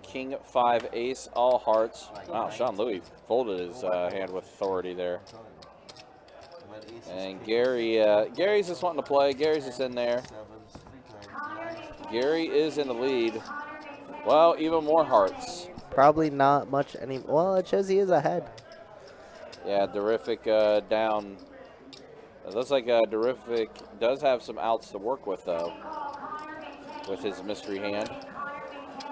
King 5 Ace, all hearts. Wow, Sean Louis folded his hand with authority there. And Gary, Gary's just wanting to play. Gary's just in there. Gary is in the lead. Well, even more hearts. Probably not much any. Well, it shows he is ahead. Yeah, Durrrific down. It looks like Durrrific does have some outs to work with, though, with his mystery hand.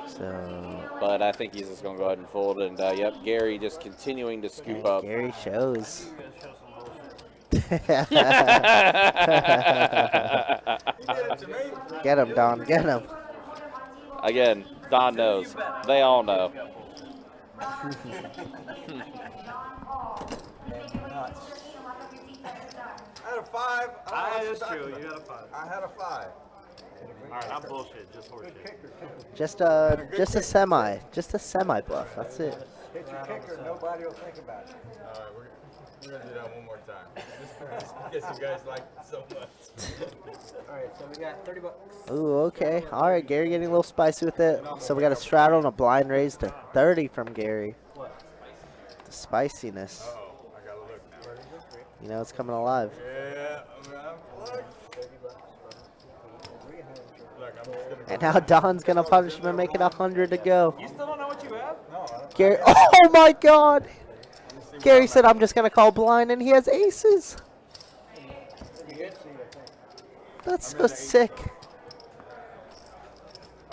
So But I think he's just going to go ahead and fold. And, yep, Gary just continuing to scoop up. Gary shows. Get him, Don. Get him. Again, Don knows. They all know. I had a 5. That is true. You got a 5. I had a 5. Alright, I'm bullshit. Just horseshit. Just a semi bluff. That's it. Hit your kicker, nobody will think about it. Alright, we're gonna do that one more time. Just because you guys like it so much. Alright, so we got $30. Ooh, okay. All right, Gary getting a little spicy with it. So we got a straddle and a blind raise to 30 from Gary. What? The spiciness. Uh-oh, I gotta look now. You know it's coming alive. Yeah, look. Look, I'm just gonna And now Don's gonna punish him and make it 100 to go. You still don't know what you have? No, I don't. Gary, oh my God! Gary said, "I'm just gonna call blind," and he has aces. That's so sick.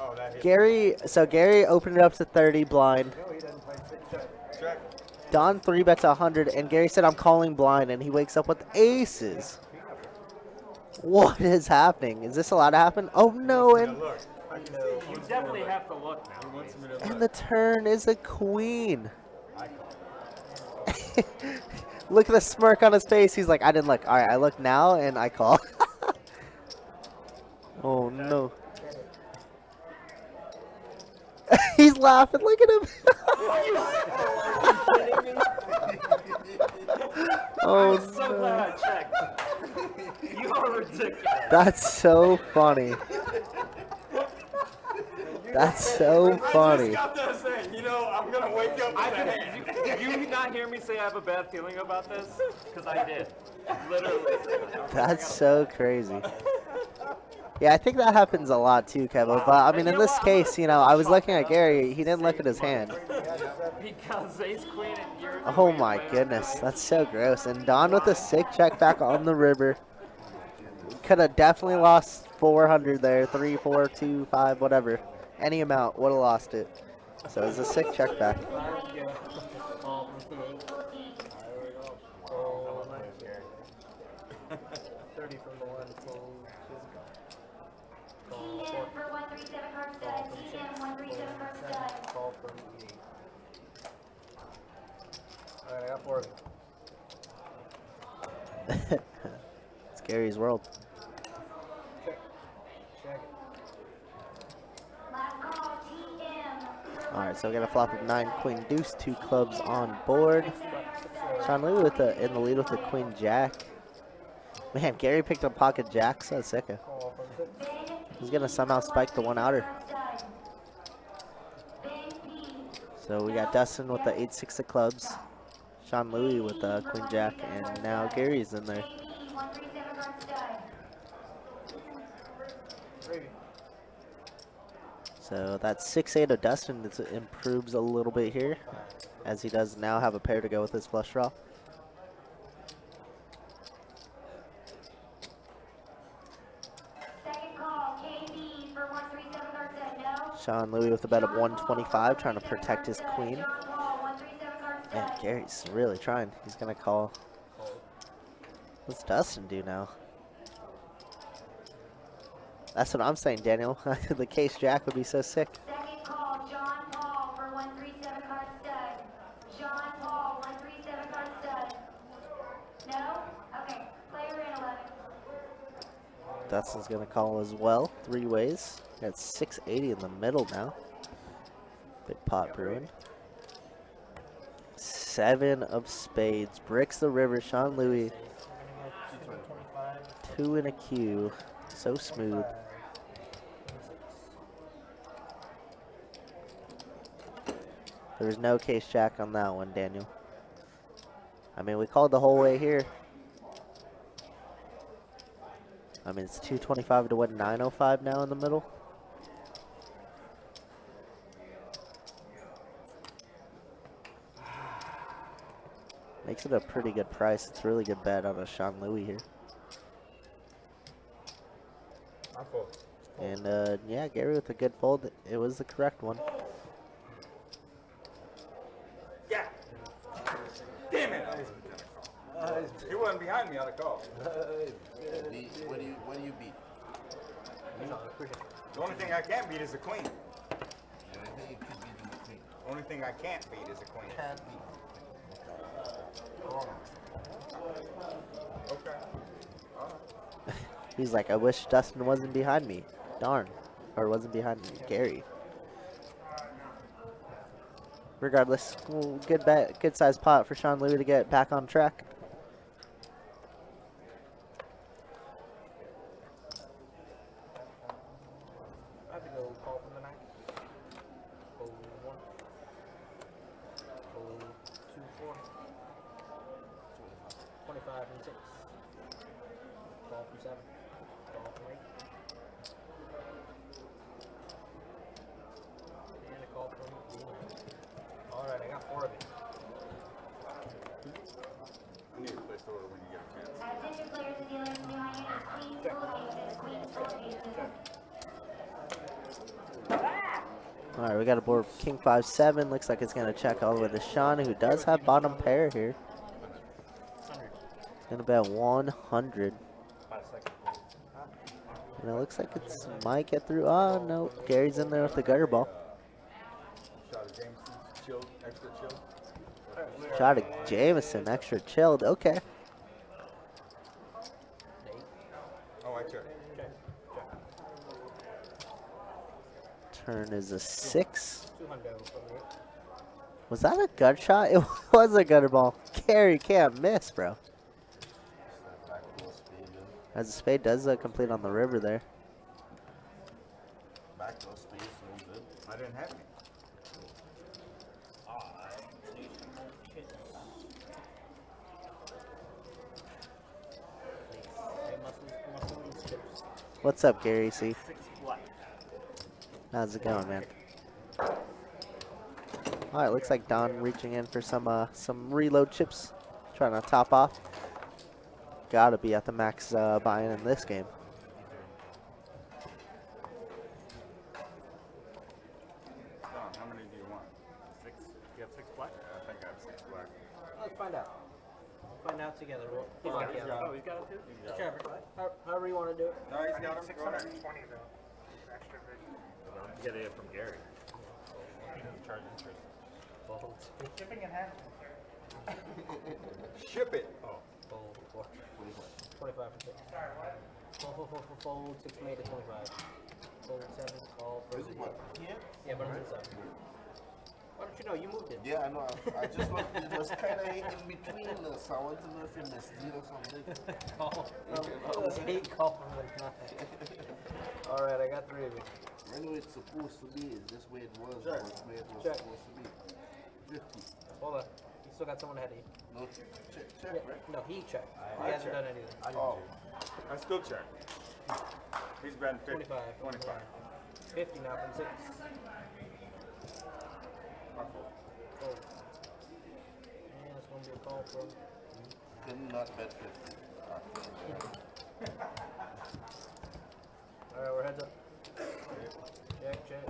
Oh, that hit. Gary opened it up to 30 blind. Check. Don 3-bets 100, and Gary said, "I'm calling blind," and he wakes up with aces. What is happening? Is this allowed to happen? Oh no! And Look. You definitely have to look now. He wants me to and look. the turn is a queen. I call. Look at the smirk on his face. He's like, "I didn't look. All right, I look now, and I call." Oh no! He's laughing. Look at him. Oh I'm so glad I checked. You are ridiculous. That's so funny. That's so I funny. just got that saying, you know, I'm gonna wake up with a hand. Did you not hear me say I have a bad feeling about this? Because I did. Literally. That's so crazy. Yeah, I think that happens a lot too, Kevin. But I mean, in this case, you know, I was looking at Gary. He didn't look at his hand. Because ace queen and you're. Oh my goodness, that's so gross. And Don with a sick check back on the river. Could have definitely lost 400 there. 3, 4, 2, 5, whatever. Any amount would have lost it. So it's a sick check back. For 137 card stud. TM 137 card stud. Call from E. Alright, I got 4 of you. It's Gary's world. Check. Check it. Last call, TM. All right, so we got a flop of 9, queen, deuce, 2 clubs on board. Sean Lee with in the lead with the queen jack. Man, Gary picked up pocket jacks. That's sick. Call from 6. He's gonna somehow spike the 1 outer. So we got Dustin with the 8-6 of clubs. Sean Louis with Queen Jack, and now Gary's in there. JP, 137 card stud. So that 6-8 of Dustin improves a little bit here, as he does now have a pair to go with his flush draw. Second call, KB for 137 card stud. No. Sean Louis with a bet of 125, trying to protect his queen. John Paul, 137 card And stud. Gary's really trying. He's going to call. What's Dustin do now? That's what I'm saying, Daniel. The case Jack would be so sick. Second call, John Paul for 137 card stud. John Paul, 137 card stud. No? Okay. Player in 11. Dustin's going to call as well. 3 ways. Got 680 in the middle now. Big pot brewing. 7 of spades. Bricks the river. Sean Louis. 2 in a queue. So smooth. There was no case jack on that one, Daniel. I mean, we called the whole way here. I mean, it's 225 to what, 905 now in the middle? Makes it a pretty good price. It's a really good bet on a Sean Louis here. I'm full. And yeah, Gary with a good fold. It was the correct one. Yeah. Damn it. He wasn't behind me on the call. What do you beat? The only thing I can't beat is a queen. The only thing you could beat is the queen. The only thing I can't beat is a queen. Can't beat. Okay. He's like, I wish Dustin wasn't behind me. Darn. Or wasn't behind me. Gary. Regardless, well, good bet, good sized pot for Sean Louis to get back on track. I have to go call from the night. 0-1. 0-2-4. 25 and 6. Call from 7. Call from 8. And a call from 9. Alright, I got 4 of it. I need to place the order when you get a chance. Attention players and dealers behind you. Queens full aces. Queens full aces. Alright, we got a board King 5-7. Looks like it's going to check all the way to Sean, who does have bottom pair here. It's going to bet 100. And it looks like it's might get through. Oh, no. Gary's in there with the gutter ball. Shot of Jameson's chilled, extra chilled. Shot of Jameson, extra chilled. Okay. Oh, I checked. Turn is a 6. 200 from me. Was that a gut shot? It was a gutter ball. Gary can't miss, bro. As a spade does complete on the river there. Backdoor space, no good. I didn't have any. What's up, Gary C? How's it going, man? Alright, looks like Don reaching in for some reload chips. Trying to top off. Gotta be at the max buy-in in this game. Don, how many do you want? 6? You have 6 black? Yeah, I think I have 6 black. Let's find out. Find out together. We'll He's got it. yeah. Oh, he's got it too? Whichever. However you want to do it. No, he's got him. 620 though. Extra big. Get it from Gary. Charge interest. Shipping and handling. Ship it. Oh. Fold 4. 25 for 6. Fold 6 made it 25. Fold 7, call for Is it what? Here? Yeah, but it's 7. Why don't you know? You moved it. Yeah, I know. I just want, it was kind of in between us. I want to know if you missed it or something. Call. It was 8 call from the 9. Alright, I got 3 of it. Anyway, it's supposed to be. It's just where it was. Sure. It's where it was Check. supposed to be. 50. Hold on. still got someone ahead of you. No, check, Yeah, right? no, he checked. He hasn't done anything. Oh, I still check. He's been 25. 25. 50 now from 6. Fold. And it's going to be a call from. couldn't not bet 50. Alright, we're heads up. Check, check.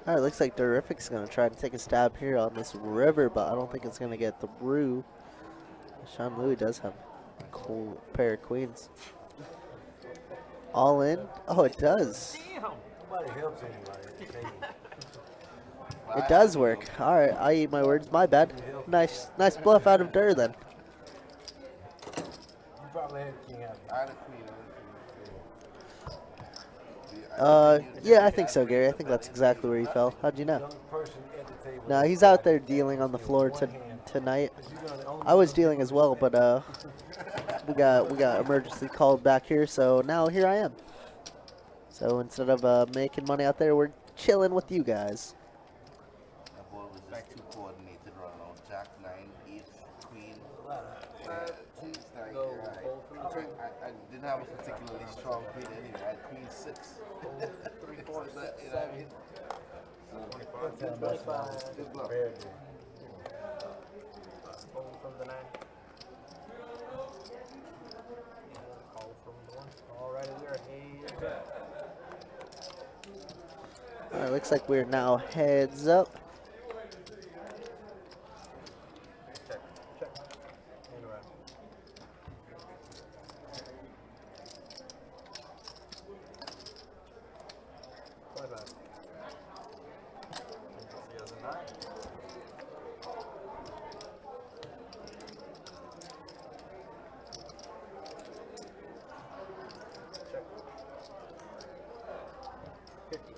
All right, looks like Durrrific's going to try to take a stab here on this river, but I don't think it's going to get through. Sean Louis does have a cool pair of queens. All in? Oh, it does. Nobody helps anybody. It does work. All right, I eat my words. My bad. Nice bluff out of Durr then. You probably had king out. I had a queen. I had a queen. Yeah, I think so, Gary. I think that's exactly where he fell. How'd you know? Young person at the table. No, he's out there dealing on the floor tonight. I was dealing as well, but we got emergency called back here, so now here I am. So instead of making money out there, we're chilling with you guys. My boy was just too coordinated right now. Jack 9, 8, queen. Kings 9. Go, Right. fold from the two. I didn't have a particularly strong queen anyway. I had queen 6. 3, 4, 6, 7. 25. 25. Good luck. Fold from the 9. Call from the 1. Alrighty, we are heads up. All right, looks like we're now heads up. Check, check. And around. Check. 50.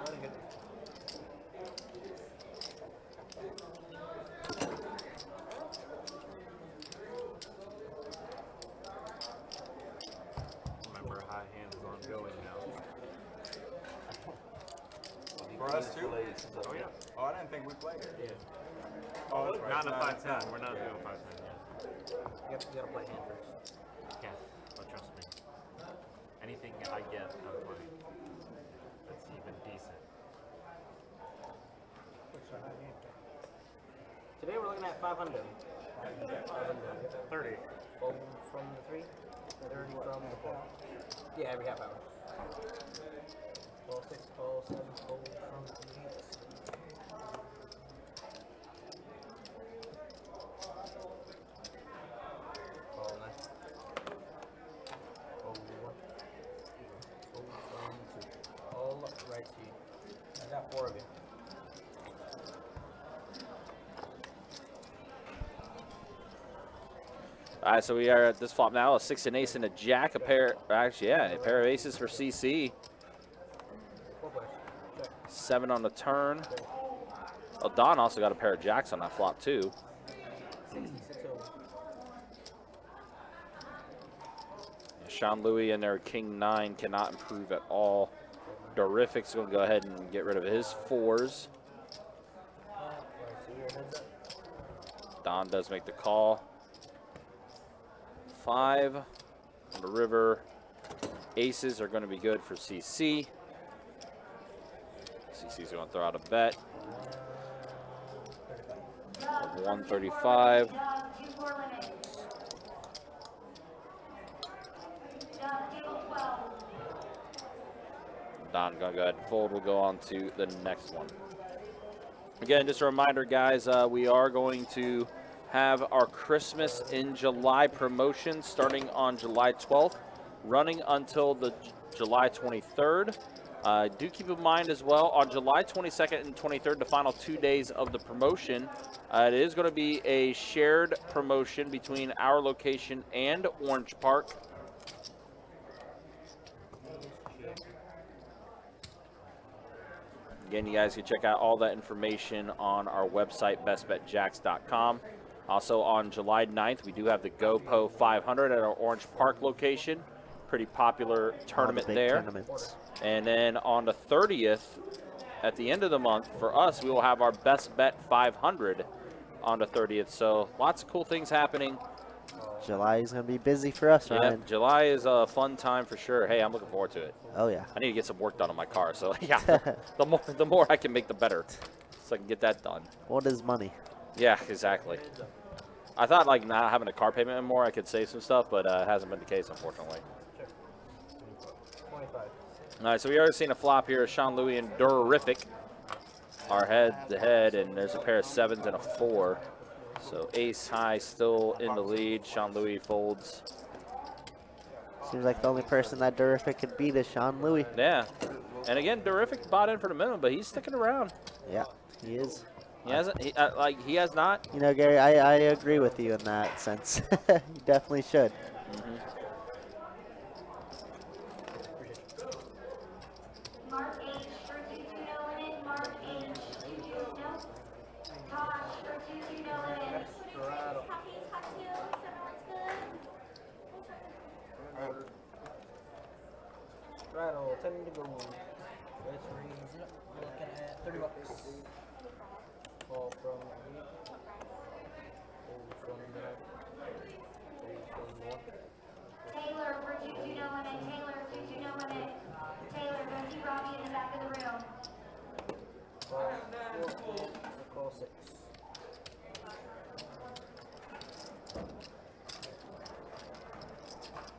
Running it. Remember, high hand is ongoing now. For us too? Oh, yeah. Oh, I didn't think we played it. Yeah. Oh, that's right. Not a 5-10. We're not doing 5-10 yet. You gotta play hand first. Yeah, but trust me. Anything I get, I'm playing. That's even decent. Today we're looking at 500. 30. Fold from the 3. 30 from the 4. Yeah, every half hour. Call 6, call 7, fold from the 8. Call 9. Fold 1. Fold from 2. All right to you. I got 4 of you. All right, so we are at this flop now. A 6 and ace and a jack. A pair, actually, yeah, a pair of aces for CC. 4 push. Check. 7 on the turn. Oh, Don also got a pair of jacks on that flop too. 66 over. Sean Louis and their king 9 cannot improve at all. Durrrific's going to go ahead and get rid of his 4s. Right, so you're heads up. Don does make the call. 5 on the river. Aces are going to be good for CC. CC's going to throw out a bet. 135. Don going to go ahead and fold. We'll go on to the next one. Again, just a reminder, guys, we are going to have our Christmas in July promotion starting on July 12th, running until the July 23rd. Do keep in mind as well, on July 22nd and 23rd, the final 2 days of the promotion, it is going to be a shared promotion between our location and Orange Park. Again, you guys can check out all that information on our website, bestbetjacks.com. Also on July 9th, we do have the GoPo 500 at our Orange Park location. Pretty popular tournament big there. tournaments. And then on the 30th, at the end of the month, for us, we will have our Best Bet 500 on the 30th. So lots of cool things happening. July is going to be busy for us, Ryan. Yep, July is a fun time for sure. Hey, I'm looking forward to it. Oh, yeah. I need to get some work done on my car. So, yeah, the more I can make, the better. So I can get that done. What is money? Yeah, exactly. I thought, like, not having a car payment anymore, I could save some stuff, but it hasn't been the case, unfortunately. 25. All right, so we already seen a flop here. Sean Louis and Durrrific are head-to-head, and there's a pair of 7s and a 4. So ace high still in the lead. Sean Louis folds. Seems like the only person that Durrrific could beat is Sean Louis. Yeah. And again, Durrrific bought in for the minimum, but he's sticking around. Yeah, he is. He hasn't. He has not. You know, Gary, I agree with you in that sense. You definitely should. Mark H for 2-2 no limit. Mark H 2-2 no. Tosh for 2-2 no limit. Rattle, 10 to go. Let's raise it up. We're looking at $30. Fall from 8. Hold from that. Hold from 1. Taylor for 2-2 no limit. Taylor 2-2 no limit. Taylor, go see Robbie in the back of the room. Call 4. Call 6.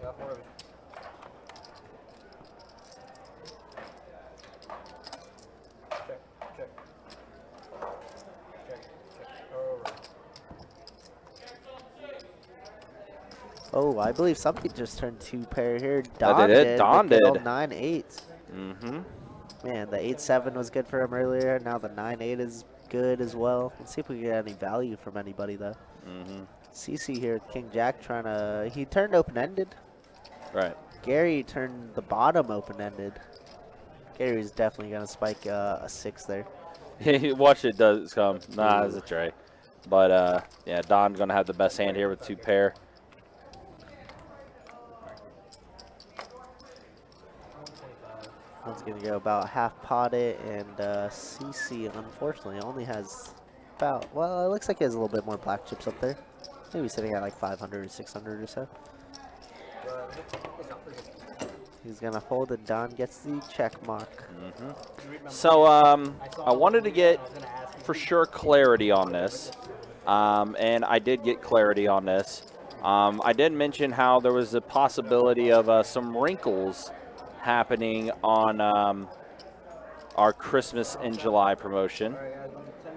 Got 4 of it. Check, check. Check, check. Alright. Oh, I believe something just turned 2 pair here. That did it. Don the good old did. 9-8. Mm-hmm. Man, the 8-7 was good for him earlier. Now the 9-8 is good as well. Let's see if we get any value from anybody, though. Mm-hmm. CC here, King Jack trying to... He turned open-ended. Right. Gary turned the bottom open-ended. Gary's definitely going to spike a 6 there. Watch it does come. Nah, it's a tray. But, yeah, Don's going to have the best hand here with 2 pair. One's going to go about half potted, and CC, unfortunately, only has about, well, it looks like he has a little bit more black chips up there. Maybe sitting at like 500 or 600 or so. He's going to fold, and Don gets the check mark. So, I wanted to get, for sure, clarity on this. And I did get clarity on this. I did mention how there was a possibility of some wrinkles happening on our Christmas in July promotion.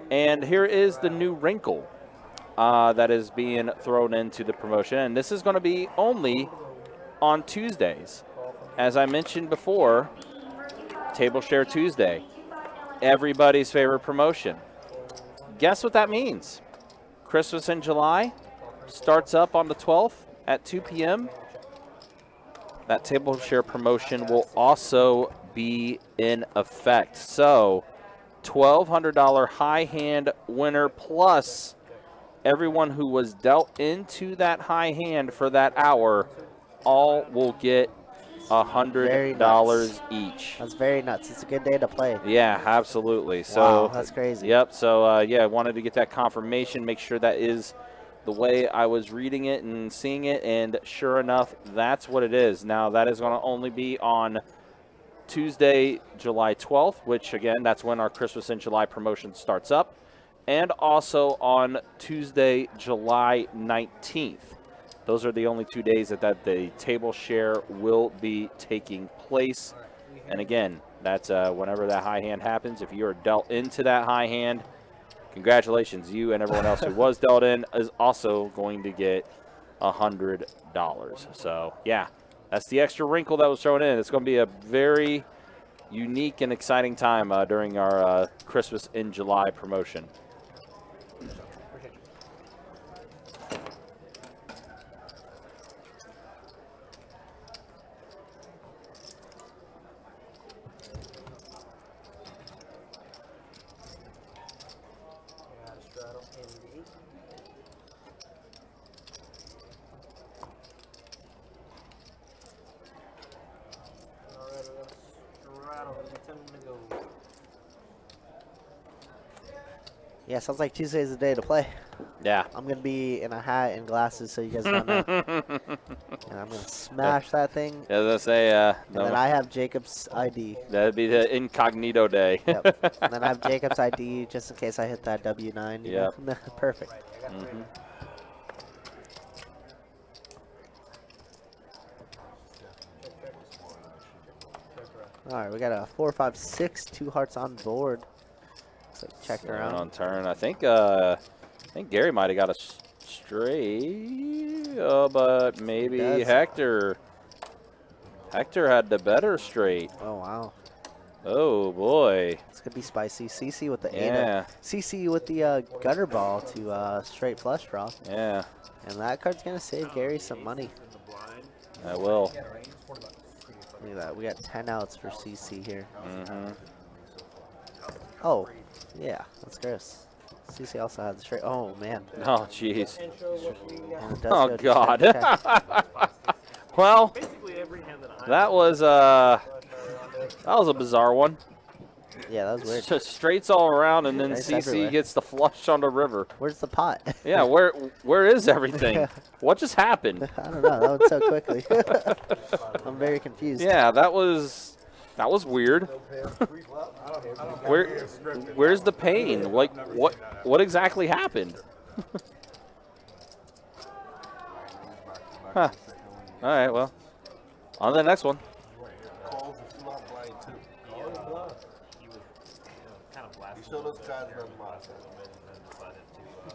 And here is the new wrinkle that is being thrown into the promotion. And this is going to be only on Tuesdays. As I mentioned before, Table Share Tuesday, everybody's favorite promotion. Guess what that means? Christmas in July starts up on the 12th at 2 p.m. That Table Share promotion will also be in effect. So, $1,200 high hand winner plus everyone who was dealt into that high hand for that hour all will get $100 each. That's very nuts. It's a good day to play. Yeah, absolutely. So wow, that's crazy. Yep. So yeah, I wanted to get that confirmation, make sure that is the way I was reading it and seeing it, and sure enough, that's what it is. Now that is going to only be on Tuesday, July 12th, which again, that's when our Christmas in July promotion starts up, and also on Tuesday, July 19th. Those are the only 2 days that the table share will be taking place. And again, that's whenever that high hand happens. If you are dealt into that high hand, congratulations. You and everyone else who was dealt in is also going to get $100. So, yeah, that's the extra wrinkle that was thrown in. It's going to be a very unique and exciting time during our Christmas in July promotion. rattle. It'll be 10 to go. Yeah, sounds like Tuesday's the day to play. Yeah. I'm going to be in a hat and glasses so you guys don't know. And I'm going to smash that thing. As I say, And then I have Jacob's ID. that'd be the incognito day. Yep. And then I have Jacob's ID just in case I hit that W9. You Yep. know? Perfect. Mhm. All right, we got a 4, 5, 6, 2 hearts on board. So check Going around. on turn. I think Gary might have got a straight, but maybe does. Hector had the better straight. Oh, wow. Oh boy. It's going to be spicy. CC with the Yeah. CC with the gutter ball to straight flush draw. Yeah, And that card's going to save Gary some money. I will. Look at that. We got 10 outs for CC here. Mhm. Oh, yeah. That's gross. CC also had the straight. Oh, man. Oh jeez. And it does Oh go to God. check, check. Well, Basically every hand that I that was a bizarre one. Yeah, that was weird. Just straights all around, and then Straights CC everywhere. gets the flush on the river. Where's the pot? Yeah, where is everything? What just happened? I don't know. That went so quickly. I'm very confused. Yeah, that was weird. Where's the pain? Like what exactly happened? Huh. All right, well, on to the next one. You showed those cards were monster.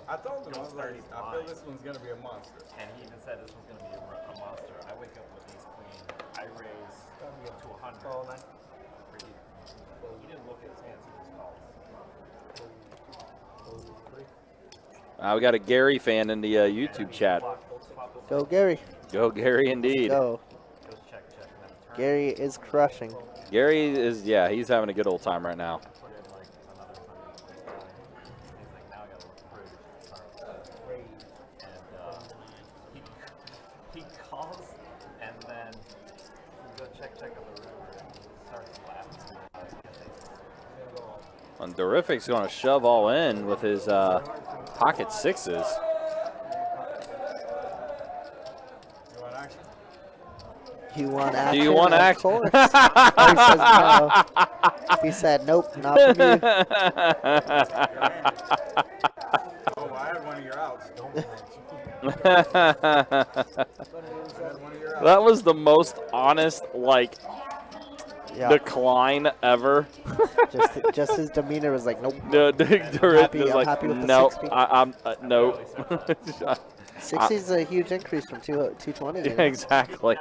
I told him, I was like, I feel this one's gonna be a monster. And he even said this was going to be a monster. I wake up with ace queen. I raise to 100. He didn't look at his hands. He just calls. We got a Gary fan in the YouTube chat. Go, Gary. Go Gary, indeed. Go. Gary is crushing. Gary is, yeah, he's having a good old time right now. He calls and then we go check on the river and he starts laughing. And Durrrific's going to shove all in with his pocket sixes. You want action? Do you want Of action? course. Oh, he says no. He said, nope, not for me. Oh, I had one of your outs. That was the most honest, like, Yeah. decline ever. Just his demeanor was like, nope. Durrrific was like, happy with the no, 60. I'm no. 60 is a huge increase from 220. Yeah, exactly.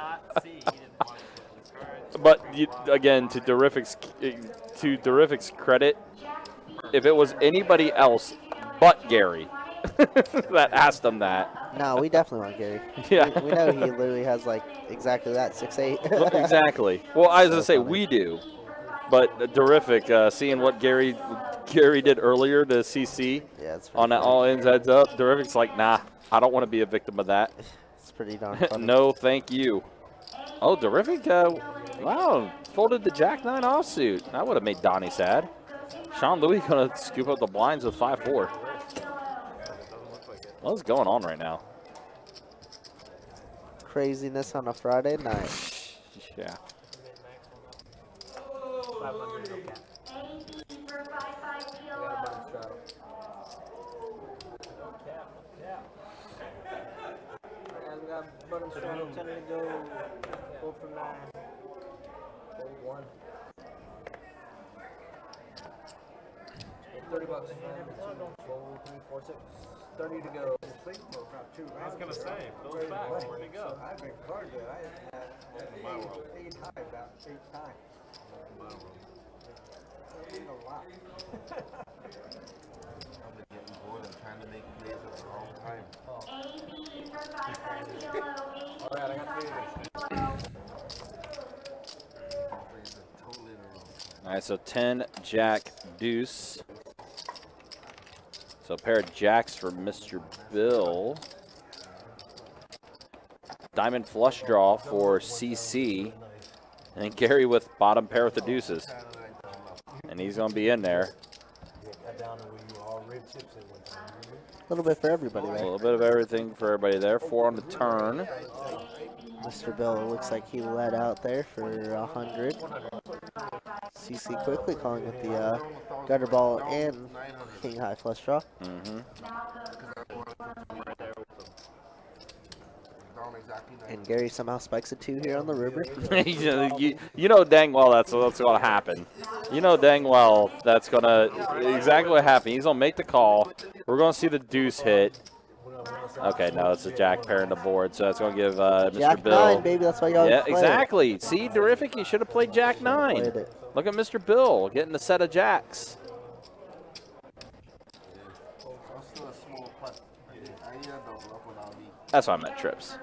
But again, to Durrrific's credit, if it was anybody else but Gary that asked him that, No, we definitely want Gary. Yeah. We know he literally has like exactly that, 6'8". exactly. Well, I was gonna say we do, but Durrrific, seeing what Gary did earlier to CC Yeah, it's on that pretty all ends heads up, Durrrific's like, nah, I don't want to be a victim of that. It's pretty darn funny. No, thank you. Oh, Durrrific, wow, folded the Jack 9 offsuit. That would have made Donnie sad. Sean Louis gonna scoop up the blinds with 5-4. What's going on right now? Craziness on a Friday night. Yeah. We got bottom straddle, 10 to go. 4 from 9. Fold 1. 30 bucks. Fold 3, 4, 6. 30 to go. I was going to say, Bill's back. Where'd he go? I've been carded. I had 8 high about 8 times. A lot. I'm getting bored and trying to make plays at the wrong time. AB for 55 kilo. Alright, I got 3 of these. Plays are totally the wrong time. All right, so 10 Jack Deuce. So a pair of jacks for Mr. Bill. Diamond flush draw for CC. And Gary with bottom pair with the deuces. And he's going to be in there. Got down to where you all red chips at one time. A little bit for everybody A there. little bit of everything for everybody there. 4 on the turn. Mr. Bill looks like he led out there for 100. CC quickly calling with the gutter ball and king high flush draw. And Gary somehow spikes a 2 here on the river. you know dang well that's what's going to happen. You know dang well that's going to exactly what happened. He's going to make the call. We're going to see the deuce hit. Okay, no, it's a jack pair in the board, so that's going to give Mr. Jack Bill. 9, baby, that's why y'all Yeah, play exactly. See, Durrrific, you should have played Jack 9. Played it. Look at Mr. Bill getting the set of jacks. That's why I meant trips.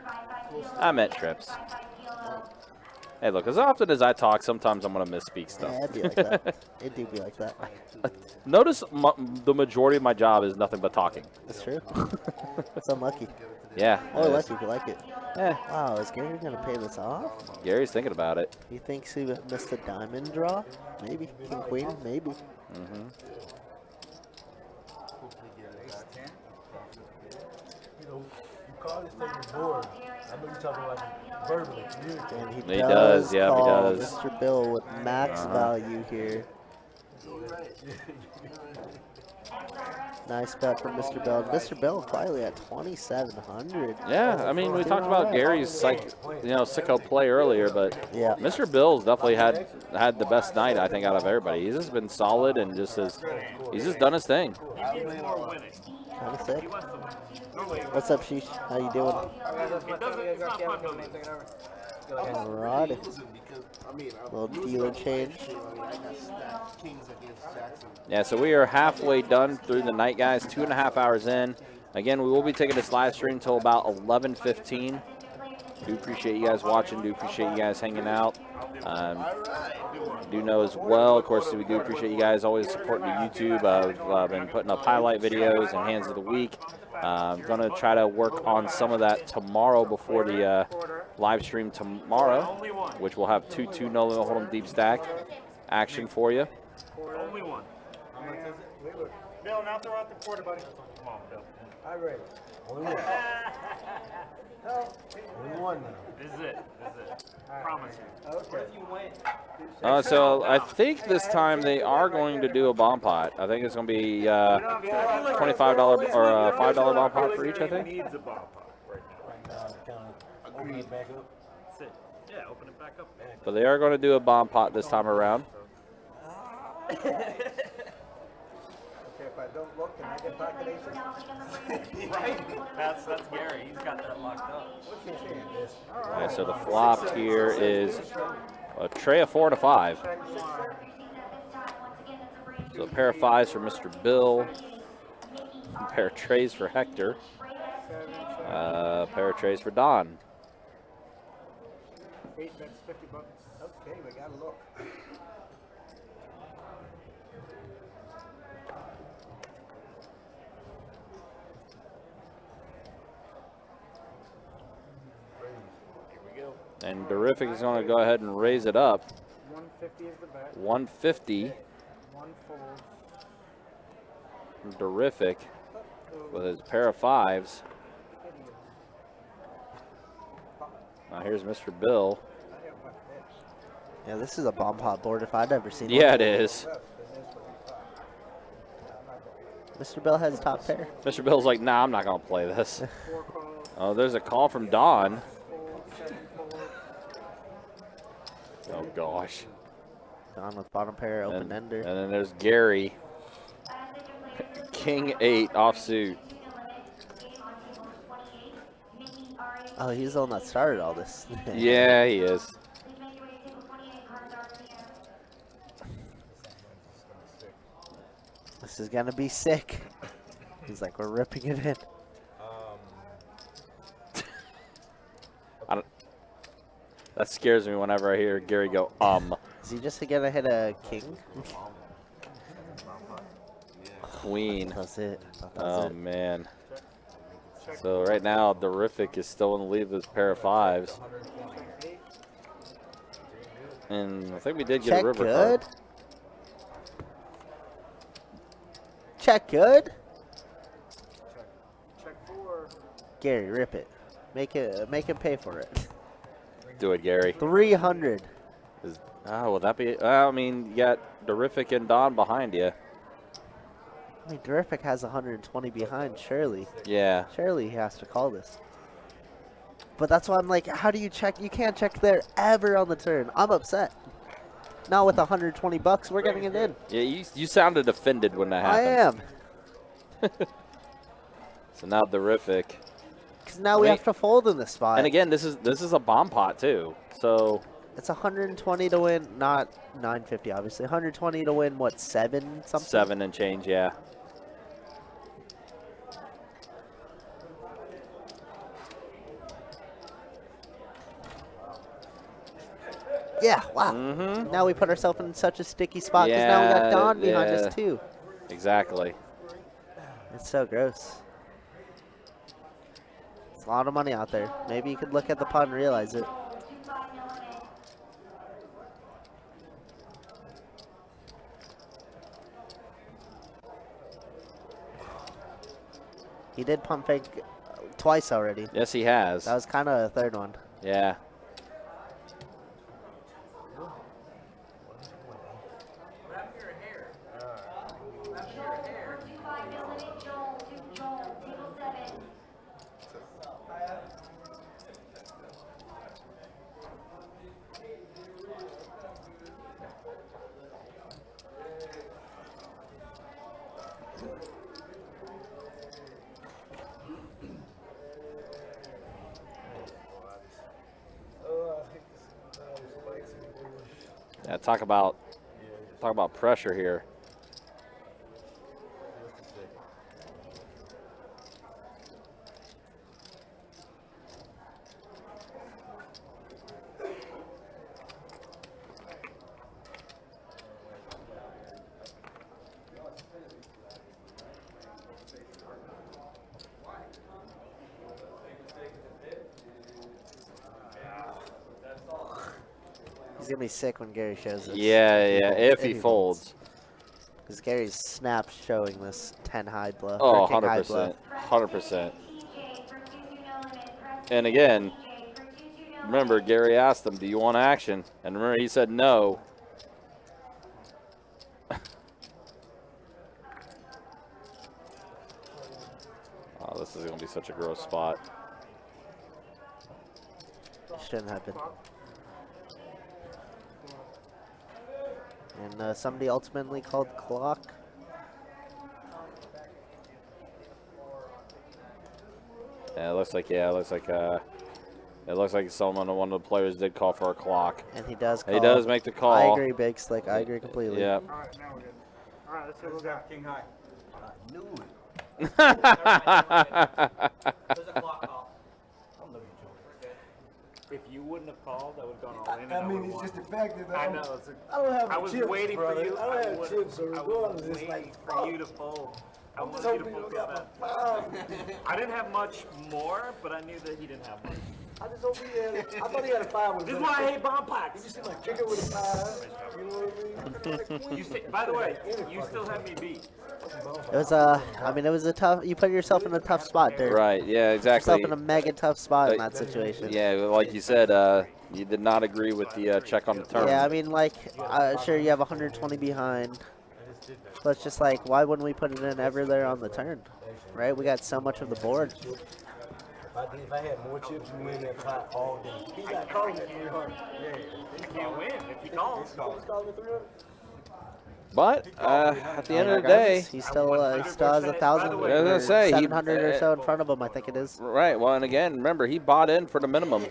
I meant trips. Hey, look, as often as I talk, sometimes I'm going to misspeak stuff. Yeah, it'd be like that. It do be like that. Notice the majority of my job is nothing but talking. That's true. It's unlucky. Yeah. Or lucky if you like it. Yeah. Wow, is Gary going to pay this off? Gary's thinking about it. He thinks he missed the diamond draw? Maybe. King, queen? Maybe. You know, you call this thing board. I know you're talking about verbally communicating. And He does, yeah, he call does. Mr. Bill with max value here. Nice bet from Mr. Bill. Mr. Bill quietly at 2,700. Yeah, I mean, we talked about Gary's sicko play earlier, but Yeah. Mr. Bill's definitely had the best night, I think, out of everybody. He's just been solid and he's just done his thing. Kinda sick. What's up, Sheesh? How you doing? Alright. Little dealer change. Yeah, so we are halfway done through the night, guys. 2.5 hours in. Again, we will be taking this live stream until about 11:15. Do appreciate you guys watching. Do appreciate you guys hanging out. Do know as well, of course, we do appreciate you guys always supporting the YouTube. I've been putting up highlight videos and hands of the week. I'm going to try to work on some of that tomorrow before the live stream tomorrow, which will have 2-2 no limit hold'em deep stack action for you. Only one. Bill, now throw out the quarter, buddy. Come on, Bill. I'm ready. Only one. Only one now. This is it. Promise you. Okay. So I think this time they are going to do a bomb pot. I think it's going to be $25 or $5 bomb pot for each, I think. Needs a bomb pot right now. Open it back up. That's it. Yeah, open it back up. But they are going to do a bomb pot this time around. Okay, if I don't look, can I get pocket aces? Right? That's Gary. He's got that locked up. All right, so the flop here is a tray of 4 and a 5. So a pair of 5s for Mr. Bill. A pair of trays for Hector. A pair of trays for Don. 8 bets, $50. Okay, we gotta look. And Durrrific is going to go ahead and raise it up. 150 is the bet. 150. One fold. From Durrrific with his pair of 5s. Now here's Mr. Bill. Yeah, this is a bomb pot board if I'd ever seen Yeah, one. it is. Mr. Bill has top pair. Mr. Bill's like, nah, I'm not going to play this. Oh, there's a call from Don. Oh, gosh. Don with bottom pair, open And ender. then there's Gary. King 8 offsuit. Oh, he's the one that started all this. Yeah, he is. This is gonna be sick. He's like, we're ripping it in. That scares me whenever I hear Gary go, Is he just gonna hit a king? Queen. That's it. That's Oh, it. man. So right now, Durrrific is still in the lead with his pair of 5s. And I think we did get Check a river good. card. Check good. Check 4. Gary, rip it. Make him pay for it. Do it, Gary. 300. Would that be? I mean, you got Durrrific and Don behind you. I mean, Durrrific has 120 behind, surely. Yeah. Surely he has to call this. But that's why I'm like, how do you check? You can't check there ever on the turn. I'm upset. Now with 120 bucks, we're getting it in. Yeah, you sounded offended when that happened. I am. So now Durrrific. Because now we have to fold in this spot. And again, this is a bomb pot too. So it's 120 to win, not 950 obviously. 120 to win what, 7 something? 7 and change, yeah. Yeah, wow. Now we put ourselves in such a sticky spot because now we got Don behind us too. Exactly. It's so gross. It's a lot of money out there. Maybe you could look at the pot and realize it. He did pump fake twice already. Yes, he has. That was kind of a third one. Yeah. Yeah, talk about pressure here. He's going to be sick when Gary shows this. Yeah, if he folds. Because Gary's snap showing this 10 high bluff. Oh, or king high bluff. 100%. And again, remember, Gary asked him, do you want action? And remember, he said no. Oh, this is going to be such a gross spot. Shouldn't happen. And somebody ultimately called clock. Yeah, it looks like someone, one of the players did call for a clock. And he does call. He does make the call. I agree, Big Slick. I agree completely. Yeah. All right, now we're good. All right, let's see what we got. King high. I knew it. There's a clock call. I'm looking at you. If you wouldn't have called, I would have gone all in. And I mean, it's just the fact that I know. It's I don't have I was chips, waiting brother. for you. I don't have would- chips, so I was regardless, it's waiting like, for you to fold. I I'm just wanted you hoping to you fold got that. my five. I didn't have much more, but I knew that he didn't have much. I just hope he had. I thought he had a 5 with This is why I hate bomb Did packs. you see my kicker with a 5? You know what I mean? You by the way, you still have me beat. It was I mean, it was a tough. You put yourself in a tough spot there. Right, yeah, Yourself exactly. in a mega tough spot in that situation. Yeah, like you said, you did not agree with the check on the turn. Yeah, I mean, like, sure, you have 120 behind. But it's just like, why wouldn't we put it in ever there on the turn? Right? We got so much of the board. If I had more chips, we win that pot all day. He's not calling at 300. Yeah, You can't win if he calls. he's calling at 300. But at the end of the day, he still has 1,000 I was gonna say, he- 700 or so in front of him, I think it is. right. Well, and again, remember he bought in for the minimum,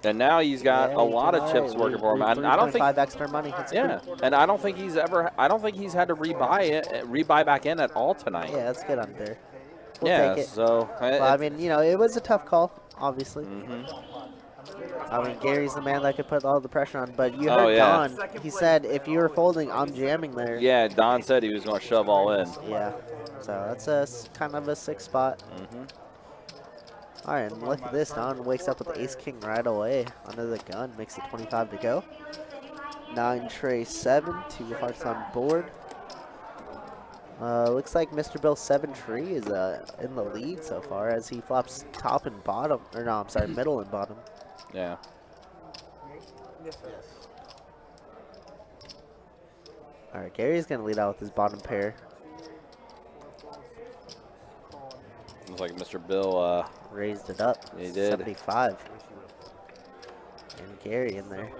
and now he's got a lot of chips working for him. And I don't think, 5 extra money. That's yeah, and I don't think he's had to rebuy back in at all tonight. Yeah, that's good under. We'll Yeah, take it. so Well, I mean, you know, it was a tough call, obviously. Mm-hmm. I mean, Gary's the man that could put all the pressure on. But you Oh, heard yeah. Don. He said, if you were folding, I'm jamming there. Yeah, Don said he was going to shove all in. Yeah. So that's kind of a sick spot. Mm-hmm. All right, and look at this. Don wakes up with ace king right away under the gun. Makes it 25 to go. 9 tray 7, 2 hearts on board. Looks like Mr. Bill 7 tree is in the lead so far as he flops top and bottom, or no, I'm sorry, middle and bottom. Yeah. Yes, sir. All right, Gary's gonna lead out with his bottom pair. Looks like Mr. Bill. Raised it up. He did. 75. And Gary in there.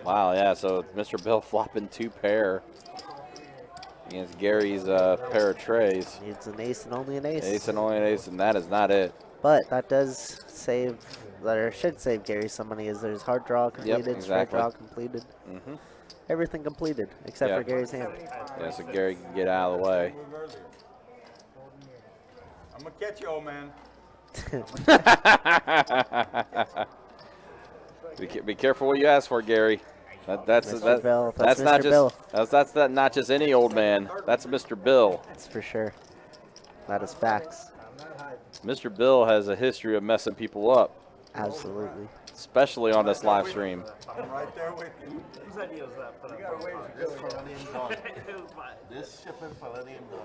Wow, yeah, so Mr. Bill flopping 2 pair against Gary's pair of trays. Needs an ace and only an ace. Ace and only an ace, and that is not it. But that does save, or should save Gary some money, as there's hard draw completed, straight exactly. draw completed. Mm-hmm. Everything completed, except for Gary's hand. Yeah, so Gary can get out of the way. I'm gonna catch you, old man. Be careful what you ask for, Gary. That's Mr. Bill. That's not Mr. Bill. just that's not just any old man. That's Mr. Bill. That's for sure. That is facts. Mr. Bill has a history of messing people up, Absolutely. especially on this live stream. I'm right there with you. Whose idea was that? You gotta wait for this for letting him go. This shipping for letting him go.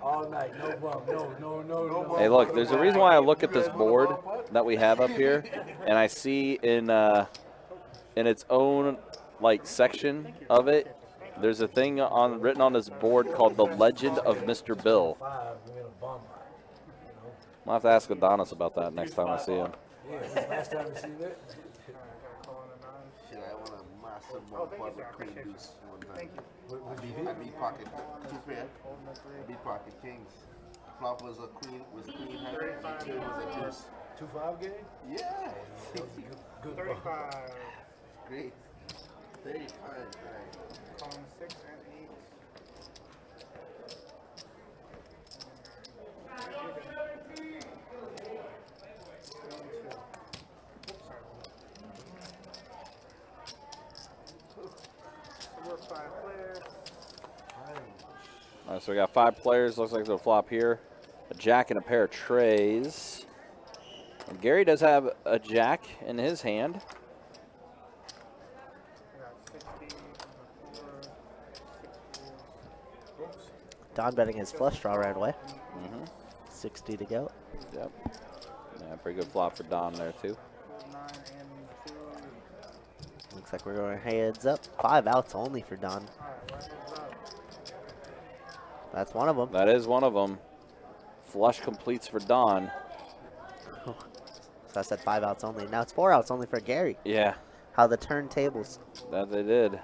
All night, no bump, no. Hey, look, there's a reason why I look at this board that we have up here, and I see in its own like section of it, there's a thing written on this board called the Legend of Mr. Bill. I'll have to ask Adonis about that next time I see him. Yeah, last time you see that. Shit, I want a massive one for the queen deuce one time. I beat pocket 2 pair. I beat pocket kings. Flop was a queen hand. And 2 was a deuce. 2-5 game? Yeah. Good 35. Great. 35. Right. Calling 6 and 8. We're 5 players. All right, so we got 5 players. Looks like they'll flop here. A jack and a pair of trays. And Gary does have a jack in his hand. Don betting his flush draw right away. Mm-hmm. 60 to go. Yep. Yeah, pretty good flop for Don there, too. 9 and 2. Looks like we're going heads up. 5 outs only for Don. That's one of them. That is one of them. Flush completes for Don. So I said 5 outs only. Now it's 4 outs only for Gary. Yeah. How the turntables. That they did.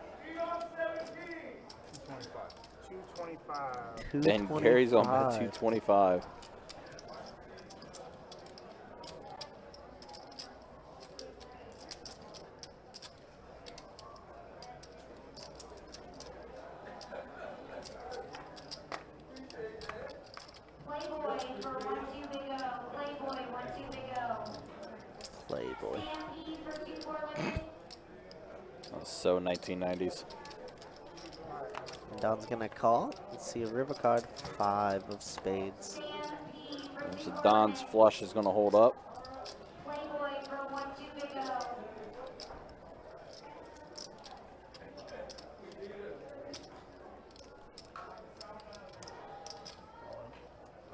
225. And Gary's on by 225. Playboy for 1-2 big O. Playboy 1-2 big O. Playboy. CME for 2-4 limit. That's so 1990s. Don's gonna call. Let's see a river card. 5 of spades. So Don's flush is going to hold up. Playboy for 1-2 big O.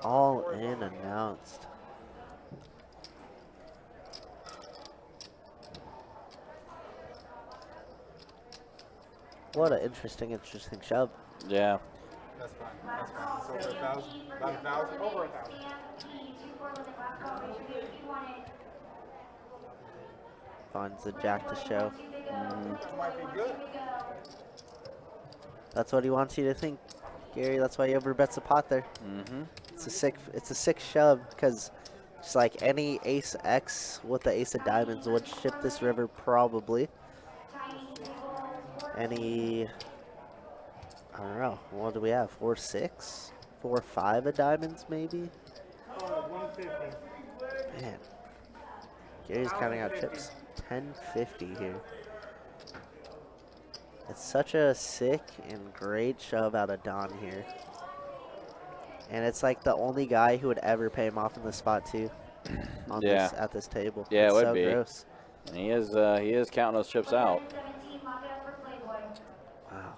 All in announced. What an interesting shove. Yeah. That's fine. That's fine. It's over 1,000. About 1,000. Over 1,000. CME 2-4 limit. Last call. Raise your hand if you want it. Finds the jack to show. Might be good. That's what he wants you to think, Gary. That's why he overbets the pot there. Mm-hmm. It's a sick shove because just like any ace X with the ace of diamonds would ship this river probably. Any, I don't know, what do we have? 4-6? 4-5 of diamonds maybe? 150. Man, Gary's counting out chips. 1050 here. It's such a sick and great shove out of Don here. And it's like the only guy who would ever pay him off in the spot too. on Yeah. this at this table. Yeah, It's it would so be. gross. And he is counting those chips out. 17, lock it up for Playboy. Wow.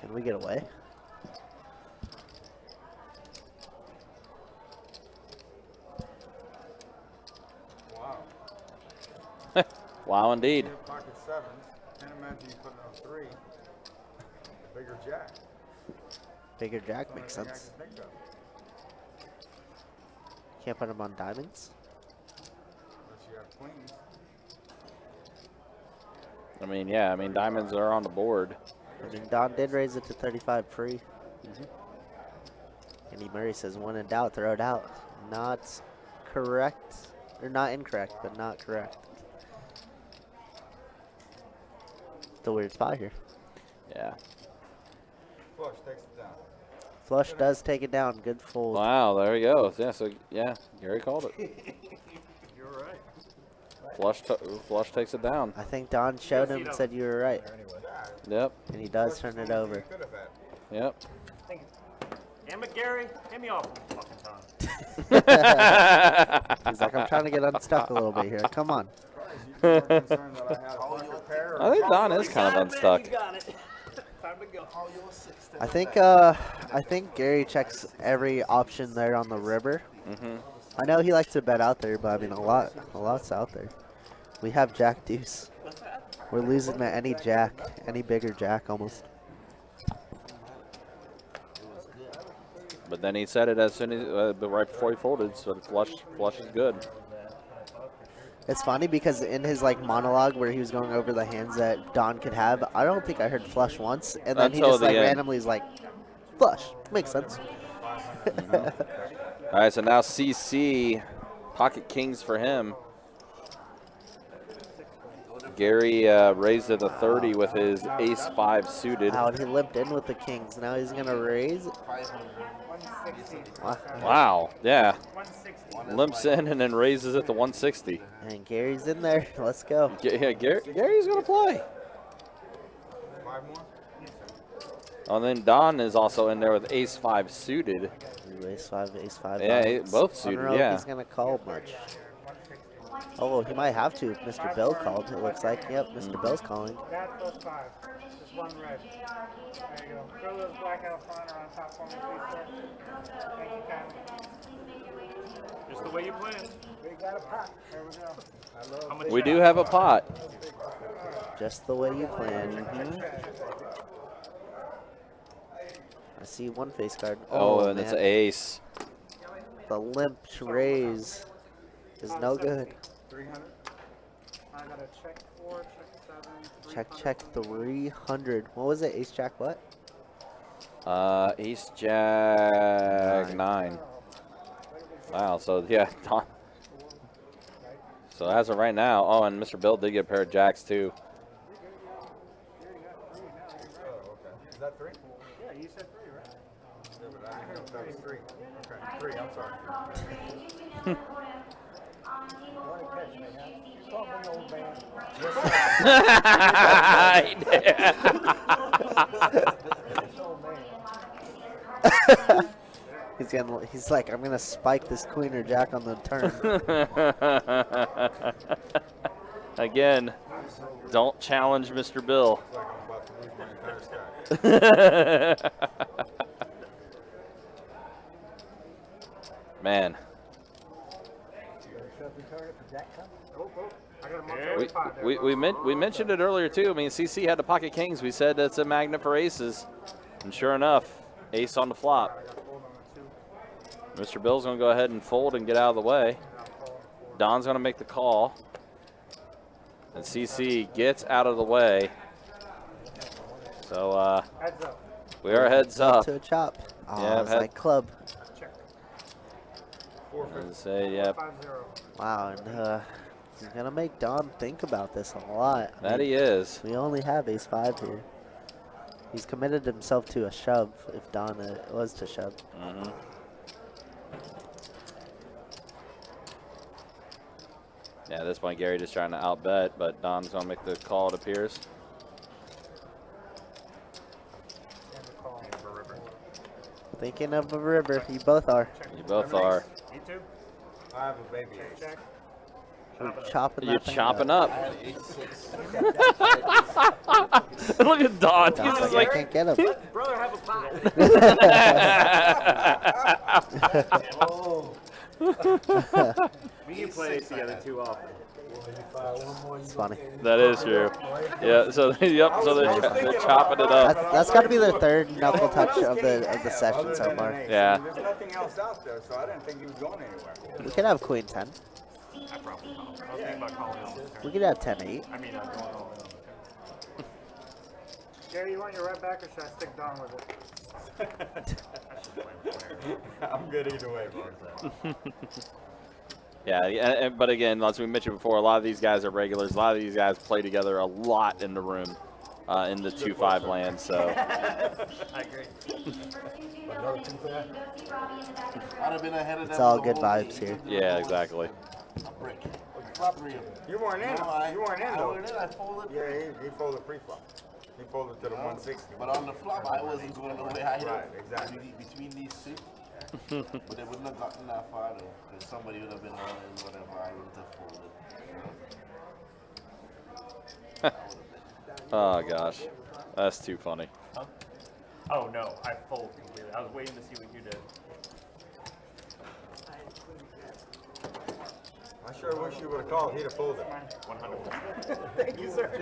Can we get away? Wow. Wow, indeed. Pocket sevens. Can't imagine you putting on 3. Bigger jack. Bigger jack Only makes thing I sense. can think of. Can't put him on diamonds. Unless you have queens. I mean, yeah. I mean, diamonds are on the board. I mean, Don did raise it to 35 free. Andy Murray says, when in doubt, throw it out. Not correct. Or not incorrect, but not correct. It's a weird spot here. Yeah. Flush takes it down. Flush does take it down. Good fold. Wow, there he goes. Yeah, so, yeah, Gary called it. You're right. Flush takes it down. I think Don showed him and said you were right. Yep. And he does turn it over. Could have had. Yep. Damn it, Gary. Get me off the fucking tongue. He's like, I'm trying to get unstuck a little bit here. Come on. You were concerned that I had a pocket pair. I think Don is kind of unstuck. Time to go. I think Gary checks every option there on the river. I know he likes to bet out there, but I mean a lot's out there. We have Jack Deuce. We're losing to any jack, any bigger jack almost. But then he said it as soon as right before he folded, so flush is good. It's funny because in his like monologue where he was going over the hands that Don could have, I don't think I heard flush once, and then he Until just the like end. randomly is like, flush. Makes sense. All right, so now CC, pocket kings for him. Gary raised it to 30 with his ace-5 suited. Wow, and he limped in with the kings. Now he's gonna raise. Wow, yeah. Limps in and then raises it to 160. And Gary's in there. Let's go. Yeah, Gary's gonna play. 5 more? Oh, and then Don is also in there with ace-5 suited. Ace 5, ace 5. Yeah, both I suited, don't know if yeah. he's gonna call much. Oh, he might have to if Mr. Bill called. It looks like. Yep, Mr. Bill's calling. That plus 5. Just one red. There you go. Throw those black out front or on top for me, please, sir. Thank you, kindly. Just the way you planned. We got a pot. There we go. How much We you do got? have a pot. Just the way you planned. I see one face card. Oh, and man. it's an ace. The limp raise is no good. 300? I got a check 4, check 7. Check 300. What was it? Ace Jack what? Ace Jack 9. Wow, so yeah, Don. So as of right now, oh, and Mr. Bill did get a pair of jacks too. Oh, okay. Is that 3? Yeah, you said 3, right? Yeah, but I didn't know if that was 3. Okay, 3, I'm sorry. He's like, I'm gonna spike this queen or jack on the turn. Again, don't challenge Mr. Bill. It's like I'm about to lose my entire stack. Man, I got a multi 5 there. we mentioned it earlier too. I mean, CC had the pocket kings. We said that's a magnet for aces, and sure enough, ace on the flop. Mr. Bill's gonna go ahead and fold and get out of the way. Don's gonna make the call, and CC gets out of the way. So Heads up. we are heads up. To a chop. Oh, Yeah, it's head- like club. And say, yep, 5-0. Wow, and he's gonna make Don think about this a lot. I that mean, he is. we only have ace 5 here. He's committed himself to a shove if Don was to shove. Yeah, at this point, Gary just trying to outbet, but Don's going to make the call, it appears. Thinking of a river. You both are. You both are. Me too. I have a baby. Check. Chopping You're that thing chopping up. up. Look at Don. He's Sounds just like like, I can't get him. Brother, have a pie. Oh, We can play together too often. It's funny. that is true. Yeah, so, yep, so they're chopping it up. That's got to be their third knuckle touch of the session so far. Yeah. There's nothing else out there, so I didn't think he was going anywhere. We could have queen 10. I probably call. I was thinking about calling on the turn. We could have 10-8. I mean, going all in on the turn. Gary, you want your right back or should I stick Don with it? I should play with player. I'm good either way, bro. Yeah, but again, as we mentioned before, a lot of these guys are regulars. A lot of these guys play together a lot in the room, in the 2-5 land. So I agree. another 2 pair. I'd have been ahead of them. It's all the good whole vibes game. here. yeah, exactly. A brick. Flop 3 of them. You weren't in. No, You weren't in I though. wasn't in. I folded. Yeah, he folded pre-flop. He folded to the 160. But on the flop, I wasn't going the way I hit. Right, exactly. Between these 6. But they wouldn't have gotten that far though. Because somebody would have been on and whatever. I wouldn't have folded. Oh gosh, that's too funny. Huh? Oh no, I fold completely. I was waiting to see what you did. I sure wish you would have called. He'd have folded. 100%. Thank you, sir. I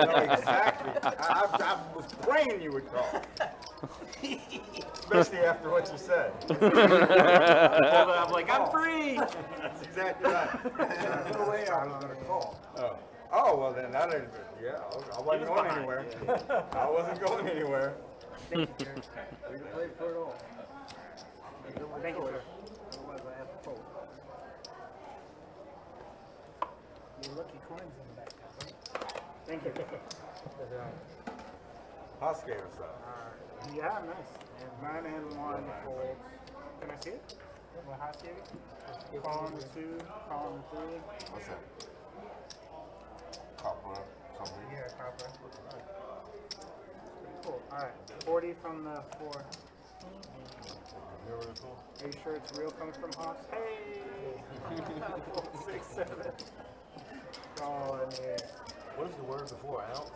know exactly. I was praying you would call. Especially after what you said. I'm like, I'm free. That's exactly right. There's no way I was going to call. Oh, well then, that is, yeah, I wasn't going anywhere. I wasn't going anywhere. Thank you, Gary. We can play for it all. Thank you, sir. Otherwise, I have to fold. Your lucky coins in the back. Thank you. Hoss gave us that. Yeah, nice. 9 and 1 folds. Can I see it? What Haas gave you? Call on the 2, call on the 3. What's that? Copper. Something. Yeah, copper. Cool. Alright. 40 from the 4. Are you sure it's real coming from Haas? Hey! 6, 7. Oh, yeah. What is the word before ounce?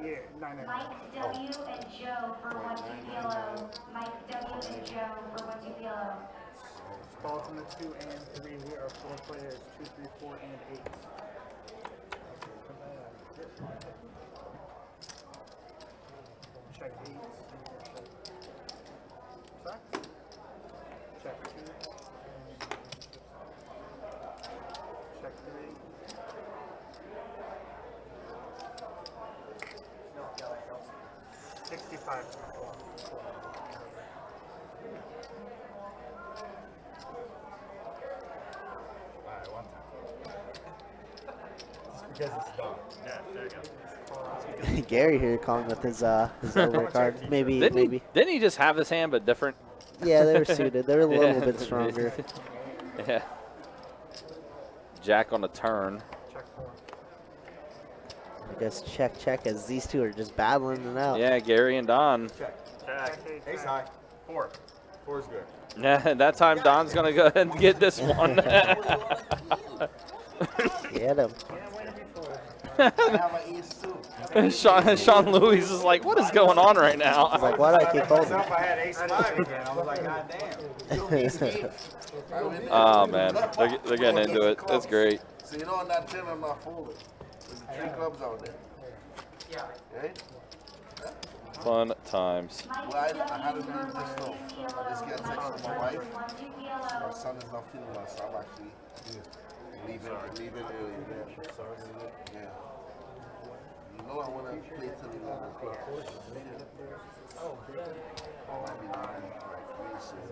Yeah, 9 and 1. Mike W. and Joe for 1 2 PLO. Mike W. and Joe for 1 2 PLO. Ball from the 2 and 3. We are 4 players. 2, 3, 4, and 8. Check 8. Sorry? Check 2. Check 3. 65. Alright, one time. Just because it's done. Yeah, there you go. Gary here calling with his overcard. Maybe. Didn't he just have his hand but different? Yeah, they were suited. They were a little bit stronger. Yeah. Jack on a turn. Check 4. I guess check as these two are just battling it out. Yeah, Gary and Don. Check. Check. Ace high. 4. 4 is good. Yeah, that time Don's gonna go ahead and get this one. Get him. I have an ace too. Sean Louis is like, what is going on right now? He's like, why do I keep holding? Myself, I had ace 5 again. I was like, God damn. Oh man, they're getting into it. That's great. So you know on that 10 I'm not folding. There's 3 clubs out there. Yeah. Okay? Fun times. Well, I had to leave this though. I just get a text from my wife. My son is not feeling well, so I'm actually leaving early. Yeah. You know I want to play till 11 o'clock. Oh, good. I'll be leaving like very soon.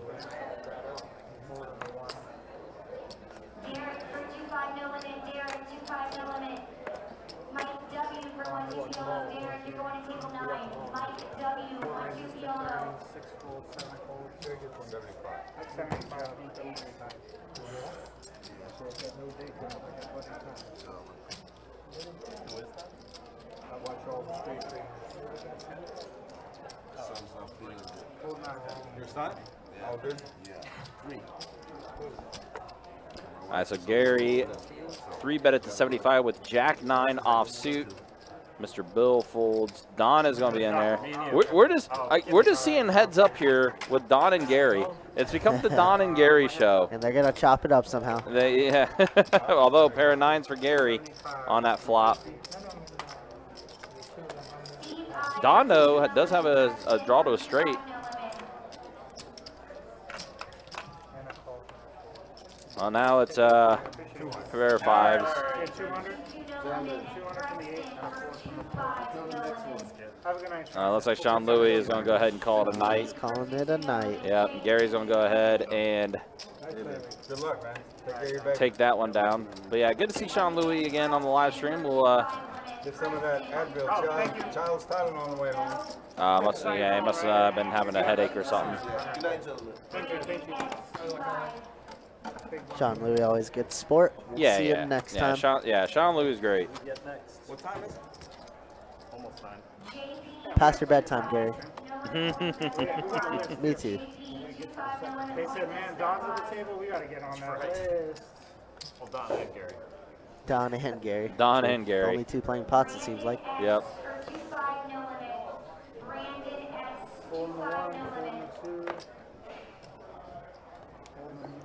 Derek for 2-5 no limit. Derek 2-5 no limit. Mike W. for 1 2 PLO. Derek, you're going to table 9. Mike W. 1 2 PLO. 6 folds, 7 folds. 175. That's 75 each time. I watch all the straight trainers. Son's not feeling good. Fold 9. Your son? All good? Yeah. 3. All right, so Gary, 3-bet it to 75 with Jack 9 offsuit. Mr. Bill folds. Don is going to be in there. We're just seeing heads up here with Don and Gary. It's become the Don and Gary show. And they're going to chop it up somehow. Yeah. Although pair of 9s for Gary on that flop. Don, though, does have a draw to a straight. Well, now it's pair of 5s. 200. 200 from the 8. Have a good night. Looks like Sean Louis is going to go ahead and call it a night. He's calling it a night. Yep, Gary's going to go ahead and Good luck, man. Take care of your baby. take that one down. But yeah, good to see Sean Louis again on the live stream. We'll Get some of that Advil, child's Tylenol on the way home. he must have been having a headache or something. Good night, gentlemen. Thank you. Sean Louis always gets sport. We'll see him next time. Sean Louis is great. What time is it? Almost 9. Past your bedtime, Gary. Me too. They said, man, Don's at the table. We got to get on that list. Well, Don and Gary. Don and Gary. Don and Gary. Only 2 playing pots, it seems like. Yep. Fold the 1, fold the 2.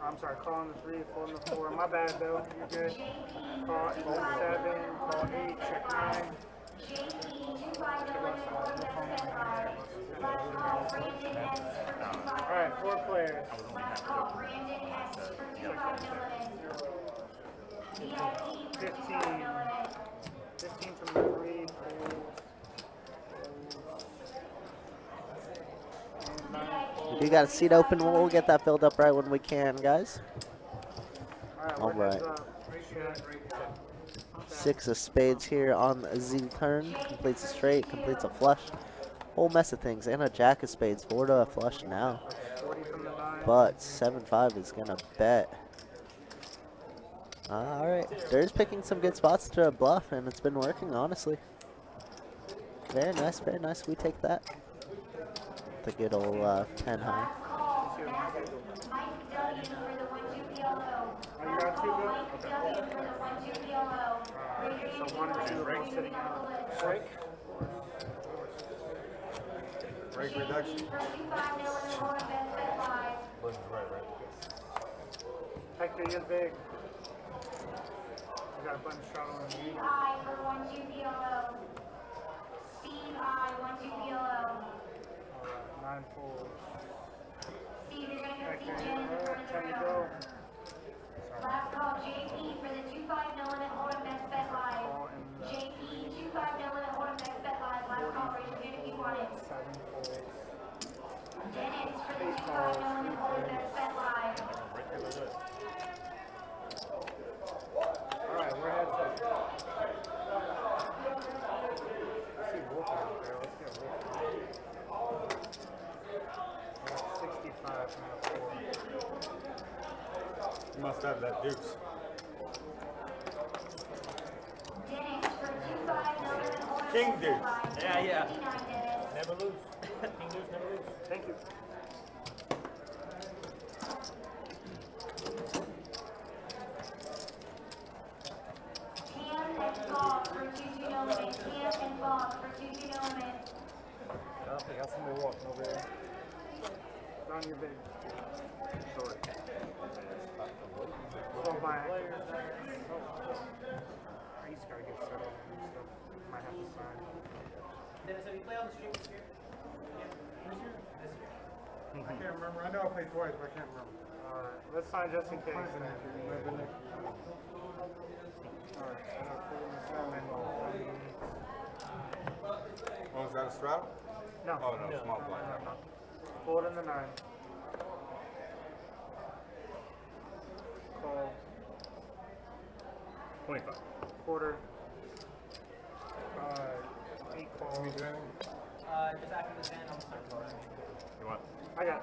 I'm sorry, calling the 3, folding the 4. My bad, though. You're good. Call in the 7, call 8, check 9. Alright, 4 players. 15 from the 3, If you got a seat open, we'll get that filled up right when we can, guys. All right. 6 of spades here on the Z turn. Completes a straight, completes a flush. Whole mess of things. And a jack of spades. 4 to a flush now. But 7-5 is going to bet. All right. Durr's picking some good spots to bluff, and it's been working, honestly. Very nice, very nice. We take that. The good old 10 high. You got 2 good? So 1 and 2 are sitting out. Break. Break reduction. Hector, you're big. You got a bunch of shot on you. Steve I for 1-2 PLO. Steve I 1-2 PLO. 9 folds. Steve, you're gonna go see Okay, Jen in front of the time to rail. go. Last call, JP for the 2-5 no limit hold'em best bet live. JP 2-5 no limit hold'em best bet live. Last call, raise your hand if you want it. 7 folds. Dennis for the 2-5 no limit hold'em best bet live. Alright, we're heads up. Let's see Wolf out there. Let's get Wolf. 65 now. 4. You must have that deuce. Dennis for 2-5 no limit hold'em King best bet deuce. live. Yeah. 69, Dennis. Never lose. King Deuce never lose. Thank you. Tam and Bob for 2-2 no limit. Tam and Bob for 2-2 no limit. I got somebody walking over there. Don, you're big. Sorry. Oh, my. I just gotta get settled and stuff. Might have to sign. Dennis, have you played on the stream this year? I can't remember. I know I played twice, but I can't remember. Alright, let's sign just in case. Alright, Oh, is that a straddle? no. Oh, no, small blind. Fold in the 9. Call. 25. Quarter. 8 calls. Just after the 10, I'll start closing. You want? I got it.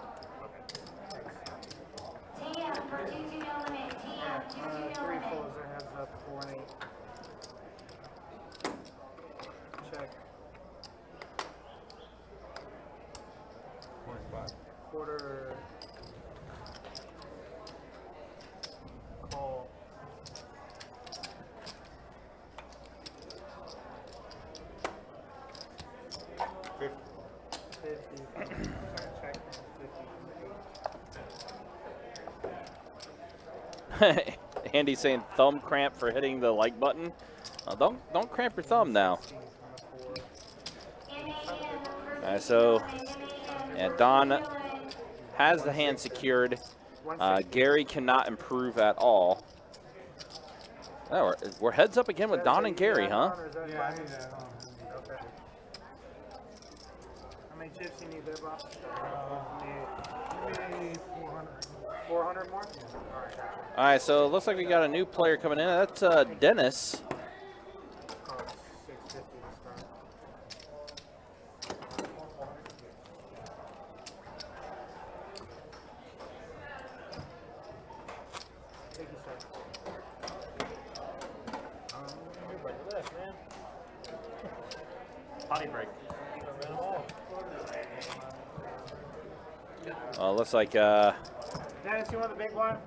TM for 22 no limit. TM 22 no 3 limit. folds that heads up, 4 and 8. Check. 25. Quarter. Call. 50. 50. Sorry, check. 50. Andy's saying thumb cramp for hitting the like button. Don't cramp your thumb now. All right, so yeah, Don has the hand secured. Gary cannot improve at all. Oh, we're heads up again with Don and Gary, huh? Yeah, I need that on. Okay. How many chips you need there, Bob? Need 400. 400 more? All right, gotcha. All right, so it looks like we got a new player coming in. That's Dennis. Cost 650 this time. Thank you, sir. Potty break. Looks like Dennis, you want the big one?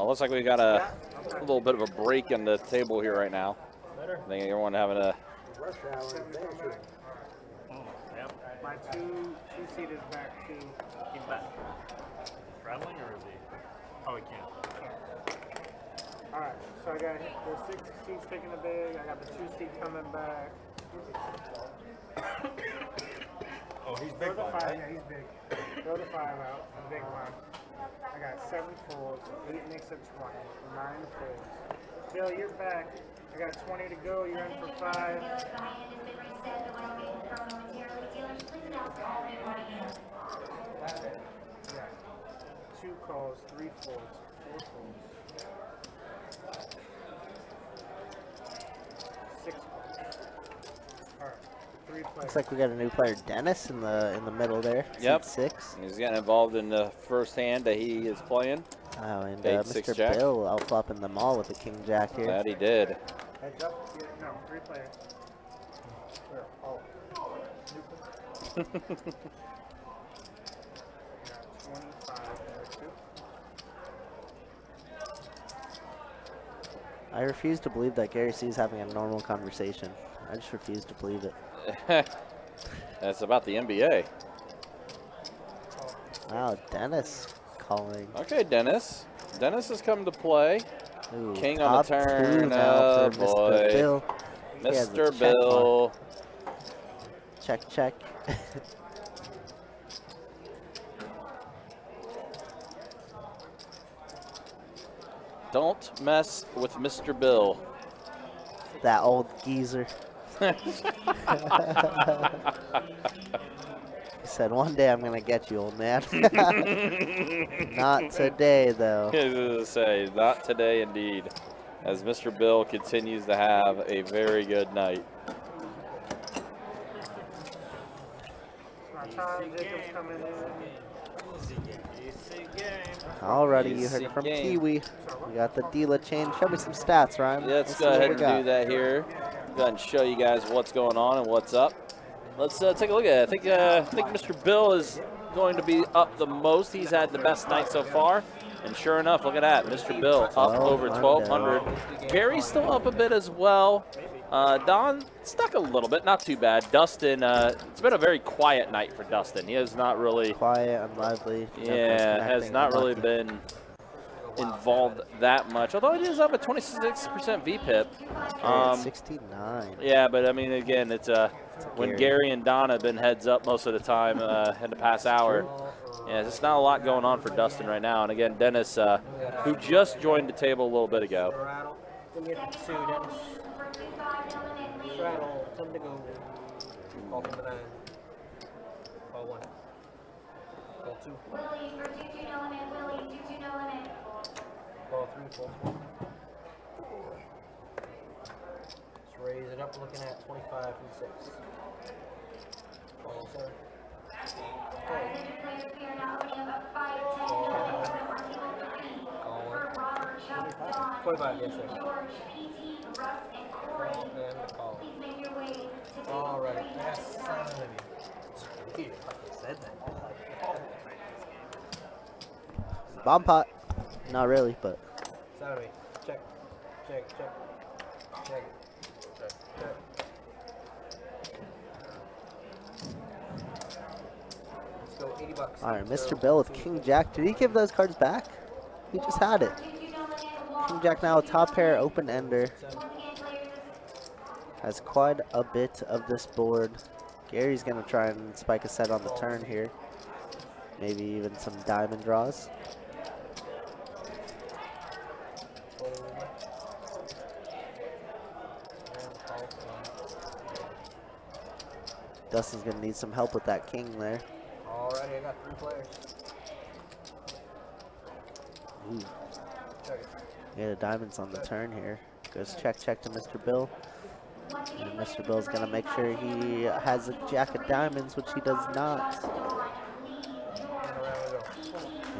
looks like we got a little bit of a break in the table here right now. I think everyone having a Yep. My two-seat is back to. He's back. Traveling or is he? Oh, he can't. Alright, so I got the 6 seats taking the big, I got the 2 seats coming back. Oh, he's Throw big the one, 5, right? yeah, he's big. Throw the 5 out for the big one. I got 7 folds, 8 makes it 20, 9 folds. Bill, you're back. I got 20 to go, you're in for 5. Dealer's behind has been reset. The one being confirmed momentarily. Dealers, please announce all new buy-ins. Yeah. 2 calls, 3 folds, 4 folds. 6 folds. Alright, 3 players. Looks like we got a new player, Dennis, in the middle there. Yep. Seat 6. He's getting involved in the first hand that he is playing. Oh, and Big 6 Mr. jack. Bill outflopping them all with the King Jack here. That he did. Heads up. Yeah, no, 3 players. Where? Oh. Yeah, 25 there too. I refuse to believe that Gary C is having a normal conversation. I just refuse to believe it. That's about the NBA. Wow, Dennis calling. Okay, Dennis. Dennis has come to play. Ooh, King on the top 2 turn. now Oh, for boy. Mr. Bill. He has a Mr. check Bill. mark. Check, check. Don't mess with Mr. Bill. That old geezer. He said, one day I'm going to get you, old man. Not today, though. I was going to say, not today indeed, as Mr. Bill continues to have a very good night. Tom Jacobs coming in. Alrighty, you heard Easy it from game. Kiwi. We got the dealer chain. Show me some stats, Ryan. Let's see go what ahead we and got. do that here. Go ahead and show you guys what's going on and what's up. Let's take a look at it. I think Mr. Bill is going to be up the most. He's had the best night so far. And sure enough, look at that. Mr. Bill up over 1,200. Gary's still up a bit as well. Don stuck a little bit, not too bad. Dustin, it's been a very quiet night for Dustin. He has not really... Quiet and lively. Yeah, has not really been involved that much. Although it is up at 26% VPIP. 69. Yeah, but I mean, again, it's when Gary and Don have been heads up most of the time in the past hour. Yeah, there's not a lot going on for Dustin right now. And again, Dennis, who just joined the table a little bit ago. Give me a 2, Dennis. Straddle, 10 to go. Call from the 9. Call 1. Call 2. Willie for 2-2 no limit. Willie 2-2 no limit. Call 3, call 4. Let's raise it up, looking at 25 from 6. Call 25, yes, sir. George, PT, Russ, and Corey. Call and the call. Please make your way to All right. table Yes, 3. Dude, I said that. Bomb pot. Not really, but Sound me. Check. Check. Check. Check. Check. Let's go. $80. all right. Mr. Bill with King Jack. Did he give those cards back? He just had it. King Jack now a top pair open ender. Has quite a bit of this board. Gary's gonna try and spike a set on the turn here. Maybe even some diamond draws. Dustin's gonna need some help with that king there. Alrighty, I got 3 players. Ooh. Check it. Yeah, the diamonds on the turn here. Goes check to Mr. Bill. And Mr. Bill's gonna make sure he has a jack of diamonds, which he does not.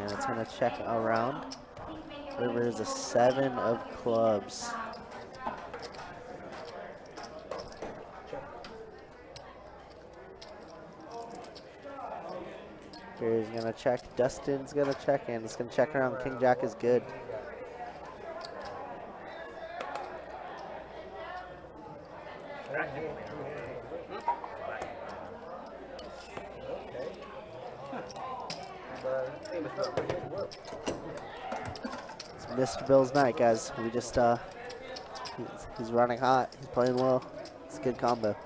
And it's gonna check around. River is a 7 of clubs. Gary's gonna check, Dustin's gonna check, and it's gonna check around. King Jack is good. It's Mr. Bill's night, guys. We just he's running hot. He's playing well. It's a good combo.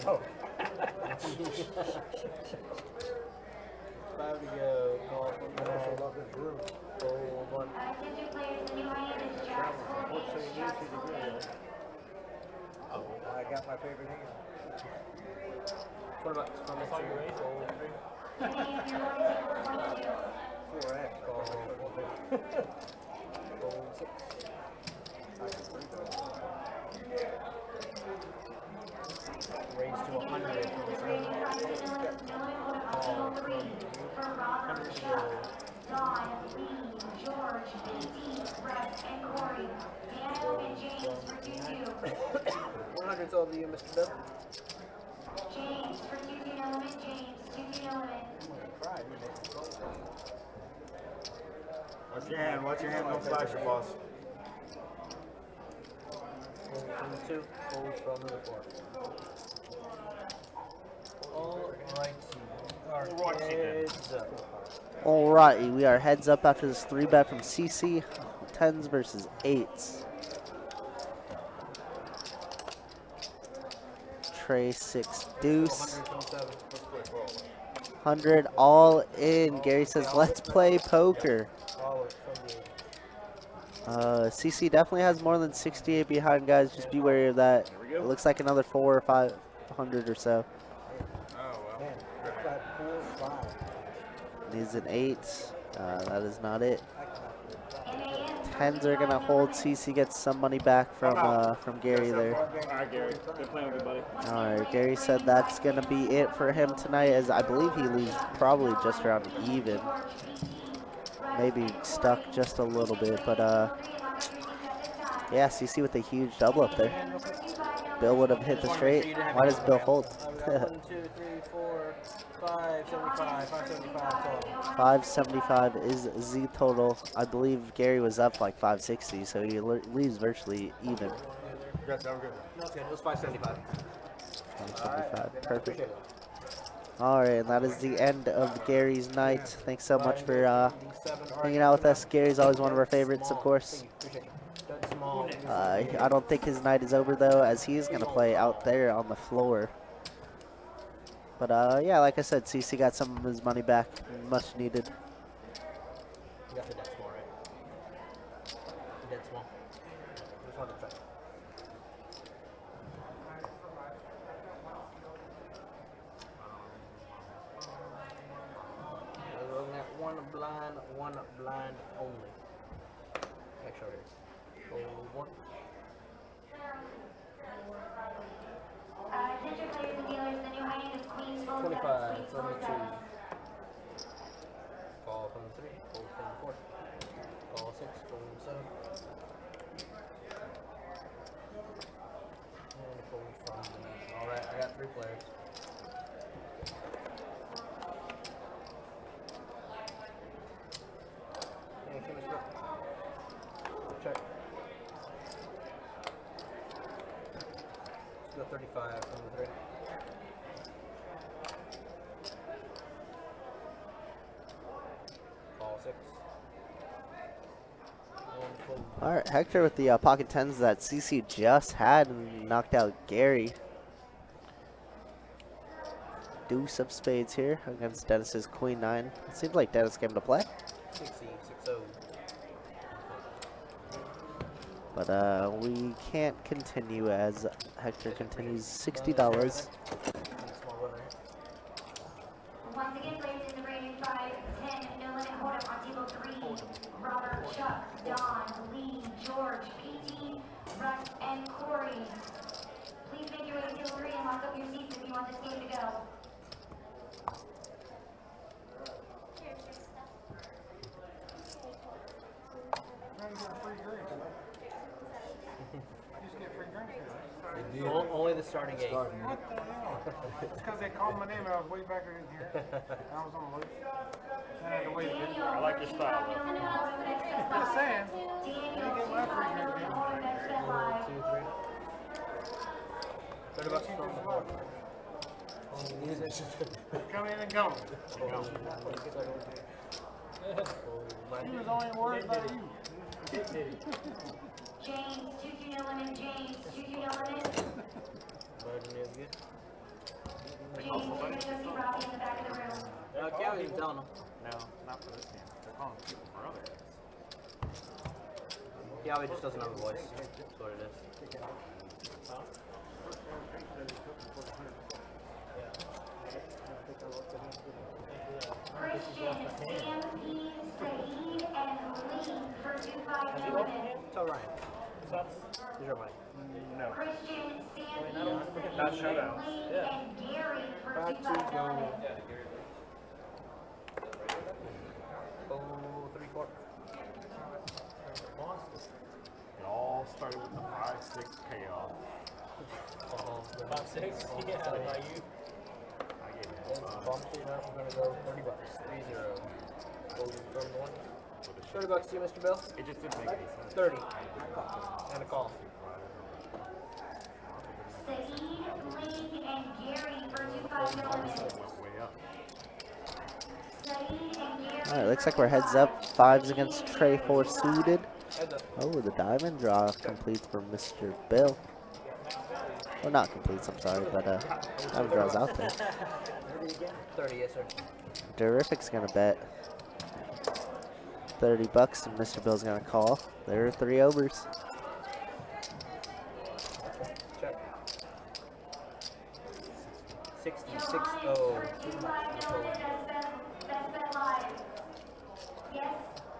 No. 5 to go. Call from the roll 1. Attention players, the new hand is Jack. Oh, I got my favorite hand. $20 from the roll 3. 4X. Call. Roll 6. Raise to 100 from the side. Don, Lee, George, PT, Russ, and Corey. Daniel and James for 2-2. 100's all to you, Mr. Bill. James for 2-2 element. James, 2-2 element. Watch your hand. Watch your hand. Don't flash your boss. Hold from the 2. Hold from the 4. Alrighty, we are heads up after this 3-bet from CC. 10s versus 8s. Trey 6 deuce. 100 all in. Gary says, let's play poker. CC definitely has more than 68 behind, guys. Just be wary of that. It looks like another 400 or 500 or so. Needs an 8. That is not it. 10s are gonna hold. CC gets some money back from Gary there. Alright, Gary. Good playing with you, buddy. Alright, Gary said that's gonna be it for him tonight, as I believe he leaves probably just around even. Maybe stuck just a little bit, but yeah, CC with a huge double up there. Bill would have hit the straight. Why does Bill fold? 1, 2, 3, 4, 575, 575 total. 575 is Z total. I believe Gary was up like 560, so he leaves virtually even. Yes, I'm good. No, it's good. It was 575. 575, perfect. All right, and that is the end of Gary's night. Thanks so much for hanging out with us. Gary's always one of our favorites, of course. I don't think his night is over, though, as he is going to play out there on the floor. But, yeah, like I said, CC got some of his money back. Much needed. You got the dead small, right? Dead small. Just wanted to try. We're looking at one blind only. Next short here. Attention players and dealers, the new high end is Queen's Full 25 Queen's from Full the 2. Call from the 3. Fold from the 4. Call 6. Fold 7. And fold from the... Alright, I got 3 players. And finish up. Check. Let's go 35 from the 3. Call 6. All right, Hector with the pocket tens that CC just had and knocked out Gary. Deuce of spades here against Dennis's queen 9. It seems like Dennis came to play. 6-0. But we can't continue as Hector continues $60. Once again, players in the rating 5, 10, no limit hold up on table 3. Robert, Chuck, Don, Lee, George, PT, Russ, and Corey. Please make your way to table 3 and lock up your seats if you want this game to go. Only the starting 8. What the hell? It's because they called my name and I was way back in here. And I was on the loose. And I had to wait a bit. I like your style. Just saying. You get my free drink game. 30 bucks from the 4. Come in and go. He was only worried about you. James, 2-2 no limit, James, 2-2 no limit. Margin is good. James, you're going to go see Robbie in the back of the room. Okay, I was even telling them. No, not for this game. They're calling people for other games. Yeah, he just doesn't have a voice. That's what it is. Christian, Sam, P, Saeed, and Lee for 2-5 no limit. Tell Ryan. Here's your money. No. Christian, Sam, P, Not Saeed, showdowns. Lee, and Gary for 2-5 no limit. Oh, 3-4. It all started with the 5-6 payoff. 5-6? Yeah, how about you? I gave That's him a bump sheet. Now we're gonna go 30 bucks. 3-0. Gold from 1. 30 bucks to you, Mr. Bill. It just didn't make any sense. 30. And a call. Saeed, Lee, and Gary for 2-5 no limit. Went way up. Saeed and Gary. All right, looks like we're heads up. 5s against Trey, 4 suited. Heads up. Oh, the diamond draw completes for Mr. Bill. Well, not completes, I'm sorry, but diamond draw's out there. 30, yes, sir. Durrrific's gonna bet 30 bucks and Mr. Bill's gonna call. There are 3 overs. Check. 66. For 2-5 no limit, that's bet live. Yes,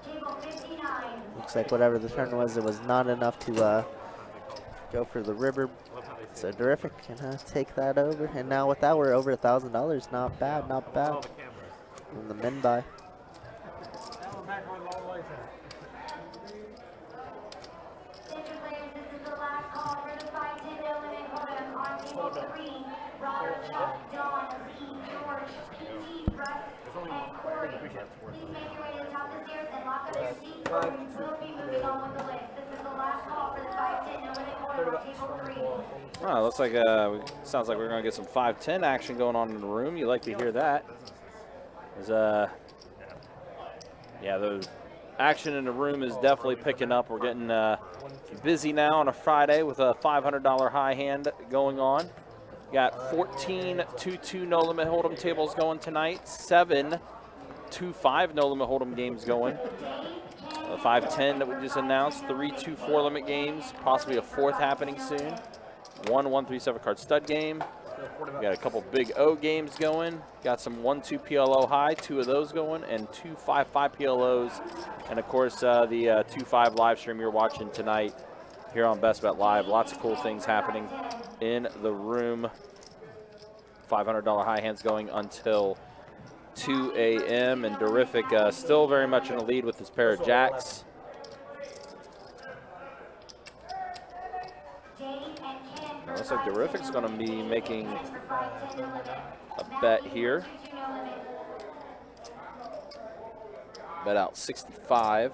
table 59. Looks like whatever the turn was, it was not enough to go for the river. So Durrrific can take that over. And now with that, we're over $1,000. Not bad, not bad. All the cameras. From the men buy. Now we're back on long lights out. Attention players, this is the last call for the 5-10 no limit hold on table 3. Robert, Chuck, Don, Lee, George, PT, Russ, and Corey. Please make your way to the top of the stairs and lock up your seats, or we will be moving on with the list. This is the last call for the 5-10 no limit hold on table 3. Oh, looks like sounds like we're gonna get some 5-10 action going on in the room. You like to hear that? Yeah, the action in the room is definitely picking up. We're getting busy now on a Friday with a $500 high hand going on. Got 14 2-2 no limit hold'em tables going tonight. 7 2-5 no limit hold'em games going. 5-10 that we just announced. 3 2-4 limit games. Possibly a 4th happening soon. 1 1-3-7 card stud game. We got a couple big O games going. Got some 1-2 PLO high, 2 of those going, and 2 5-5 PLOs. And of course, the 2-5 live stream you're watching tonight here on Best Bet Live. Lots of cool things happening in the room. $500 high hands going until 2 a.m. And Durrrific still very much in the lead with his pair of jacks. It looks like Durrrific's going to be making a bet here. Bet out 65.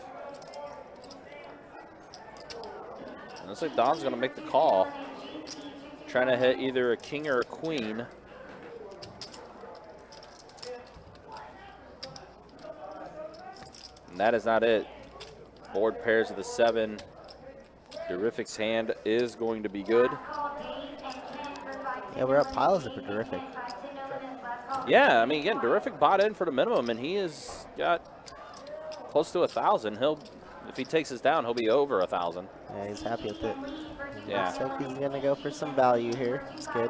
And looks like Don's going to make the call. Trying to hit either a king or a queen. And that is not it. Board pairs of the 7. Durrrific's hand is going to be good. Yeah, we're up piles for Durrrific. Yeah, I mean, again, Durrrific bought in for the minimum, and he has got close to 1,000. He'll, if he takes us down, he'll be over 1,000. Yeah, he's happy with it. Yeah. Looks like he's gonna go for some value here. It's good.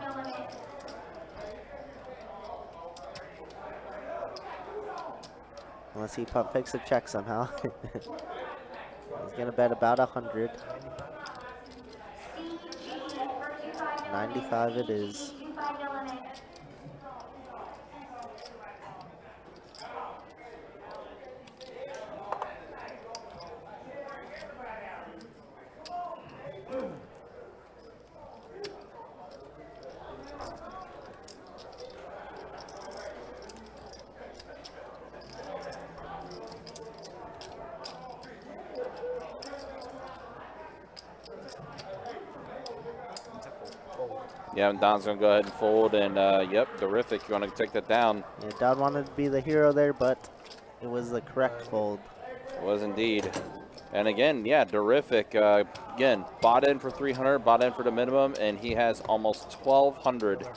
Unless he pump fakes a check somehow. He's gonna bet about 100. 95 it is. Yeah, and Don's going to go ahead and fold, and yep, Durrrific, you want to take that down. Yeah, Don wanted to be the hero there, but it was the correct fold. It was indeed. And again, yeah, Durrrific, again, bought in for 300, bought in for the minimum, and he has almost 1,200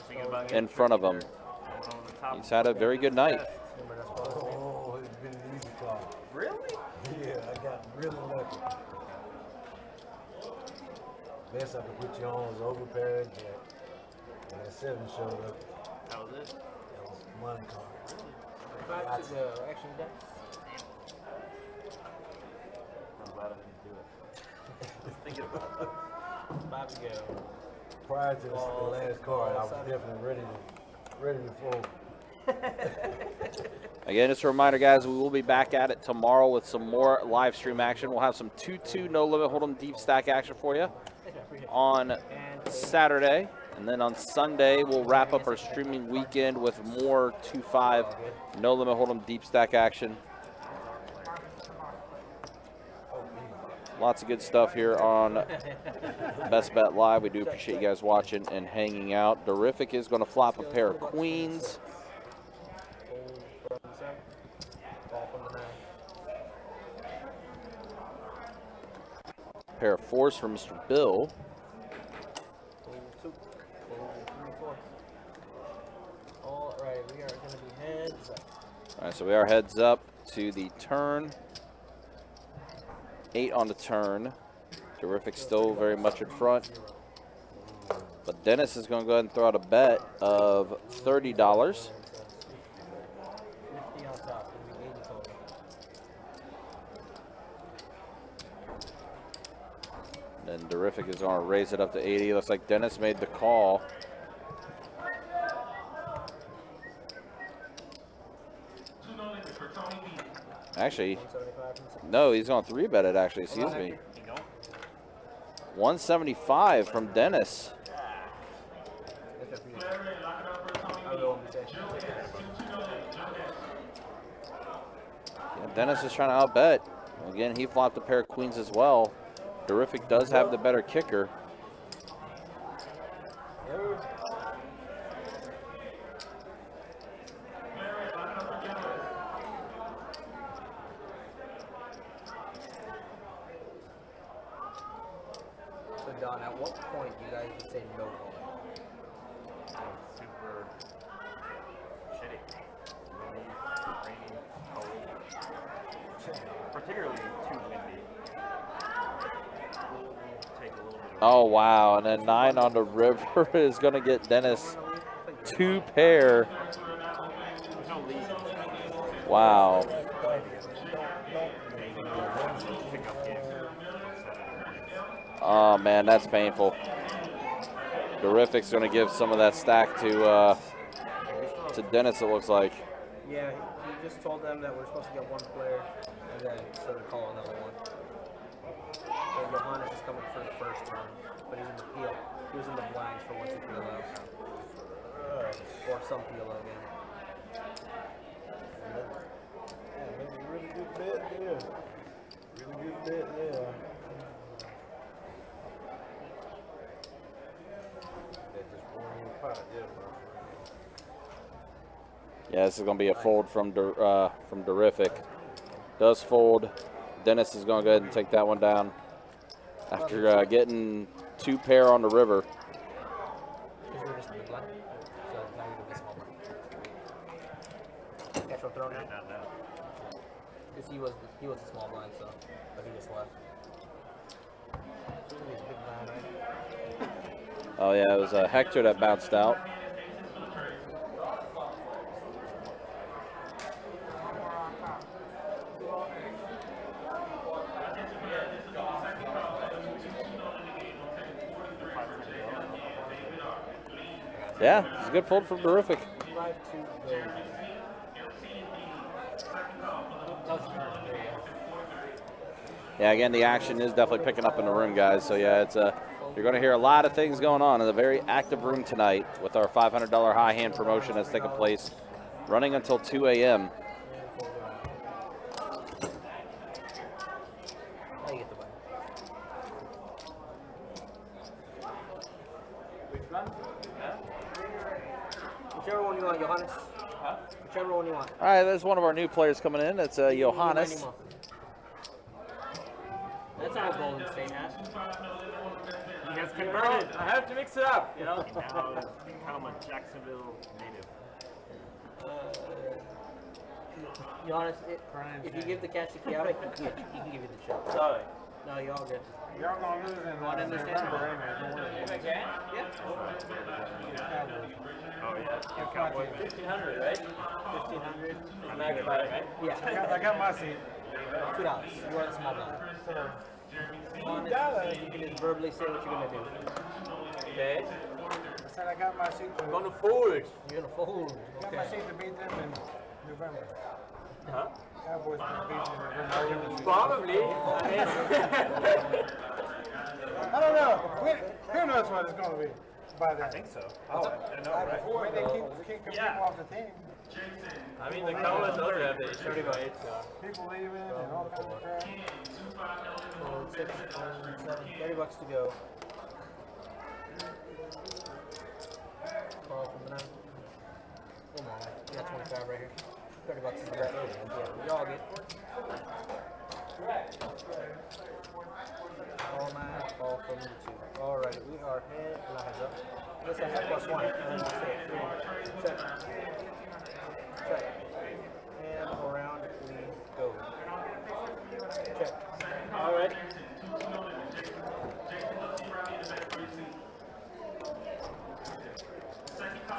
in front of him. He's had a very good night. Oh, it's been an easy call. Really? Yeah, I got really lucky. Best I could put you on was overpaired, Jack. And that 7 showed up. That was it? That was money card. Back to the action deck. I'm glad I didn't do it. Just thinking about it. About to go. Prior to the last card, I was definitely ready to fold. Again, just a reminder, guys, we will be back at it tomorrow with some more live stream action. We'll have some 2-2 no limit hold'em deep stack action for you on Saturday. And then on Sunday, we'll wrap up our streaming weekend with more 2-5 no limit hold'em deep stack action. Lots of good stuff here on Best Bet Live. We do appreciate you guys watching and hanging out. Durrrific is going to flop a pair of queens. Pair of 4s for Mr. Bill. All right, we are going to be heads up. All right, so we are heads up to the turn. 8 on the turn. Durrrific still very much in front. But Dennis is going to go ahead and throw out a bet of $30. 50 on top. It'll be 80 total. Then Durrrific is going to raise it up to 80. Looks like Dennis made the call. Actually, no, he's going to 3-bet it, actually. Excuse me. 175 from Dennis. Yeah, Dennis is trying to outbet. Again, he flopped a pair of queens as well. Durrrific does have the better kicker. So Don, at what point do you guys would say no going? Super shitty. Rainy, cold. Particularly too windy. Take a little bit of Oh, wow. And then 9 on the river is going to get Dennis 2 pair. Wow. Oh man, that's painful. Durrrific's going to give some of that stack to Dennis, it looks like. Yeah, he just told them that we're supposed to get 1 player, and then so to call another one. So Johannes is coming for the first one, but he's in the peel. He was in the blinds for 1, 2, 3 low. Or some PLO game. Yeah, that's a really good bet there. Really good bet there. That just won your pot, yeah, bro. Yeah, this is going to be a fold from Durrrific. Does fold. Dennis is going to go ahead and take that one down after getting 2 pair on the river. Catch one throw now? Because he was the small blind, so but he just left. Oh yeah, it was Hector that bounced out. Yeah, it's a good fold from Durrrific. 5-2 Yeah, again, the action is definitely picking up in the room, guys. So yeah, it's you're going to hear a lot of things going on. It's a very active room tonight with our $500 high hand promotion that's taking place, running until 2 a.m. Whichever one you want, Johannes. Huh? Whichever one you want. All right, there's one of our new players coming in. It's Johannes. That's our Golden State hat. He has converted. I have to mix it up. You know, now he's become a Jacksonville native. Johannes, if you give the catch to Kiara, he can give you the chip. Sorry. No, you're all good. Y'all gonna lose in Want to understand? If I can? Yeah. Oh yeah. You Cowboys. 1,500, right? 1,500. I'm not gonna buy it, right? Yeah. I got my seat. $2. You are the small blind. Johannes, you can just verbally say what you're gonna do. Okay. I said I got my seat. I'm gonna fold. You're gonna fold. Got my seat to beat them in November. Huh? Cowboys gonna beat them in November. Probably. I don't know. Who knows what it's gonna be by then? I think so. Oh, I know, right? When they keep people off the team. I mean, the Cowboys also have the issue, right? People leaving and all kinds of crap. 6, 7, $30 to go. Call from the 9. Come on, you got 25 right here. $30 is the bet. Yeah, y'all get. All 9, call from the 2. Alright, we are head, not heads up. This has a +1. Check. Check. And around we go. Check. Alright.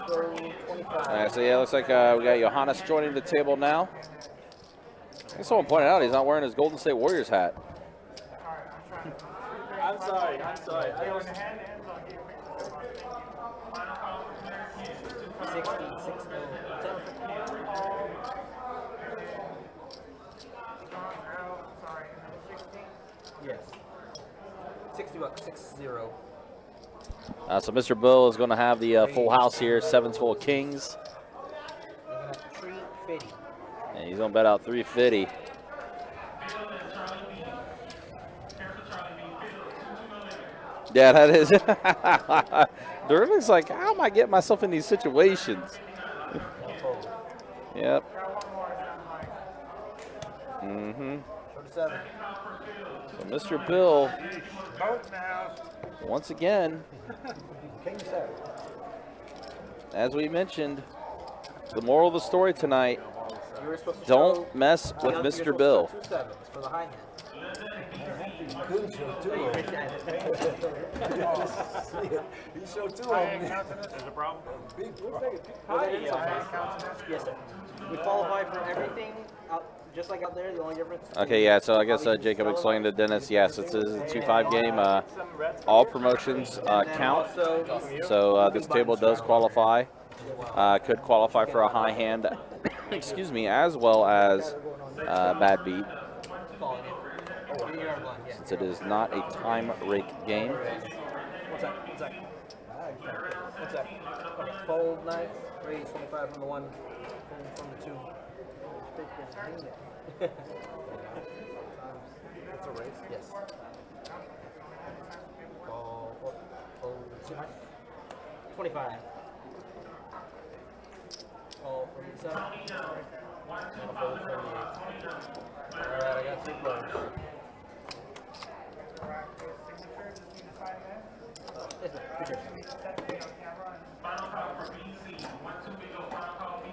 So 25. All right, so yeah, looks like we got Johannes joining the table now. I think someone pointed out he's not wearing his Golden State Warriors hat. I'm sorry. I was 66. Yes. $60, 60. So Mr. Bill is going to have the full house here, 7's full of kings. And he's going to bet out 350. Yeah, that is. Durrriffic's like, how am I getting myself in these situations? Yep. Mm-hmm. So Mr. Bill, once again, as we mentioned, the moral of the story tonight, don't mess with Mr. Bill. couldn't show two on me. He showed two on me. There's a problem. Big problem. Yes, sir. We qualify for everything, just like out there. The only difference. Okay, yeah, so I guess Jacob explained to Dennis, yes, it's a 2-5 game. All promotions count. So this table does qualify. Could qualify for a high hand, excuse me, as well as bad beat. Since it is not a time rake game. What's that? What's that? What's that? Okay, fold 9, raise 25 from the 1, fold from the 2. It's a raise? Yes. Call, fold 2. 25. Call from the 7. And a fold from the 8. Alright, I got 2 players. Yes, ma'am. Good job.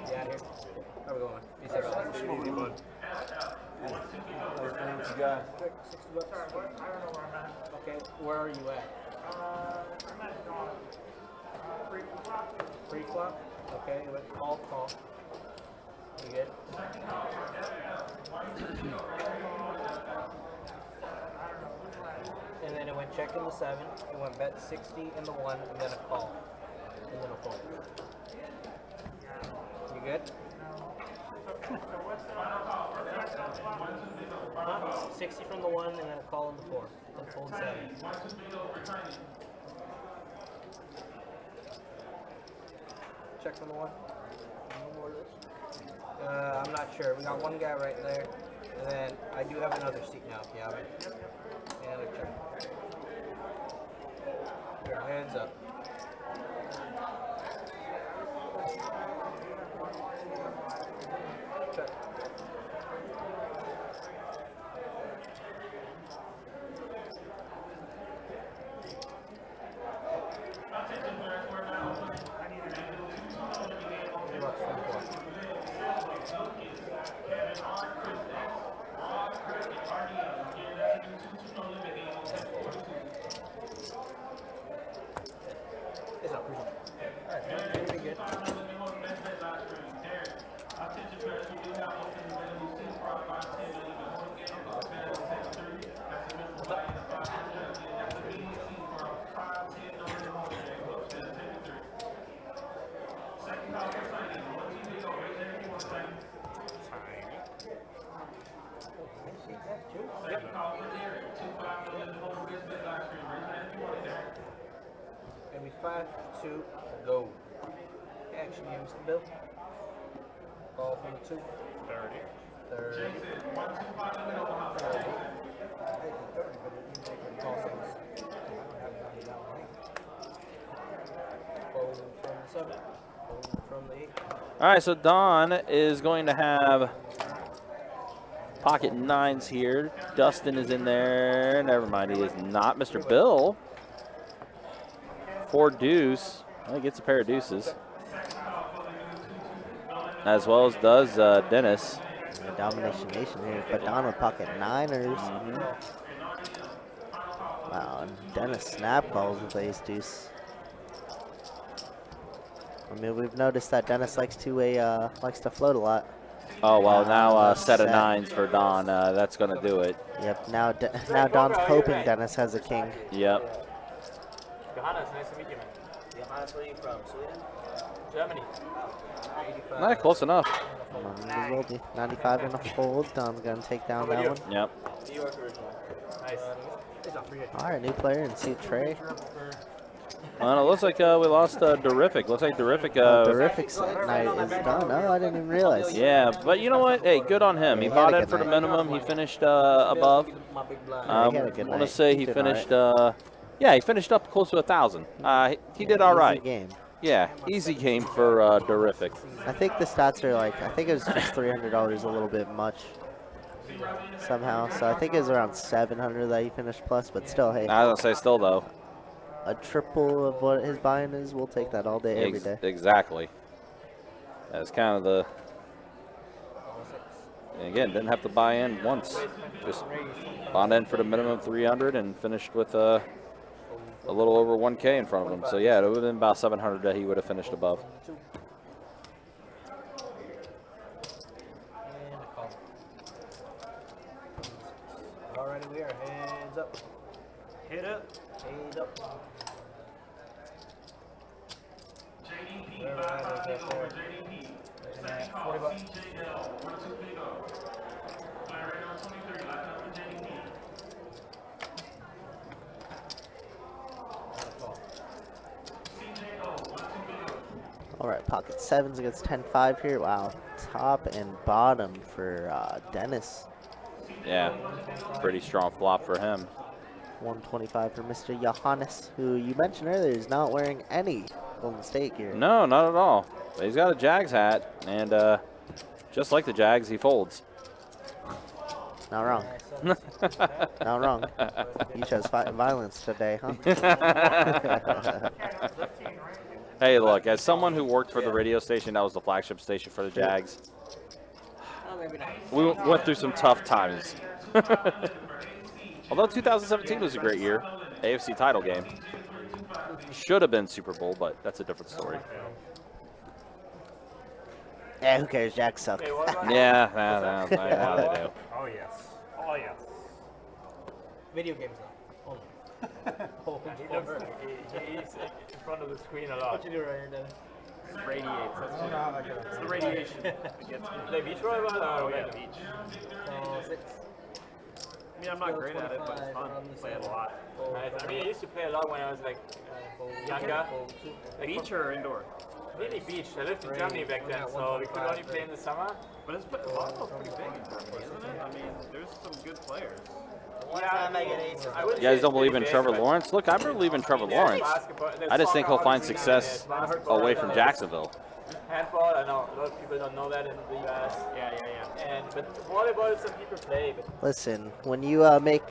Yeah, here. How we going? Be safe out there. Easy, bud. $60. Okay, where are you at? I'm at Dawn. Pre-flop? Okay, let's call. You good? And then it went check in the 7, it went bet 60 in the 1, and then a call. And then a fold. You good? Huh? 60 from the 1, and then a call in the 4. And fold 7. Check from the 1. No more of this. I'm not sure. We got one guy right there. And then I do have another seat now if you have it. And a check. Your hands up. Check. It's not pretty. Alright, you're gonna be good. Gonna be 5, 2, go. Action, Mr. Bill. Call from the 2. 30. Call from the 4 from the 7. Fold from the 8. All right, so Don is going to have pocket 9s here. Dustin is in there. Never mind, he is not. Mr. Bill, 4 deuce. Well, he gets a pair of deuces. As well as does Dennis. Domination Nation here, but Don with pocket 9ers. Wow, and Dennis snap calls with ace deuce. I mean, we've noticed that Dennis likes to float a lot. Oh, well, now set of 9s for Don. That's going to do it. Yep, now Don's hoping Dennis has a king. Yep. Johannes, nice to meet you, man. Johannes, where are you from? Sweden? Germany. 85. Not close enough. Might as well be 95 and a fold. Don's going to take down that one. Yep. New York original. Nice. All right, new player in seat Trey. Well, it looks like we lost Durrrific. Looks like Durrrific. Durrrific's night is done. Oh, I didn't even realize. Yeah, but you know what? Hey, good on him. He Yeah, he bought had a in good for the night. minimum. He finished above. Yeah, he I had a want good to night. say he Did finished. alright. Yeah, he finished up close to 1,000. He did all Easy right. game. Yeah, easy game for Durrrific. I think the stats are like, I think it was just $300 a little bit much somehow. So I think it was around 700 that he finished plus, but still, hey, I was gonna say still though. a triple of what his buy-in is, we'll take that all day, every day. Exactly. That's kind of the. And again, didn't have to buy in once. Just bought in for the minimum 300 and finished with a little over 1K in front of him. So yeah, it would have been about 700 that he would have finished above. Alrighty, we are heads up. Hit up. Heads up. Whatever that is up there. Looking at 40 bucks. All right, pocket sevens against 10-5 here. Wow, top and bottom for Dennis. Yeah, pretty strong flop for him. 125 for Mr. Johannes, who you mentioned earlier is not wearing any Golden State gear. No, not at all. But he's got a Jags hat, and just like the Jags, he folds. Not wrong. Not wrong. You chose violence today, huh? Hey, look, as someone who worked for the radio station, that was the flagship station for the Jags. We went through some tough times. Although 2017 was a great year. AFC title game. Should have been Super Bowl, but that's a different story. Yeah, who cares? Jacks suck. Yeah, I know they do. Oh yes. Oh yes. Video games though. He looks like he's in front of the screen a lot. What you do right here, Dennis? Radiates. It's the radiation. Play beach volleyball? Oh yeah, beach. 6. I mean, I'm not great at it, but it's fun. Play it a lot. I mean, I used to play a lot when I was like younger. Beach or indoor? Really beach. I lived in Germany back then, so we could only play in the summer. But it's volleyball's pretty big in Germany, isn't it? I mean, there's some good players. Yeah, You guys don't believe in Trevor Lawrence? Look, I believe in Trevor Lawrence. I just think he'll find success away from Jacksonville. Handball, I know a lot of people don't know that in the US. Yeah. But volleyball, some people play. But Listen, when you make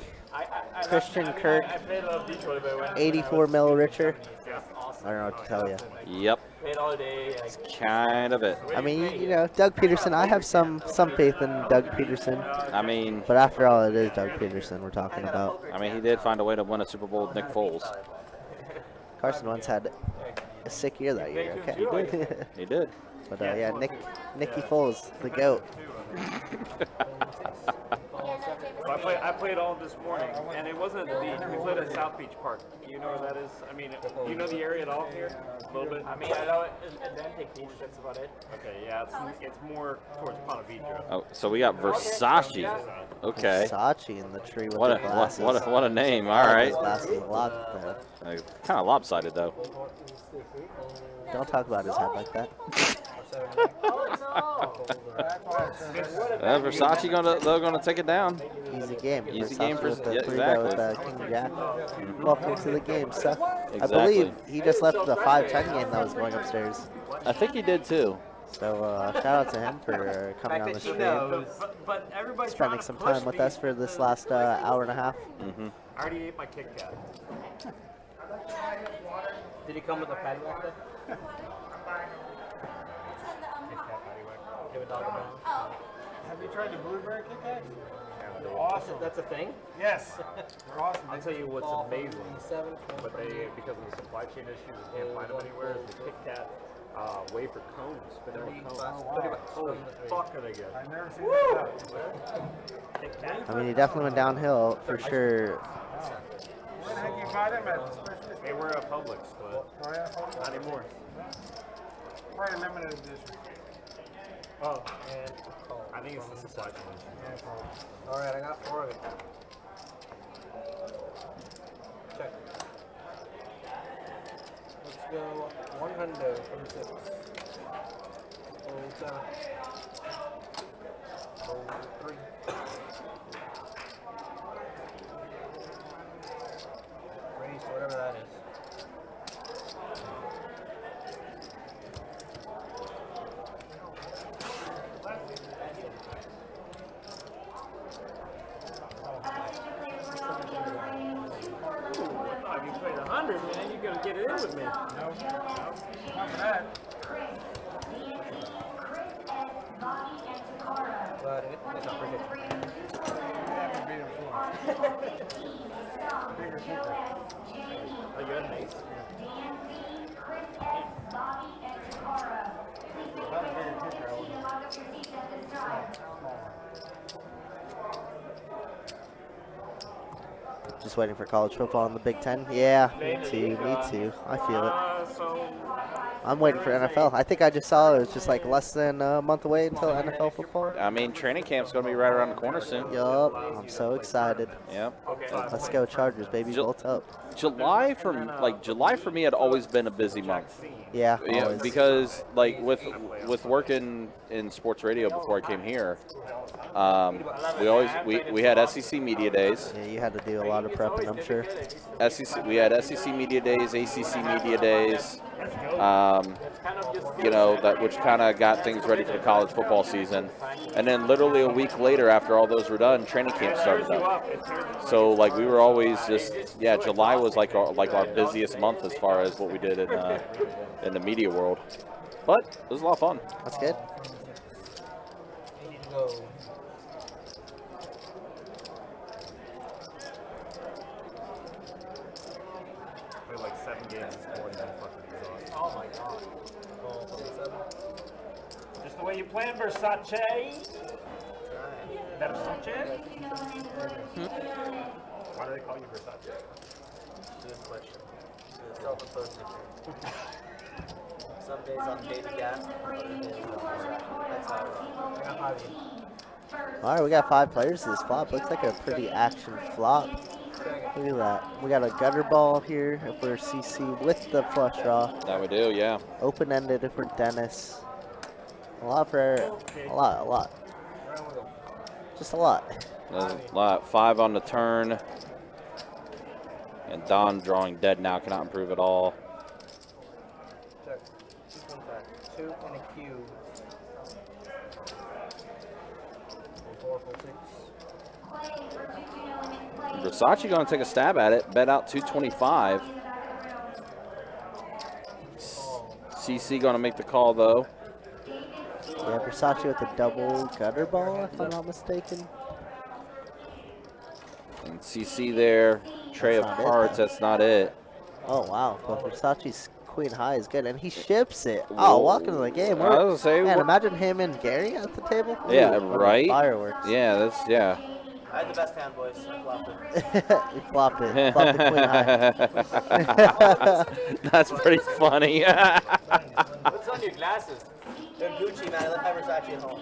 Christian Kirk I played a lot of beach volleyball when 84 mil richer, yeah, awesome. I don't know what to tell you. Yep, Played all day. Like, kind of it. I mean, you know, Doug Peterson, I have some faith in Doug Peterson. I mean, But after all, it is Doug Peterson we're talking about. he did find a way to win a Super Bowl with Nick Foles. Carson Wentz had a sick year that year, okay? He did. But yeah, Nicky Foles, the GOAT. I played all this morning, and it wasn't at the beach. We played at South Beach Park. You know where that is? I mean, you know the area at all here? A little bit? I mean, I know Atlantic Beach, that's about it. Okay, yeah, it's more towards Ponte Vedra. Oh, so we got Versace. Okay. Versace in the tree with What the glasses. a name. All right. His glasses a lot there. Kind of lopsided though. Don't talk about his head like that. Versace gonna take it down. Easy game. Easy Versace game for with the yeah, 3-bet with exactly. King Jack. Welcome to the game, sir. Exactly. I believe he just left the 5-10 game that was going upstairs. I think he did too. So shout out to him for coming on the stream, But everybody's spending some time with us for this last hour and a half. Mm-hmm. I already ate my Kit Kat. Did he come with a patty whack there? Give a dog a bone. Have you tried the blueberry Kit Kats? They're awesome. That's a thing? Yes. They're awesome. I'll tell you what's amazing, but because of the supply chain issues, you can't find them anywhere, is the Kit Kat wafer cones, vanilla cones. Holy fuck are they good. I've never seen that. Kit Kat. I mean, he definitely went downhill for sure. Where the heck you buy them at? They were at Publix, but Oh, yeah? not anymore. Probably a limited edition. Oh, and I think it's the supply chain issue. all right, I got 4 of it. Check. Let's go 100 from 6. 07. 03. Race, whatever that is. If you played 100, man, you're gonna get it in with me. Not for that. Glad Are you an ace? Just waiting for college football in the Big Ten. Yeah, me too. Me too. I feel it. So I'm waiting for NFL. I think I just saw it was just like less than a month away until NFL football. I mean, training camp's going to be right around the corner soon. Yup, I'm so excited. Yep. Let's go Chargers, baby. Bolt up. July for me had always been a busy month. Yeah, Yeah, always. because like with working in sports radio before I came here, we had SEC media days. Yeah, you had to do a lot of prepping, I'm sure. We had SEC media days, ACC media days. You know, that which kind of got things ready for the college football season. And then literally a week later, after all those were done, training camp started up. So like we were always just July was like our busiest month as far as what we did in the media world. But it was a lot of fun. That's good. Played like 7 games this morning. I'm fucking exhausted. Oh my god. Just the way you plan, Versace. Versace? Why do they call you Versace? Good question. It's a self-imposed nickname. Some days I'm David Gas, other days that's how I got 5 games. All right, we got 5 players to this flop. Looks like a pretty action flop. Look at that. We got a gutter ball here for CC with the flush draw. That we do, yeah. Open-ended for Dennis. A lot. Just a lot. There's a lot. 5 on the turn. And Don drawing dead now, cannot improve at all. Check. 2 and a cube. 4, 4, 6. Versace going to take a stab at it. Bet out 225. CC going to make the call though. Yeah, Versace with the double gutter ball, if I'm not mistaken. And CC there. Tray of That's not it, cards. though. That's not it. Oh, wow. But Versace's queen high is good, and he ships it. Oh, welcome to the game. I was gonna say, Man, we're- imagine him and Gary at the table. Yeah, Ooh, what a right? Fireworks. Yeah, that's, yeah. I had the best hand, boys. I flopped it. He flopped it. Flopped the queen high. That's pretty funny. What's on your glasses? They're Gucci, man. I left my Versace at home.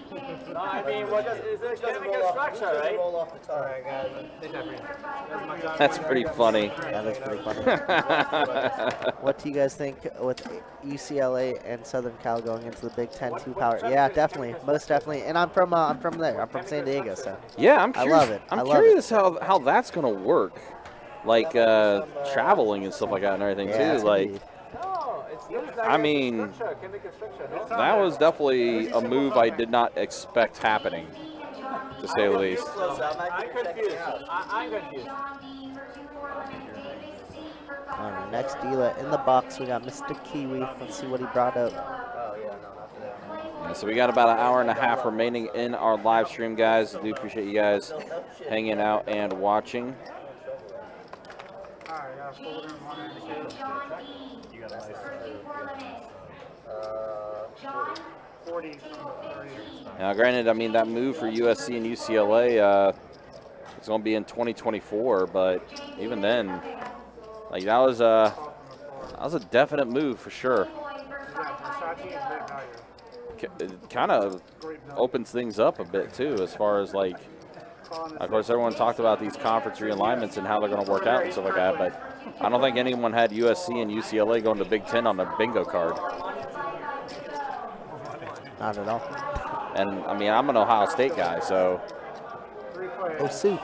No, I mean, what is it? Chemical structure, right? Roll off the top. Alright, guys. That's pretty funny. Yeah, that's pretty funny. What do you guys think with UCLA and Southern Cal going into the Big Ten 2 power? Yeah, definitely, most definitely. And I'm from there. I'm from San Diego, so Yeah, I'm I curious. love it. I I'm love curious how that's gonna work, like traveling and stuff like that and everything Yeah, it's too. gonna Like, be- I mean, that was definitely a move I did not expect happening, to say the least. I'm confused. I'm confused. All right, next dealer in the box, we got Mr. Kiwi. Let's see what he brought up. Oh, yeah, no, not for that. Yeah, so we got about an hour and a half remaining in our live stream, guys. I do appreciate you guys hanging out and watching. Alright, yeah, folder and 1 and a cube. You got a nice. 40 from the 30. Now, granted, I mean that move for USC and UCLA, it's going to be in 2024, but even then, like that was a definite move for sure. Yeah, Versace is big value. It kind of opens things up a bit too, as far as like, of course, everyone talked about these conference realignments and how they're going to work out and stuff like that, but I don't think anyone had USC and UCLA going to Big Ten on their bingo card. Not at all. And I mean, I'm an Ohio State guy, so. 3 players. Oh, Sue.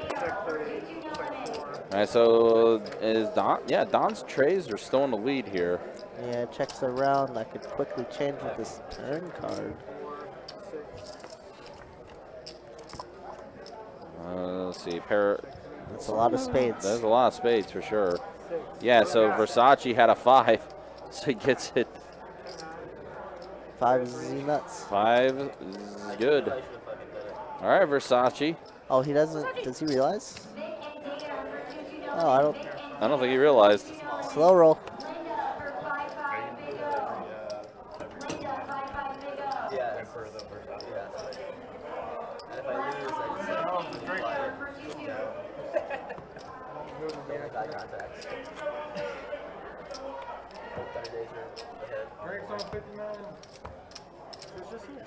Check 30. Check 4. All right, so is Don? Yeah, Don's trays are still in the lead here. Yeah, checks around. I could quickly change with this turn card. 4, 6. Let's see, That's a lot of spades. There's a lot of spades for sure. Yeah, so Versace had a 5, so he gets it. 5 is nuts. 5 is good. All right, Versace. Oh, he doesn't. Does he realize? Oh, I don't think he realized. Slow roll. Brakes on 59. She was just here.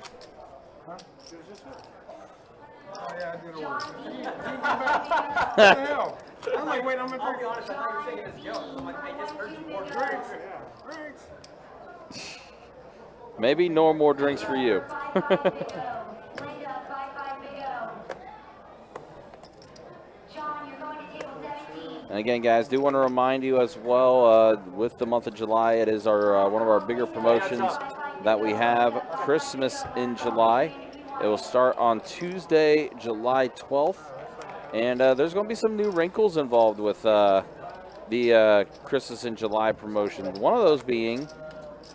Huh? She was just here. Oh, yeah, I did order. What the hell? I'm like, wait, I'm gonna drink. I'll be honest, I thought you were saying it as a joke. I'm like, I just heard you order drinks. Yeah, drinks. Maybe no more drinks for you. And again, guys, do want to remind you as well, with the month of July, it is our one of our bigger promotions that we have, Christmas in July. It will start on Tuesday, July 12th. And there's going to be some new wrinkles involved with the Christmas in July promotion. One of those being,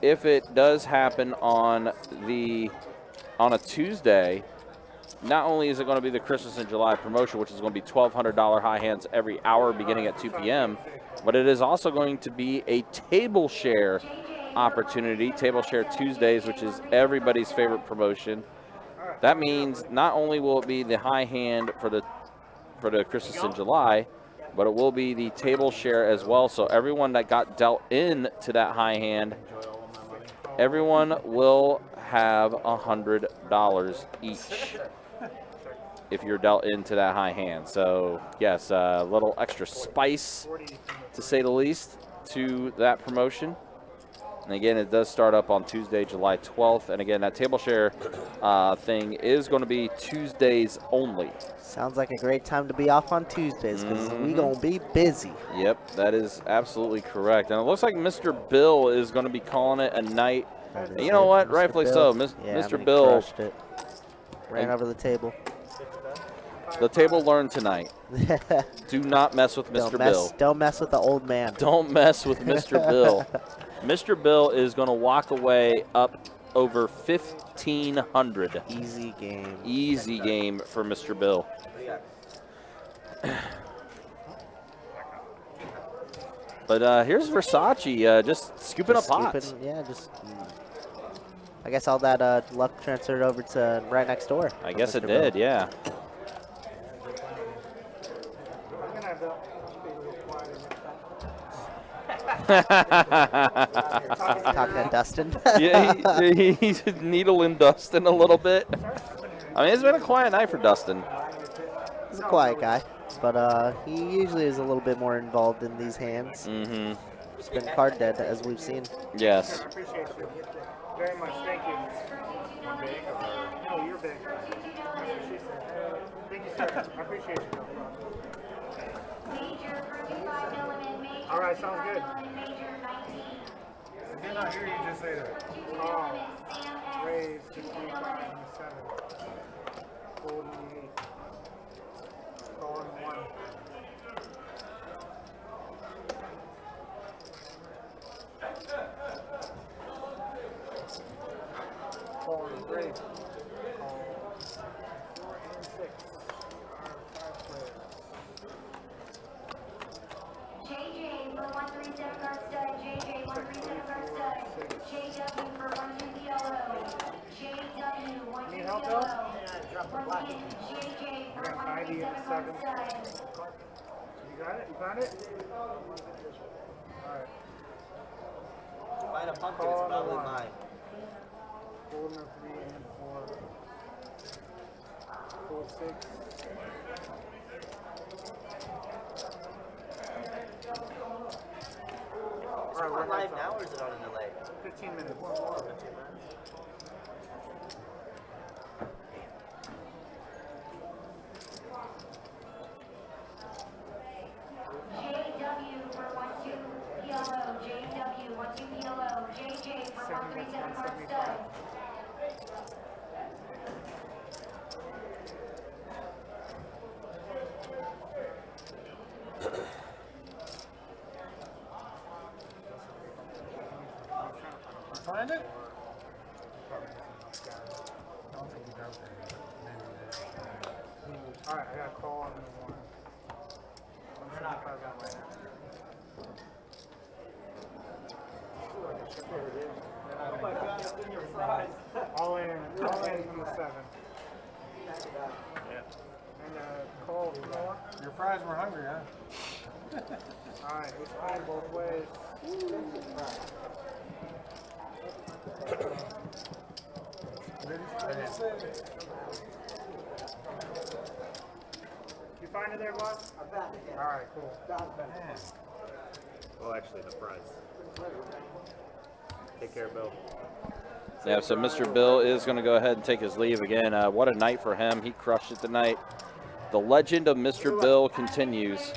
if it does happen on a Tuesday, not only is it going to be the Christmas in July promotion, which is going to be $1,200 high hands every hour beginning at 2 p.m., but it is also going to be a table share opportunity, table share Tuesdays, which is everybody's favorite promotion. That means not only will it be the high hand for the Christmas in July, but it will be the table share as well. So everyone that got dealt in to that high hand, everyone will have $100 each if you're dealt into that high hand. So yes, a little extra spice, to say the least, to that promotion. And again, it does start up on Tuesday, July 12th. And again, that table share thing is going to be Tuesdays only. Sounds like a great time to be off on Tuesdays because we going to be busy. Yep, that is absolutely correct. And it looks like Mr. Bill is going to be calling it a night. And you know what? Mr. Rightfully Bill. so. Yeah, Mr. Bill. Crushed it. Ran over the table. The table learned tonight. Do not mess with Mr. Bill. Don't mess with the old man. Don't mess with Mr. Bill. Mr. Bill is going to walk away up over 1,500. Easy game. Easy game for Mr. Bill. But here's Versace just scooping up pots. Yeah, I guess all that luck transferred over to right next door. I guess it Bill. did, yeah. Talking to Dustin. Yeah, he's needling Dustin a little bit. I mean, it's been a quiet night for Dustin. He's a quiet guy, but he usually is a little bit more involved in these hands. Mm-hmm. He's been card dead, as we've seen. Yes. I appreciate you very much. Thank you. No, you're big. That's what she said. Thank you, sir. I appreciate you. All right, sounds good. I did not hear you just say that. Oh, raise 27. 48. Calling 1. Calling 3. Call 4 and 6. 5 players. JJ for 137 guard stud. JJ 137 guard stud. JW for 120 yellow. JW 120 yellow. JJ for 137 guard stud. You got it? You found it? Alright. Find a pumpkin, it's probably mine. Golden 3 and 4. 4, 6. Alright, we're live now or is it on a delay? 15 minutes. 15 minutes. JW for 1-2 yellow. JW 1-2 yellow. JJ for 137 guard stud. Find it? Alright, I got a call on the 1. 175 that way. Oh my God, it's in your fries. All in from the 7. Yeah. And call 4. Your fries were hungry, huh? Alright, it's fine both ways. You find it there, boss? I found it. Alright, cool. Well, actually, the fries. Take care, Bill. Yeah, so Mr. Bill is going to go ahead and take his leave again. What a night for him. He crushed it tonight. The legend of Mr. Bill continues.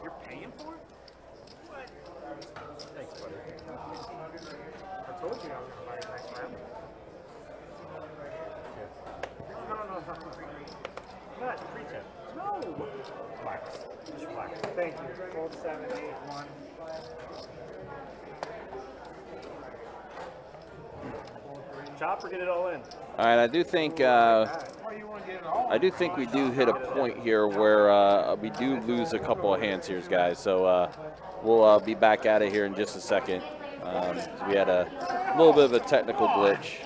You're paying for it? What? Thanks, buddy. I told you I was going to buy it next round. No. What? Pre-tip. No! Relax. Just relax. Thank you. Fold 7, 8, 1. Chopper, get it all in. All right, I do think we do hit a point here where we do lose a couple of hands here, guys. So we'll be back at it here in just a second. So we had a little bit of a technical glitch.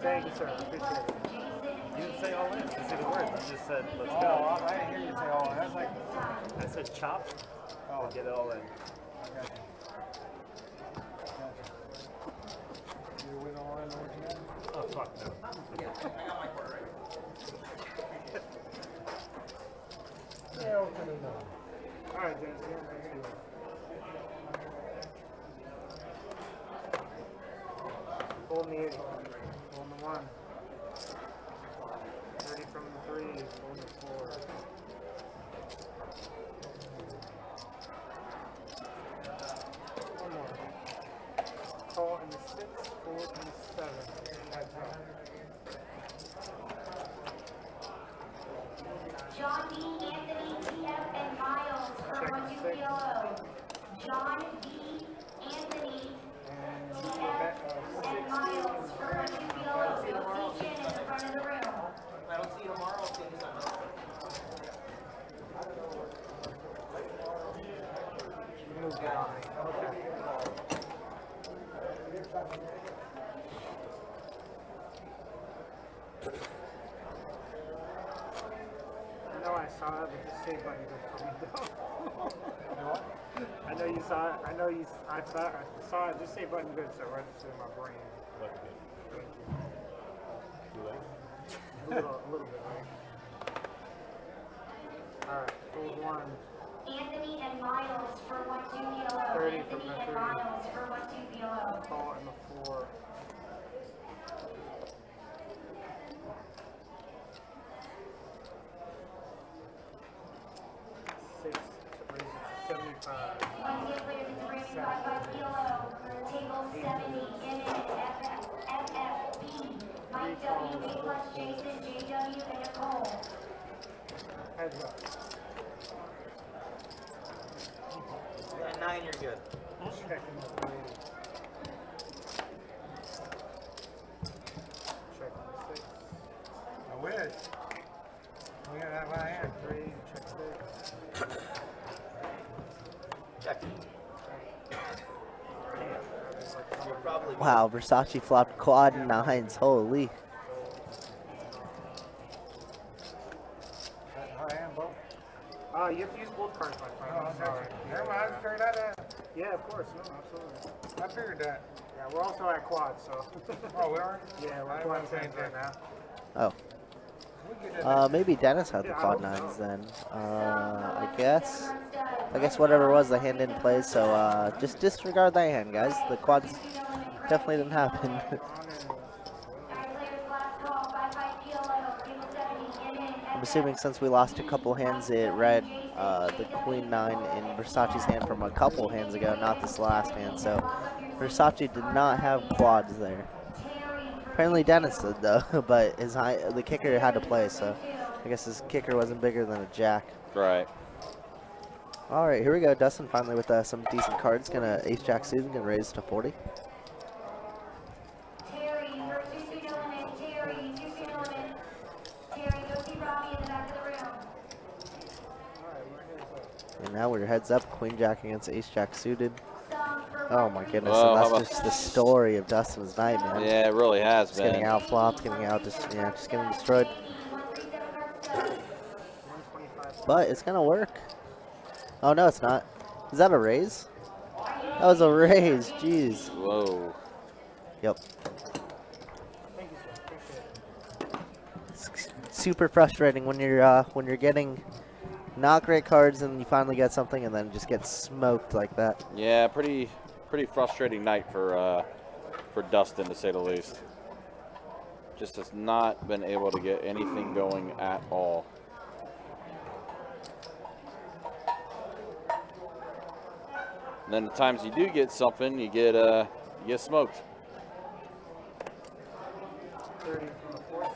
Thank you, sir. Appreciate it. You didn't say all in. You said the words. You just said, let's go. I didn't hear you say all in. That's like, I said chop. Oh, get it all in. Oh, fuck no. Alright, Dennis. Hold me 8. Hold the 1. 30 from the 3. Hold the 4. One more. Call in the 6, 4, and the 7. That's all. John D, Anthony, TF, and Miles for 1-2 PLO. John D, Anthony, TF, and Miles for 1-2 PLO. Each in the front of the room. I don't see you tomorrow. I'll see you Sunday. Move that on. Okay. I know I saw it, but just say button good for me though. I know you saw it. I know I saw it. Just say button good so it registers in my brain. Thank you. A little bit, right? Alright, fold 1. Anthony and Miles for 1-2 PLO. 30 from Anthony the and 3. Miles for 1-2 PLO. Call in the 4. 6 to raise it to 75. One get clear to 355 PLO. Table 70, FFB. Mike W, A plus Jason, JW, and Nicole. Heads up. At 9, you're good. Checking the 3. Checking the 6. I wish. We got that right hand. 3, check 6. Check. You're probably good. Wow, Versace flopped quad 9s. Holy. Right hand, Bo. You have to use both cards, my friend. Oh, I'm sorry. Never mind, I just figured that out. Yeah, of course. No, absolutely. I figured that. Yeah, we're also at quad, so. Oh, we are? Yeah, we're I quad wasn't paying 10s right now. Oh. We get that Maybe Dennis had the Yeah, I quad hope 9s so. then. I guess. I guess whatever it was, the hand didn't play, so just disregard that hand, guys. The quads definitely didn't happen. assuming since we lost a couple hands, it read the Queen 9 in Versace's hand from a couple hands ago, not this last hand. So Versace did not have quads there. Apparently Dennis did though, but the kicker had to play, so I guess his kicker wasn't bigger than a jack. Right. All right, here we go. Dustin finally with some decent cards. Gonna ace jack suited, gonna raise to 40. Terry, first 2 no limit. Terry, 2 no limit. Terry, go see Robbie in the back of the room. And now we're heads up. Queen jack against ace jack suited. Song for Oh my goodness, Whoa, and how that's just the story of Dustin's night, man. Yeah, it really has Just getting been. out flopped, getting out, just getting destroyed. But it's gonna work. Oh no, it's not. Is that a raise? That was a raise. Jeez. Whoa. Yep. It's super frustrating when you're getting not great cards and you finally get something and then just get smoked like that. Yeah, pretty frustrating night for Dustin, to say the least. Just has not been able to get anything going at all. And then the times you do get something, you get smoked. 30 from the 4 seat.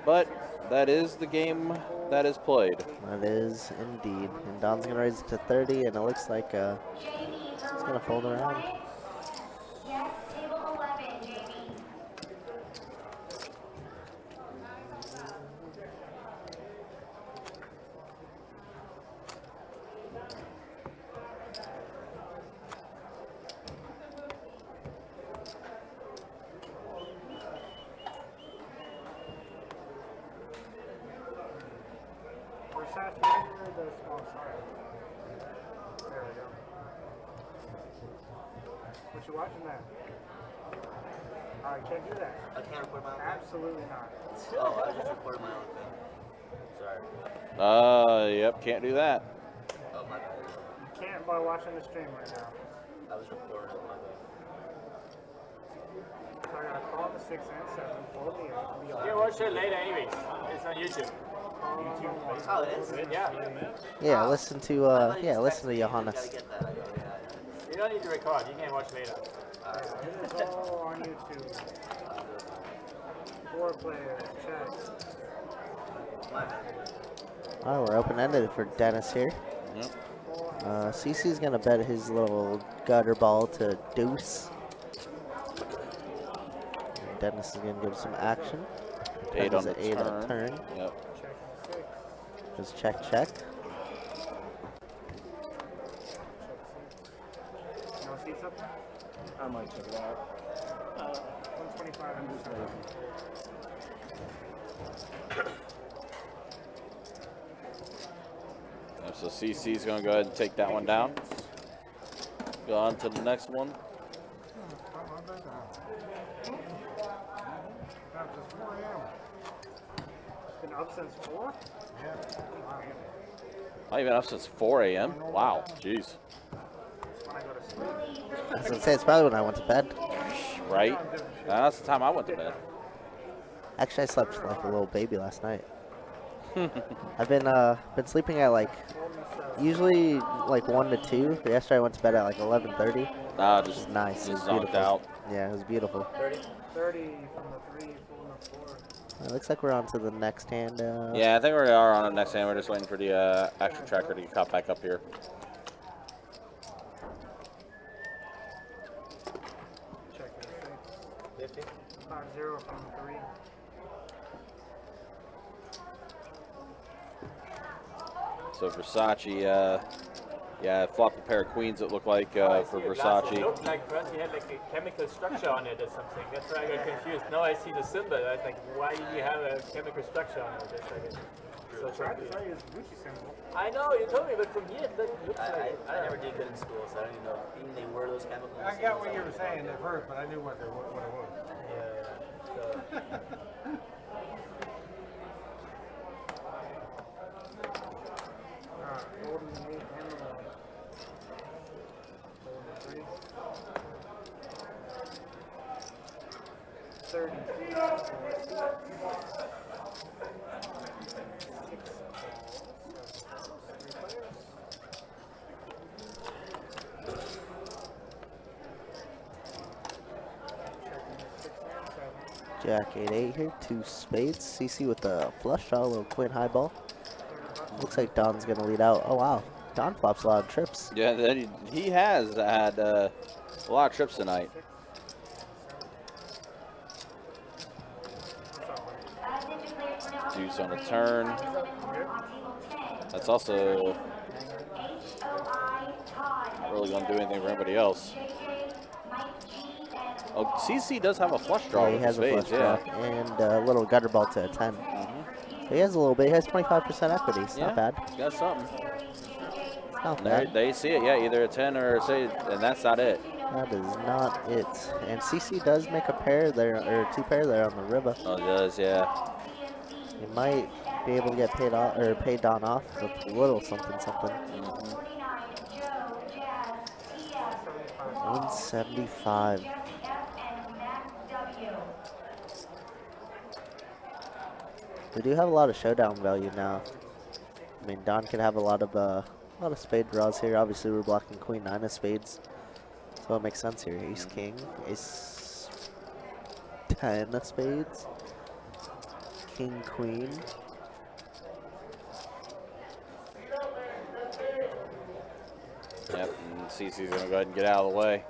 But that is the game that is played. That is indeed. And Don's gonna raise it to 30, and it looks like it's gonna fold around. Yes, table 11, Jamie. Versace, or the small size? There we go. What you watching there? Can't do that. I can't record my own thing? Absolutely not. Oh, I just recorded my own thing. Sorry. Yep, can't do that. Oh, my bad. You can't by watching the stream right now. I was recording it, my bad. So I gotta call the 6 and 7, fold the 8, and the You can watch it later anyways. It's on YouTube. Oh, it is? Yeah. Yeah, listen to Johannes. Gotta get that. You don't need to record. You can watch later. It is all on YouTube. 4 players, check. Oh, we're open-ended for Dennis here. Yep. CC's gonna bet his little gutter ball to deuce. And Dennis is gonna give some action. 8 on the 8 turn. on turn. Yep. Just check. You want to see something? I might check it out. 125 and 7. Yep, so CC's going to go ahead and take that one down. Go on to the next one. Been up since 4? Oh, you've been up since 4 a.m.? Wow, jeez. When I go to sleep. I was gonna say it's probably when I went to bed. Right? That's the time I went to bed. Actually, I slept like a little baby last night. I've been sleeping at like usually like 1 to 2. But yesterday I went to bed at like 11:30. Ah, Which is nice. It was zonked beautiful. out. Yeah, it was beautiful. 30 from the 3, full the 4. It looks like we're on to the next hand. Yeah, I think we are on the next hand. We're just waiting for the action tracker to get caught back up here. Check it. 50. 5-0 from the 3. So Versace, yeah, flopped a pair of queens, it looked like, for It Versace. looked like first he had like a chemical structure on it or something. That's why I got confused. Now I see the symbol. I was like, why do you have a chemical structure on it? That's like So tried to tell you it's Gucci symbol. I know, you told me, but from here it looks I like I never did good in school, so I don't even know. Even they were those chemicals. I got what you were saying at first, but I knew what it was. Golden 8 and the 1. Golden 3. 30. Jack 8-8 here, 2 spades. CC with the flush draw, a little queen high ball. Looks like Don's gonna lead out. Oh wow, Don flops a lot of trips. Yeah, he has had a lot of trips tonight. Deuce on a turn. That's also not really going to do anything for anybody else. Oh, CC does have a flush draw. Yeah, he with has spades, a flush draw and a little gutter ball to a 10. So he has a little bit. He has 25% equity. It's not bad. He's got something. It's not bad. They see it, yeah, either a 10 or a say, and that's not it. That is not it. And CC does make a pair there, or 2 pair there on the river. Oh, it does, yeah. He might be able to get paid off or paid Don off with a little something something. 175. We do have a lot of showdown value now. I mean, Don could have a lot of spade draws here. Obviously, we're blocking Queen 9 of spades, so it makes sense here. Ace King, Ace 10 of spades, King Queen. Yep, and CC's gonna go ahead and get out of the way.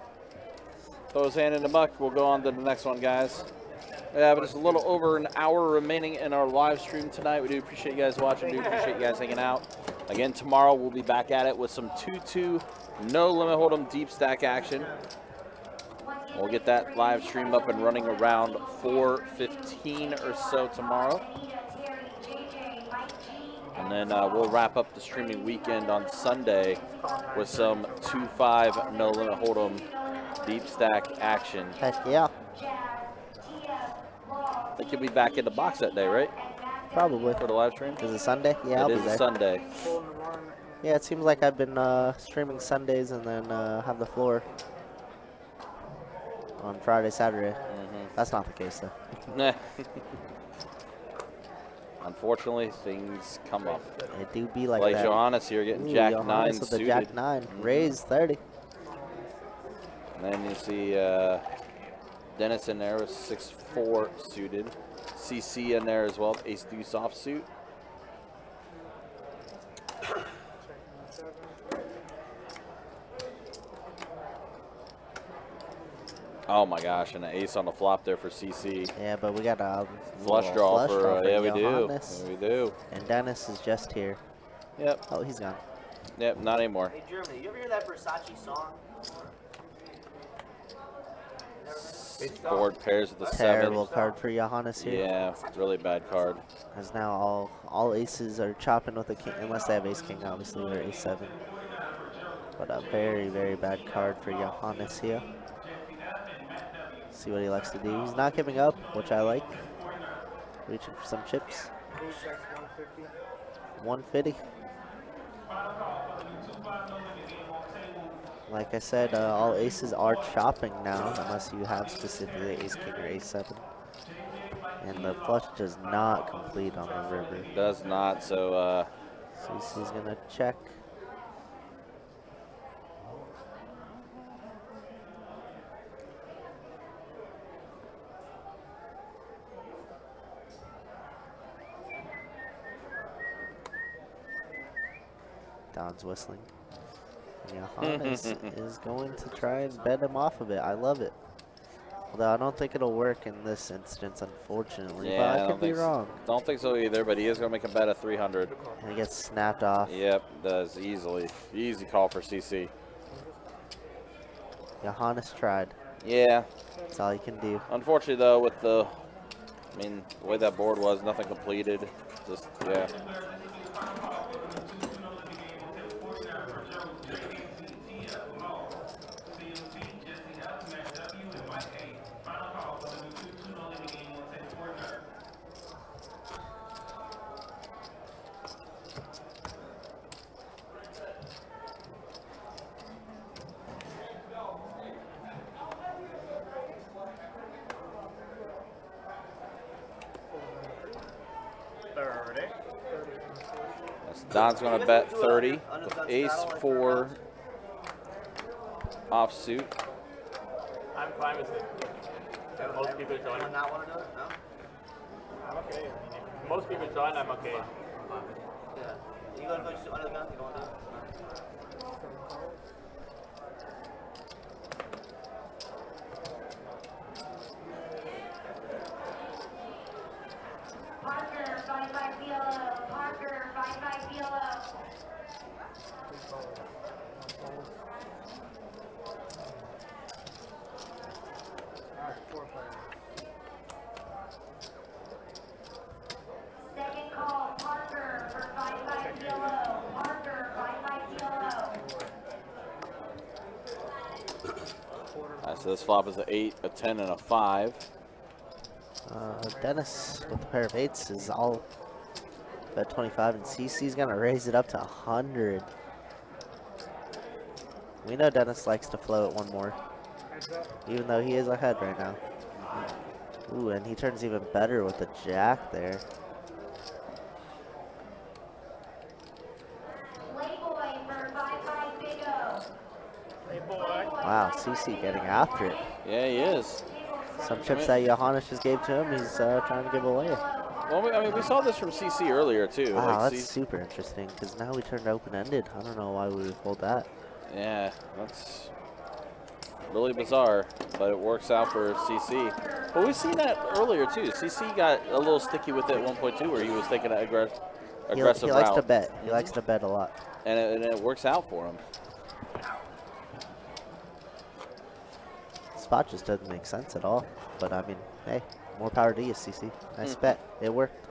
Throw his hand in the muck. We'll go on to the next one, guys. Yeah, but it's a little over an hour remaining in our live stream tonight. We do appreciate you guys watching. We do appreciate you guys hanging out. Again, tomorrow we'll be back at it with some 2-2 no limit hold'em deep stack action. We'll get that live stream up and running around 4:15 or so tomorrow. And then we'll wrap up the streaming weekend on Sunday with some 2-5 no limit hold'em deep stack action. Heck yeah. I think you'll be back in the box that day, right? Probably. For the live stream? Is it Sunday? Yeah, I'll be It is there. a Sunday. Yeah, it seems like I've been streaming Sundays and then have the floor on Friday, Saturday. That's not the case though. Nah. Unfortunately, things come up. They do be like Like that. Johannes here getting Ooh, Jack Johannes 9 with suited. the Jack 9. Raised 30. And then you see Dennis in there with 6-4 suited. CC in there as well, ace deuce offsuit. Oh my gosh, and an ace on the flop there for CC. Yeah, but we got a Flush draw for yeah, we do. Johannes. Yeah, we do. And Dennis is just here. Yep. Oh, he's gone. Yep, not anymore. Hey, Germany, you ever hear that Versace song? Board pairs with the 7. Terrible card for Johannes here. Yeah, really bad card. As now all aces are chopping with a king, unless they have ace king, obviously, or ace 7. But a very, very bad card for Johannes here. See what he likes to do. He's not giving up, which I like. Reaching for some chips. 150. Like I said, all aces are chopping now, unless you have specifically ace king or ace 7. And the flush does not complete on the river. Does not, so CC's gonna check. Don's whistling. Johannes is going to try and bet him off of it. I love it. Although I don't think it'll work in this instance, unfortunately. yeah, but I could be wrong. Don't think so either, but he is going to make a bet of 300. And he gets snapped off. Yep, does easily. Easy call for CC. Johannes tried. Yeah. That's all he can do. Unfortunately, though, with the way that board was, nothing completed. Just, yeah. Don's going to bet 30. With ace 4 offsuit. I'm fine with it. And most people join. Anyone not want to do it? No? I'm okay. If most people join, I'm okay. Yeah. You going to go just under the gun? You don't want to do it? Parker, 5-5 PLO. Parker, 5-5 PLO. Second call, Parker for 5-5 PLO. Parker, 5-5 PLO. So this flop is an 8, a 10, and a 5. Dennis with a pair of 8s is all bet 25, and CC's gonna raise it up to 100. We know Dennis likes to float one more, even though he is ahead right now. Ooh, and he turns even better with the jack there. Playboy for 5-5 Big O. Wow, CC getting after it. Yeah, he is. Some chips that Johannes just gave to him, he's trying to give away. Well, I mean, we saw this from CC earlier, too. Wow, like, that's super interesting, because now we turned open-ended. I don't know why we would hold that. Yeah, that's really bizarre, but it works out for CC. But we've seen that earlier, too. CC got a little sticky with it at 1.2 where he was taking an aggressive He route. likes to bet. He likes to bet a lot. And it works out for him. Spot just doesn't make sense at all. But I mean, hey, more power to you, CC. Nice bet. It worked.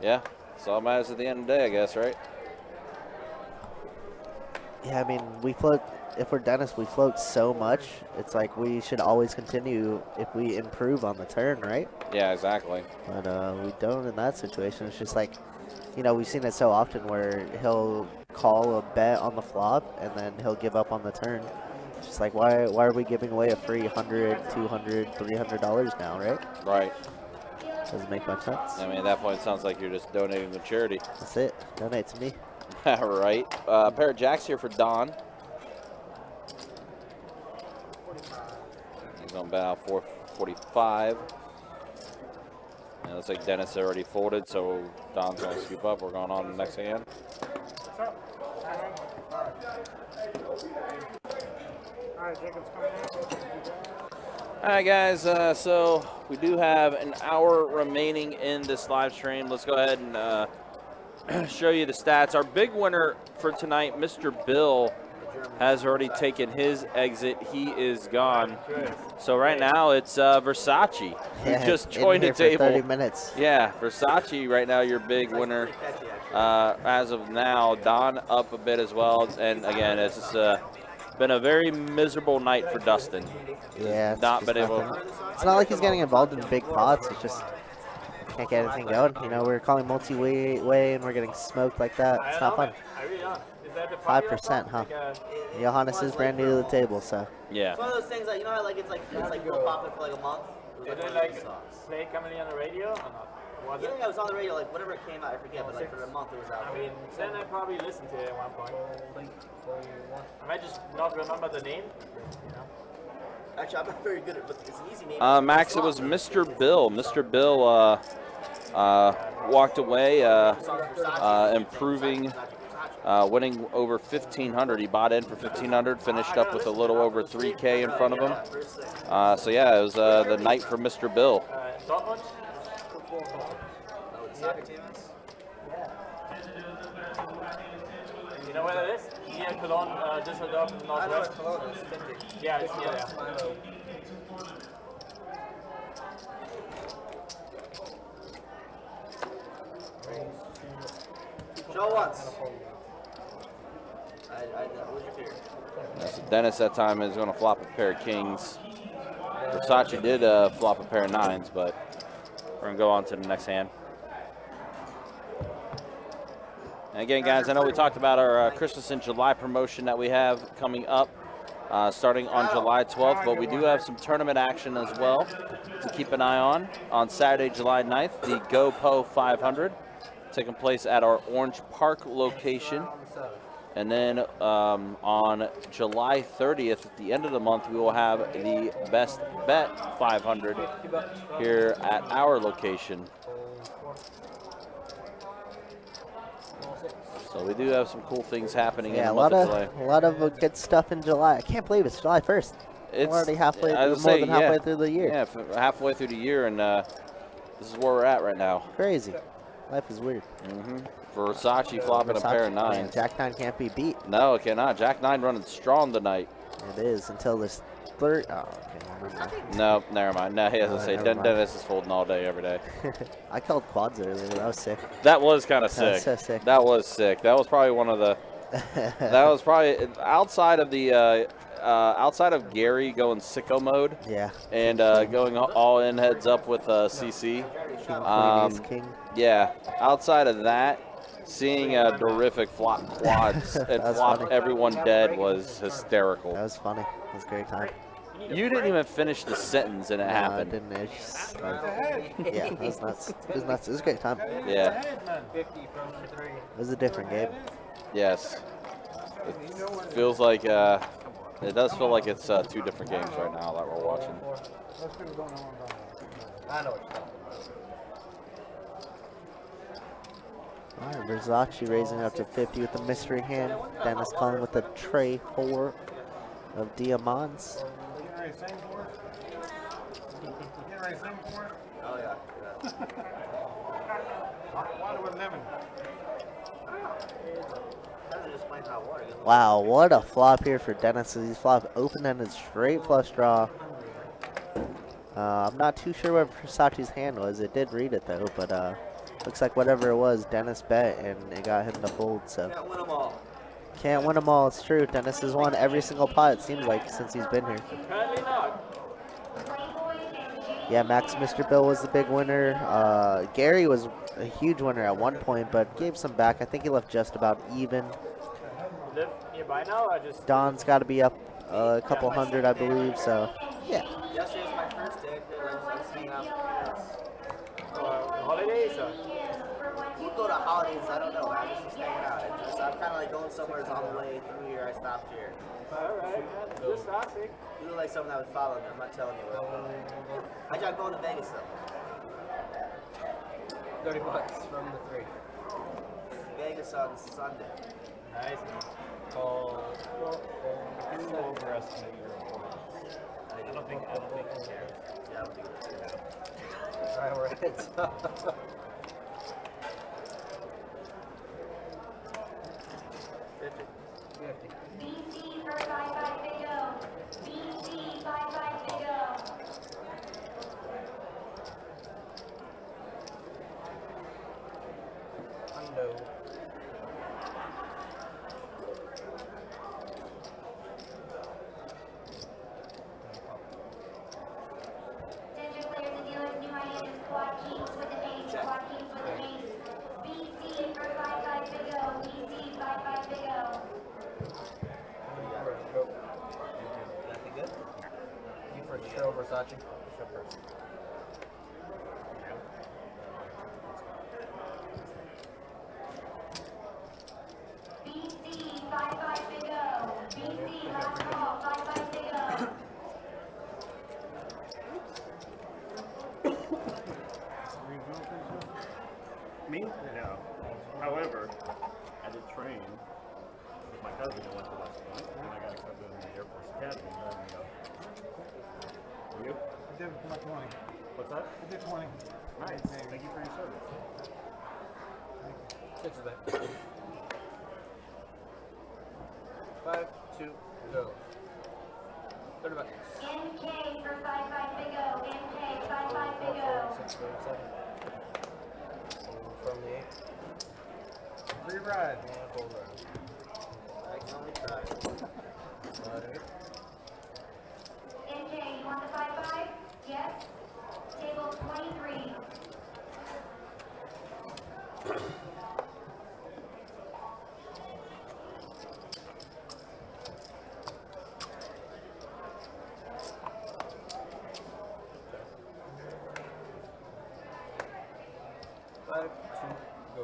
Yeah, it's all matters at the end of the day, I guess, right? Yeah, I mean, we float. If we're Dennis, we float so much. It's like we should always continue if we improve on the turn, right? Yeah, exactly. But we don't in that situation. It's just like, you know, we've seen it so often where he'll call a bet on the flop and then he'll give up on the turn. It's just like, why are we giving away a free $100, $200, $300 now, right? Right. Doesn't make much sense. I mean, at that point, it sounds like you're just donating to charity. That's it. Donate to me. Right. A pair of jacks here for Don. He's going to bet out 445. And it looks like Dennis already folded, so Don's going to scoop up. We're going on to the next hand. All right, guys, so we do have an hour remaining in this live stream. Let's go ahead and show you the stats. Our big winner for tonight, Mr. Bill, has already taken his exit. He is gone. So right now it's Versace, who just joined the table. 30 minutes. Yeah, Versace right now, your big winner as of now. Don up a bit as well. And again, it's just been a very miserable night for Dustin. Yeah, not been able. It's not like he's getting involved in big pots. It's just can't get anything going. You know, we're calling multi-way and we're getting smoked like that. It's not fun. 5%, huh? Johannes is brand new to the table, so. Yeah. It's one of those things that, you know how like it's like real popular for like a month? Did it like play commonly on the radio or not? Was Yeah, it? it was on the radio, like whatever it came out, I forget, but like for a month it was out. I mean, then I probably listened to it at one point. I might just not remember the name. You know? Actually, I'm not very good at it, but it's an easy name. Max, it was Mr. Bill. Mr. Bill walked away, improving, winning over 1,500. He bought in for 1,500, finished up with a little over 3K in front of him. So yeah, it was the night for Mr. Bill. Dortmund? Soccer team is? You know where that is? Near Cologne, Düsseldorf, Northwest. Yeah, it's near there. Show once. What's your figure? So Dennis that time is going to flop a pair of kings. Versace did flop a pair of nines, but we're going to go on to the next hand. And again, guys, I know we talked about our Christmas in July promotion that we have coming up starting on July 12th, but we do have some tournament action as well to keep an eye on Saturday, July 9th, the GoPo 500. taking place at our Orange Park location. And then on July 30th, at the end of the month, we will have the Best Bet 500 here at our location. So we do have some cool things happening in the month of July. A lot of good stuff in July. I can't believe it's July 1st. We're already halfway, more than halfway through the year. Yeah, halfway through the year, and this is where we're at right now. Crazy. Life is weird. Versace flopping a pair of 9s. Man, Jack 9 can't be beat. No, it cannot. Jack 9 running strong tonight. It is until this third. Oh, okay. No, never mind. No, he has to say Dennis is folding all day, every day. I called quads earlier. That was sick. That was kind of sick. That was so sick. That was sick. That was probably one of the. That was probably outside of the. Outside of Gary going sicko mode, and going all in heads up with CC, King. Yeah. Outside of that, seeing Durrrific flop quads and flop everyone dead was hysterical. That was funny. It was a great time. You didn't even finish the sentence and it happened. I didn't. It just, yeah, it was nuts. It was nuts. It was a great time. Yeah. It was a different game. Yes. It feels like. It does feel like it's 2 different games right now that we're watching. I know what you're talking about. All right, Versace raising up to 50 with the mystery hand. Dennis calling with the tray 4 of diamonds. Oh, yeah. Water with lemon. Wow, what a flop here for Dennis. He's flop open-ended straight flush draw. I'm not too sure what Versace's hand was. It did read it though, but looks like whatever it was, Dennis bet and it got him to fold. So Can't win them all. Can't win them all. It's true. Dennis has won every single pot, it seems like, since he's been here. Apparently not. Yeah, Max Mr. Bill was the big winner. Gary was a huge winner at one point, but gave some back. I think he left just about even. Live nearby now? I just. Don's got to be up a couple hundred, I believe. So, yeah. Yesterday was my first day. I was hanging out holidays? Or? We'll go to holidays. I don't know. I'm just hanging out. I'm kind of like going somewhere on the way through here. I stopped here. Alright, just starting. You look like someone that would follow me. I'm not telling you what. I tried going to Vegas though. $30 from the 3. Vegas on Sunday. Nice. You overestimate your opponents. I don't think he cares. Yeah, I don't think he cares. Alright, we're at heads up. 50. BC for 5-5 big O. BC 5-5 big O. Hundo. Attention players and dealers, new idea is quad kings with an ace. Quad kings with an ace. BC for 5-5 big O. BC 5-5 big O. Nothing good? You first show Versace. Show first. BC 5-5 big O. BC last call 5-5 big O. Me? No. However, I did train with my cousin who went to West Point, and I got accepted in the Air Force Academy. And you? I did my 20. What's that? I did 20. Nice. Thank you for your service. 6 of that. 5, 2, go. $30. NK for 5-5 big O. NK 5-5 big O. 6, 7. From the 8. Free ride. And full ride. I can only try. NK, you want the 5-5? Yes? Table 23. Five, 2,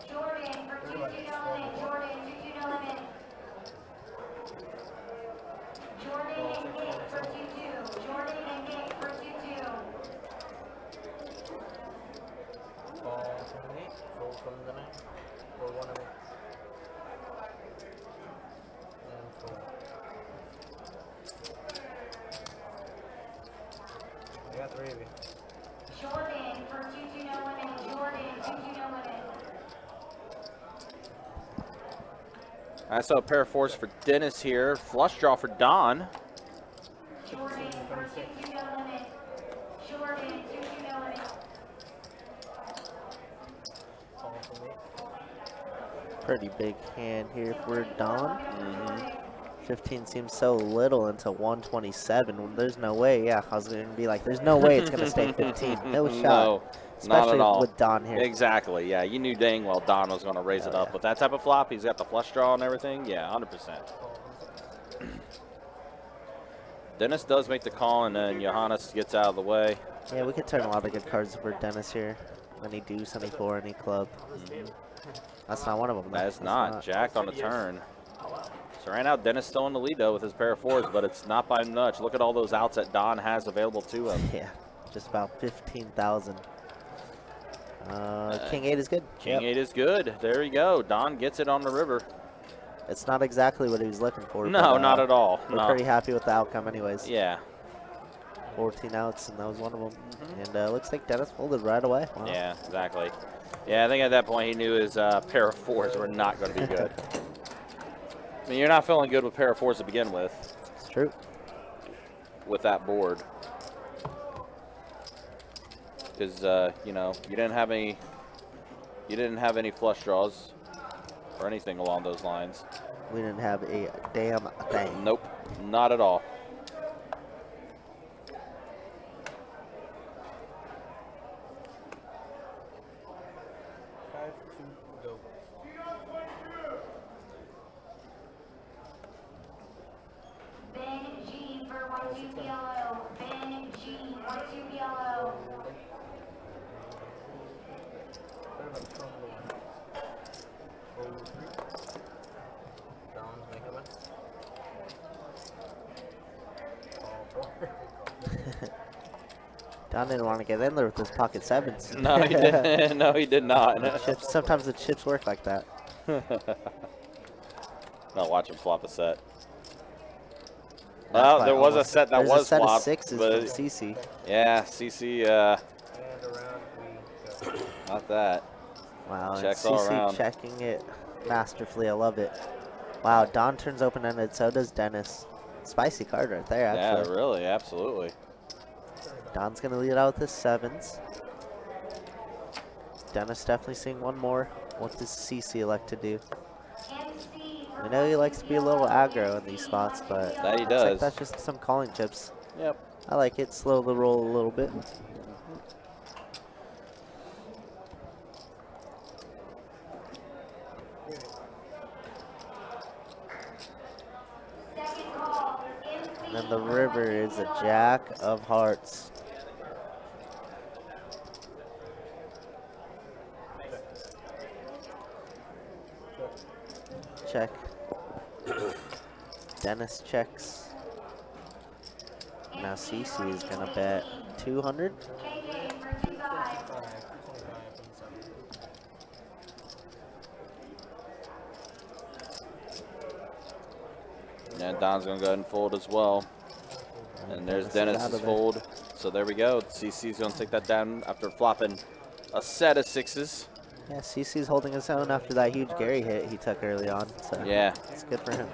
Jordan for 2-2 no limit. Jordan 2-2 no limit. Jordan and Nick for 2-2. Jordan and Nick for 2-2. Ball from me. Fold from the 9. Or 1 of me. And fold. I got 3 of you. Jordan for 2-2 no limit. Jordan 2-2 no limit. I saw a pair of fours for Dennis here. Flush draw for Don. Jordan for 2-2 no limit. Jordan 2-2 no limit. Ball from me. Pretty big hand here for Don. 15 seems so little into 127. There's no way. Yeah, I was going to be like, there's no way it's going to stay 15. No shot. No, Especially not at all. with Don here. Exactly. Yeah, you knew dang well Don was going to raise it up with that type of flop. He's got the flush draw and everything. Yeah, 100%. Dennis does make the call, and then Johannes gets out of the way. Yeah, we could turn a lot of good cards for Dennis here. Any deuce, any 4, any club. That's not one of them. That's not. Jack on the turn. So right now, Dennis still in the lead, though, with his pair of fours, but it's not by much. Look at all those outs that Don has available to him. Yeah, just about 15,000. King 8 is good. King 8 is good. There you go. Don gets it on the river. It's not exactly what he was looking for. No, but, not at all. We're pretty happy with the outcome anyways. Yeah. 14 outs, and that was one of them. And looks like Dennis folded right away. Wow. Yeah, exactly. Yeah, I think at that point he knew his pair of fours were not going to be good. I mean, you're not feeling good with pair of fours to begin with. It's true. With that board. Because, you know, you didn't have any flush draws or anything along those lines. We didn't have a damn thing. Nope, not at all. Ben G for 1-2 yellow. Ben G 1-2 yellow. Don's making one. Don didn't want to get in there with his pocket sevens. No, he didn't. No, he did not. Chips, sometimes the chips work like that. I'll watch him flop a set. Well, there was a set that was set flopped. of sixes but from CC. Yeah, CC, And around we go. not that. Wow, and Checks all CC around. checking it masterfully. I love it. Wow, Don turns open-ended, so does Dennis. Spicy card right there, actually. Yeah, really, absolutely. Don's going to lead out with his sevens. Dennis definitely seeing one more. What does CC elect to do? I know he likes to be a little aggro in these spots, but That he looks does. like that's just some calling chips. Yep. I like it. Slow the roll a little bit. And then the river is a jack of hearts. Check. Dennis checks. Now CC is gonna bet 200. And Don's going to go ahead and fold as well. And there's Dennis's fold. So there we go. CC's going to take that down after flopping a set of sixes. Yeah, CC's holding his own after that huge Gary hit he took early on. So yeah, it's good for him.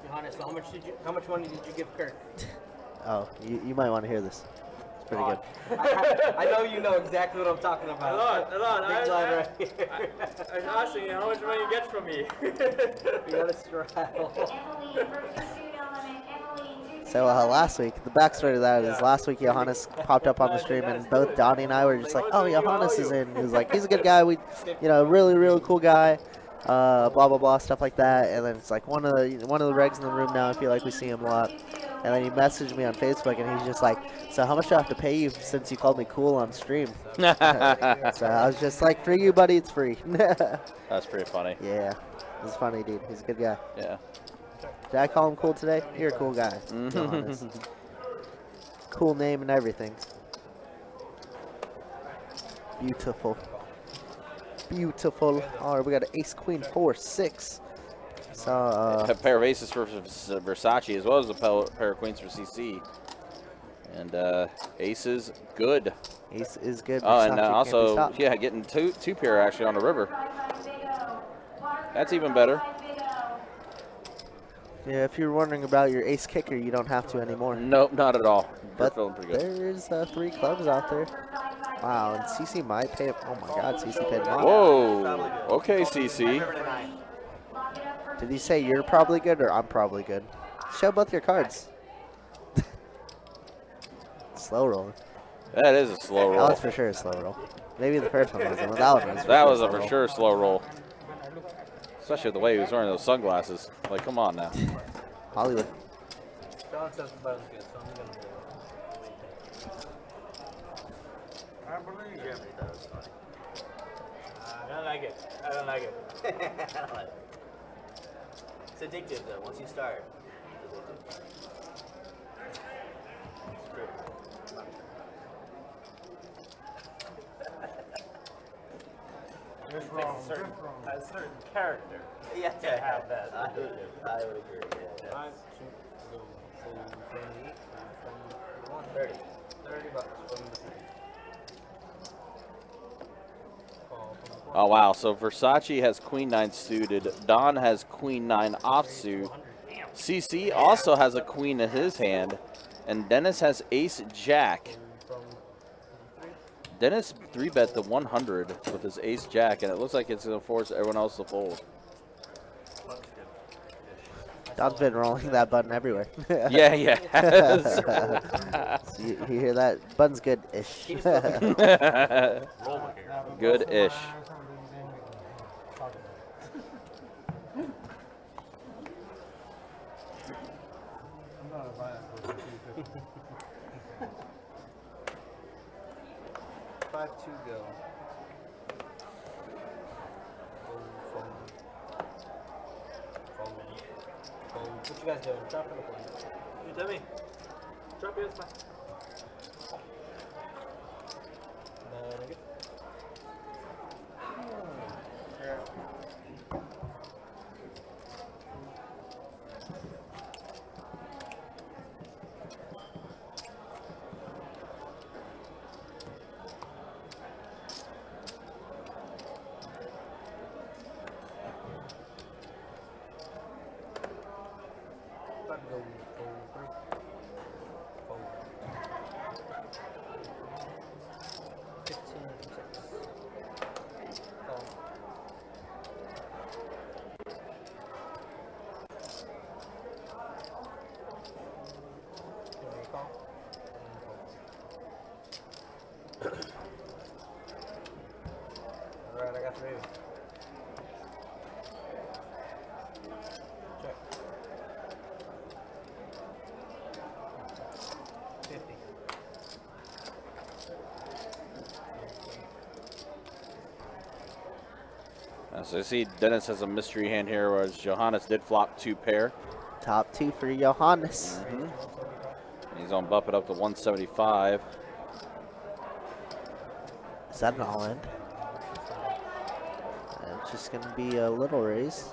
Johannes, how much money did you give Kirk? Oh, you might want to hear this. It's pretty good. I know you know exactly what I'm talking about. A lot. Big line right here. I was asking you how much money you get from me. You gotta straddle. So last week, the backstory to that is last week Johannes popped up on the stream and both Donnie and I were just like, oh, Johannes is in. He was like, he's a good guy. Really, really cool guy. blah blah blah, stuff like that. And then it's like one of the regs in the room now. I feel like we see him a lot. And then he messaged me on Facebook, and he's just like, "So how much do I have to pay you since you called me cool on stream?" So I was just like, "For you, buddy, it's free." That's pretty funny. Yeah, he's funny, dude. He's a good guy. Yeah. Did I call him cool today? You're a cool guy. To be honest. Cool name and everything. Beautiful. Beautiful. All right, we got an ace, queen, 4, 6. So, a pair of aces for Versace as well as a pair of queens for CC. And aces, good. Ace is good. Oh, and Versace can't be also, stopped. yeah, getting two pair actually on the river. That's even better. Yeah, if you're wondering about your ace kicker, you don't have to anymore. Nope, not at all. But feeling pretty good. there's 3 clubs out there. Wow, and CC might pay. Oh my God, CC paid more. Whoa. Okay, CC. Did he say you're probably good or I'm probably good? Show both your cards. Slow roll. That is a slow roll. That was for sure a slow roll. Maybe the first one wasn't, but that one was. That was a for sure slow roll. Especially the way he was wearing those sunglasses. Like, come on now. Hollywood. John says the button's good, so I'm gonna do it. I believe you. I don't like it. I don't like it. I don't like it. It's addictive though, once you start. It's true. It takes a certain character Yeah, to have that. I would agree. Yeah, 5, 2, 28, 30. 30 bucks from the Oh, wow. So Versace has queen 9 suited. Don has queen 9 offsuit. CC also has a queen in his hand. And Dennis has ace jack. Dennis 3-bet the 100 with his ace jack, and it looks like it's going to force everyone else to fold. Don's been rolling that button everywhere. Yeah, he has. So you hear that? Button's good-ish. Good-ish. Five, 2, go. What you guys doing? Drop it up. You tell me. Drop it, it's fine. Alright, I got 3. Check. 50. So I see Dennis has a mystery hand here, whereas Johannes did flop 2 pair. Top 2 for Johannes. He's going to bump it up to 175. Is that an all-in? It's just going to be a little raise.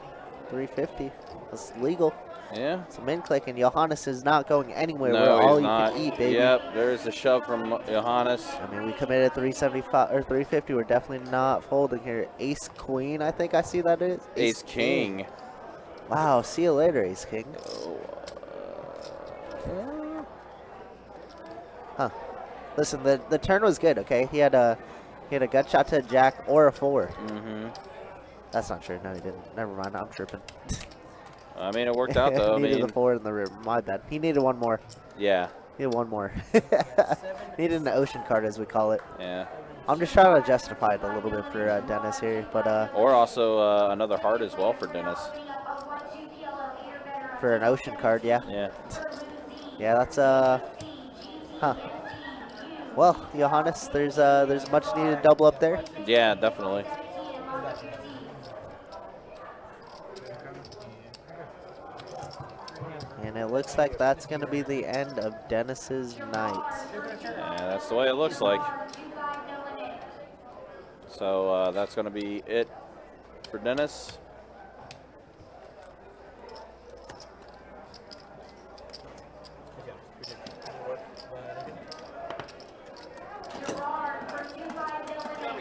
350. That's legal. Yeah. It's a min click, and Johannes is not going anywhere. No, We're all he's you not. can eat, baby. Yep, there's the shove from Johannes. I mean, we committed 375 or 350. We're definitely not folding here. Ace Queen, I think I see that is. Ace King. Wow, see you later, Ace King. Huh. Listen, the turn was good, okay? He had a gut shot to a jack or a 4. That's not true. No, he didn't. Never mind. I'm tripping. I mean, it worked out, though. He needed the 4 in the river. My bad. He needed one more. Yeah. He needed one more. Needed an ocean card, as we call it. Yeah. I'm just trying to justify it a little bit for Dennis here, but Or also another heart as well for Dennis. for an ocean card, yeah. Yeah. Yeah, that's huh. Well, Johannes, there's a much needed double up there. Yeah, definitely. And it looks like that's going to be the end of Dennis's night. Yeah, that's the way it looks like. So that's going to be it for Dennis.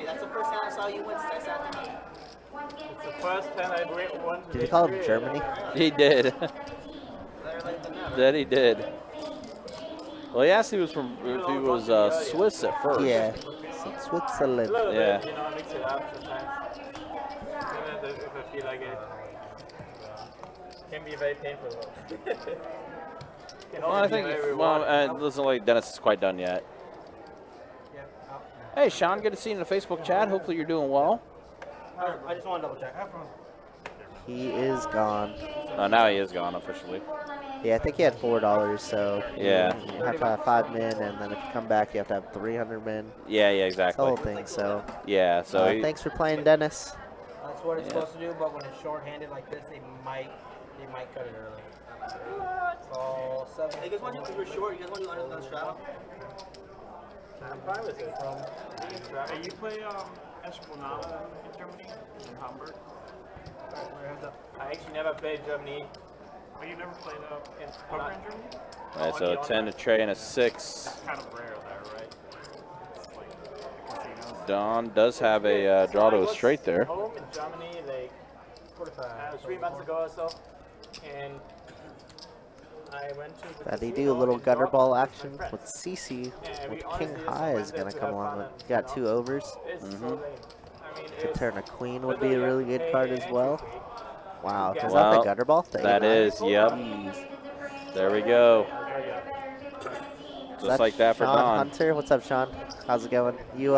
That's the first time I saw you win stats after me. It's the first time I won. Did you call him Germany? He did. That he did. Well, he asked if he was Swiss at first. Yeah, Switzerland. Yeah. You know, mix it up sometimes. If I feel like it. Can be very painful though. Well, I think, well, it doesn't look like Dennis is quite done yet. Hey, Sean, good to see you in the Facebook chat. Hopefully you're doing well. I just want to double check. Have fun. He is gone. Now he is gone officially. Yeah, I think he had $4, so Yeah. you have to have 5 men, and then if you come back, you have to have 300 men. Yeah, It's the exactly. whole thing, so. Yeah, so he, Thanks for playing, Dennis. That's what it's supposed to do, but when it's short-handed like this, they might cut it early. So 7. Hey, you guys want to do short? You guys want to do undergun straddle? I'm fine with it. Hey, you play Esplanade in Germany, in Hamburg? I actually never played Germany. Oh, you never played in poker in Germany? All right, so a 10 to Trey and a 6. That's kind of rare there, right? It's like casinos. Don does have a draw to a straight there. Home in Germany, like 3 months ago or so, and I went to the That he casino do a little in gutter Dortmund ball with my action friends. with CC Yeah, we with honestly King just High went is there going to to come have along fun with. and, Got you know, 2 overs. It's so lame. I mean, Could it's turn a queen would be literally a really good pay card as entry well. fee. Wow, is that Well, the gutter ball? The that 8-9? is, yep. There we go. Is Just like that for Sean Don. Hunter? What's up, Sean? How's it going? You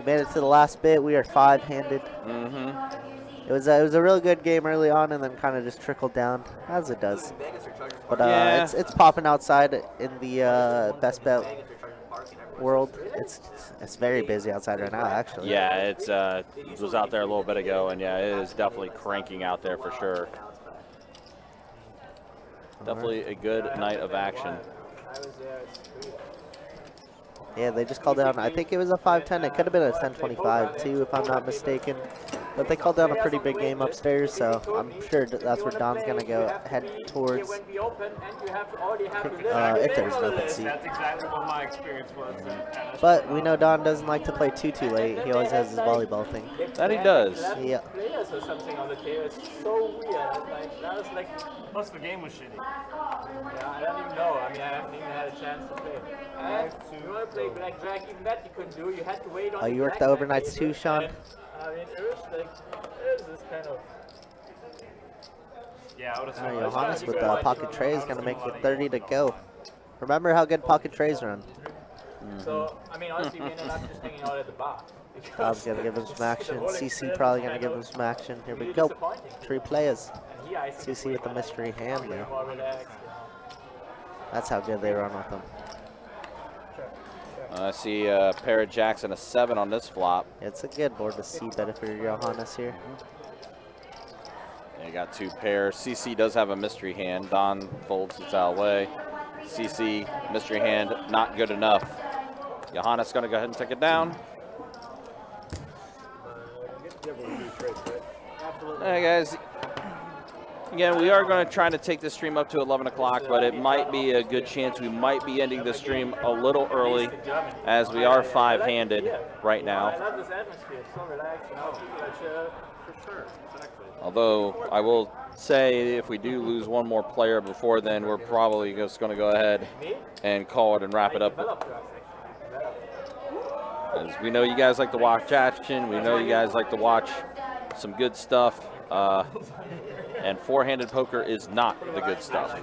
made it to the last bit. We are 5-handed. Mm-hmm. It was a real good game early on, and then kind of just trickled down as it does. But Yeah. it's popping outside in the best bet world. It's very busy outside right now, actually. Yeah, it was out there a little bit ago, and yeah, it is definitely cranking out there for sure. Definitely a good night of action. I was there. It's sweet. Yeah, they just called down. I think it was a 5-10. It could have been a 10-25 too, if I'm not mistaken. But they called down a pretty big game upstairs, so I'm sure that's where Don's gonna go head towards. If there's an open seat. That's exactly what my experience was. But we know Don doesn't like to play too late. He always has his volleyball thing. That he does. Yeah. Players or something on the table. It's so weird. Like that was like most of the game was shitty. Yeah, I don't even know. I mean, I haven't even had a chance to play. And you want to play blackjack? Even that you couldn't do. You had to wait on. Oh, you worked the overnights too, Sean? I mean, it was like it was this kind of. Yeah, I would have. Johannes with the pocket tray is gonna make it 30 to go. Remember how good pocket trays run. So I mean, honestly, we ended up just hanging out at the bar. Bob's gonna give him some action. CC probably gonna give him some action. Here we go. 3 players. CC with the mystery hand there. That's how good they run with them. I see a pair of jacks and a 7 on this flop. It's a good board to see better for Johannes here. You got 2 pairs. CC does have a mystery hand. Don folds it out away. CC, mystery hand, not good enough. Johannes going to go ahead and take it down. Hey guys, again, we are going to try to take this stream up to 11 o'clock, but it might be a good chance we might be ending the stream a little early as we are 5-handed right now. I love this atmosphere. It's so relaxed. For sure. Exactly. Although I will say if we do lose one more player before then, we're probably just going to go ahead and call it and wrap it up. As we know you guys like to watch action. We know you guys like to watch some good stuff. And 4-handed poker is not the good stuff.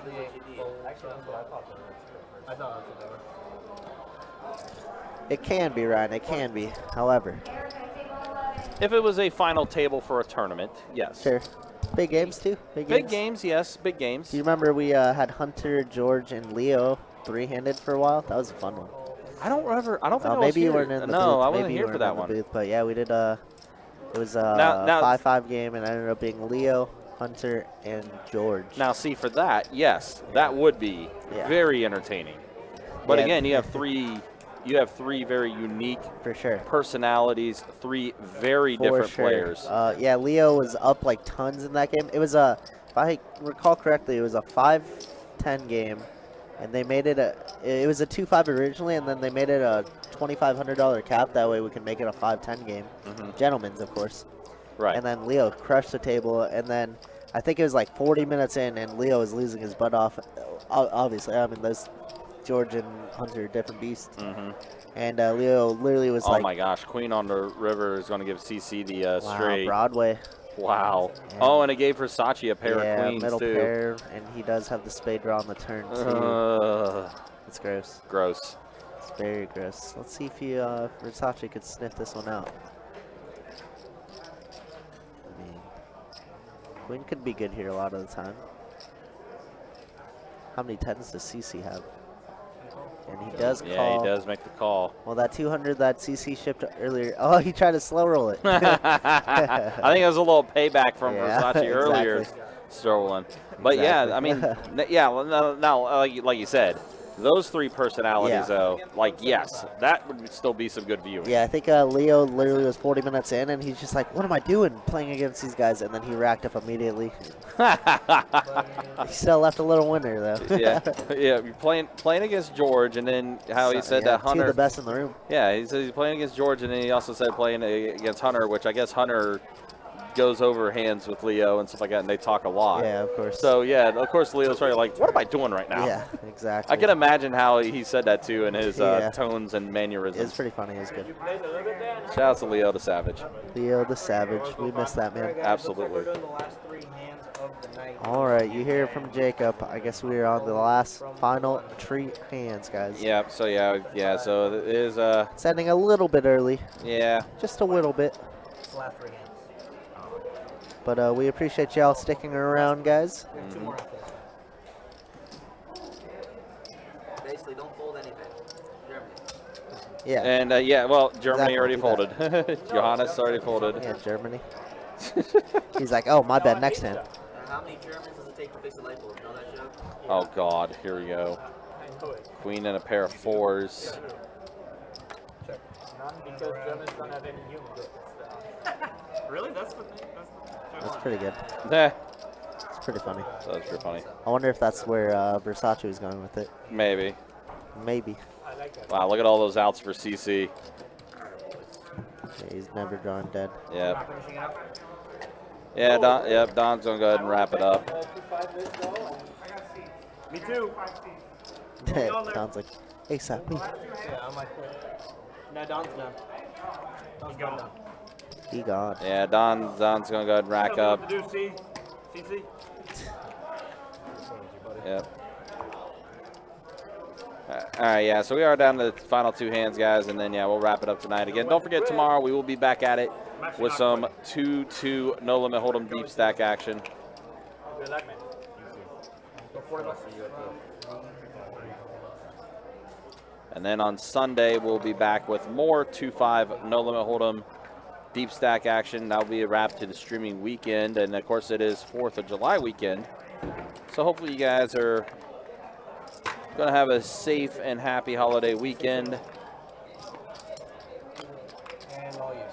It can be, Ryan. It can be. However, If it was a final table for a tournament, yes. sure. Big games too. Big games, yes. Big games. Do you remember we had Hunter, George, and Leo three-handed for a while? That was a fun one. I don't remember. I don't think I was maybe you here. weren't in the booth. No, I wasn't Maybe you here for weren't that in the one. booth, but yeah, we did. It was a Now- 5-5 game, and it ended up being Leo, Hunter, and George. Now, see, for that, yes, that would be Yeah. very entertaining. But Yeah. again, you have three very unique For sure. personalities, three very For different sure. players. Yeah, Leo was up like tons in that game. It was if I recall correctly, it was a 5-10 game, and they made it it was a 2-5 originally, and then they made it a $2,500 cap. That way we can make it a 5-10 game. Gentlemen's, of course. Right. And then Leo crushed the table, and then I think it was like 40 minutes in, and Leo was losing his butt off. Obviously, I mean, those George and Hunter are different beasts. And Leo literally was Oh like, my gosh, Queen on the River is going to give CC the wow, straight. Broadway. Wow. Yeah. Oh, and it gave Versace a pair Yeah, of queens, middle too. pair, and he does have the spade draw on the turn, too. It's gross. Gross. It's very gross. Let's see if Versace could sniff this one out. I mean, Queen could be good here a lot of the time. How many tens does CC have? And he does call. Yeah, he does make the call. Well, that 200 that CC shipped earlier. Oh, he tried to slow roll it. I think it was a little payback from Yeah, Versace earlier, exactly. strolling. But yeah, I mean, yeah. Now, like you said, those three personalities, Yeah. though, like yes, that would still be some good viewing. Yeah, I think Leo literally was 40 minutes in, and he's just like, what am I doing playing against these guys? And then he racked up immediately. He still left a little winner, though. yeah, yeah. You're playing against George, and then how he said that two Hunter. of the best in the room. Yeah, he said he's playing against George, and then he also said playing against Hunter, which I guess Hunter goes over hands with Leo and stuff like that, and they talk a lot. Yeah, of course. So yeah, of course Leo's probably like, what am I doing right now? Yeah, exactly. I can imagine how he said that too in his Yeah. tones and mannerisms. It's pretty funny. It was good. Shout out to Leo the Savage. Leo the Savage. We missed that, man. Absolutely. All right, you hear from Jacob. I guess we are on the last final three hands, guys. Yep. So yeah. So it is It's ending a little bit early. Yeah. Just a little bit. But we appreciate y'all sticking around, guys. Basically, don't fold anything. Germany. Yeah. And yeah, well, Germany Exactly, already do folded. Johannes already folded. Yeah, Germany. He's like, oh, my bad, next hand. How many Germans does it take to fix a light bulb? You know that joke? Oh God, here we go. Queen and a pair of fours. Because Germans don't have any humor. Really? That's the thing? That's pretty good. Eh, It's pretty funny. so that's pretty funny. I wonder if that's where Versace was going with it. Maybe. Maybe. Wow, look at all those outs for CC. Yeah, he's never drawn dead. Yep. Yeah, Don's gonna go ahead and wrap it up. Me too. Don's like, ASAP. Yeah, I'm like, no, Don's done. Don's done. He gone. Yeah, Don's gonna go ahead and rack up. What to do, C? CC? Yep. All right, yeah, so we are down to the final two hands, guys, and then, yeah, we'll wrap it up tonight. Again, don't forget, tomorrow we will be back at it with some 2-2 No Limit Hold'em deep stack action. Good luck, man. And then on Sunday, we'll be back with more 2-5 No Limit Hold'em deep stack action. That'll be a wrap to the streaming weekend, and of course it is 4th of July weekend. So hopefully you guys are gonna have a safe and happy holiday weekend.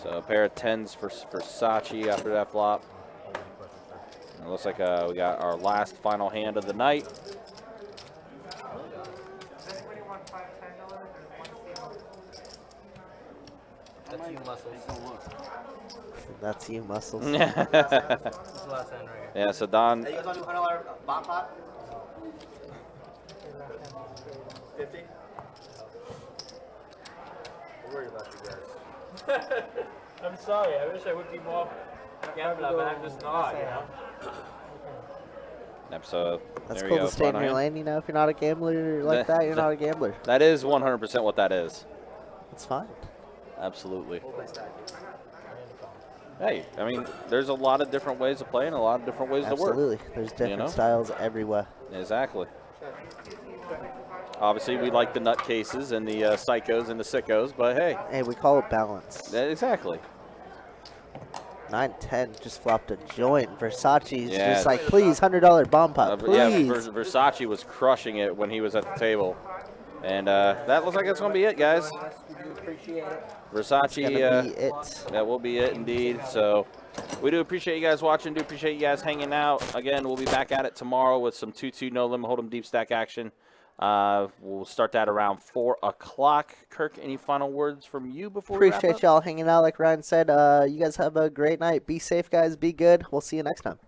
So a pair of 10s for Versace after that flop. It looks like we got our last final hand of the night. That's you, muscles. That's you, muscles. This is the last hand right here. Yeah, so Don. Hey, you guys want to do $100 bot pot? 50? I'm worried about you guys. I'm sorry. I wish I would be more gambler, but I'm just not, you know? So That's there cool we go. to stay in Final your hand. lane. You know, if you're not a gambler like that, you're not a gambler. That is 100% what that is. It's fine. Absolutely. Hey, I mean, there's a lot of different ways to play and a lot of different ways to work. Absolutely. There's different styles everywhere. Exactly. Obviously, we like the nutcases and the psychos and the sickos, but hey. Hey, we call it balance. Exactly. 9-10 just flopped a joint. Versace's Yeah. just like, please, $100 bomb pot, please. Yeah, Versace was crushing it when he was at the table. And that looks like it's going to be it, guys. We do appreciate it. Versace, gonna be it. That will be it indeed. So we do appreciate you guys watching. Do appreciate you guys hanging out. Again, we'll be back at it tomorrow with some 2-2 no limit hold'em deep stack action. We'll start that around 4 o'clock. Kirk, any final words from you before we wrap Appreciate up? y'all hanging out. Like Ryan said, you guys have a great night. Be safe, guys. Be good. We'll see you next time.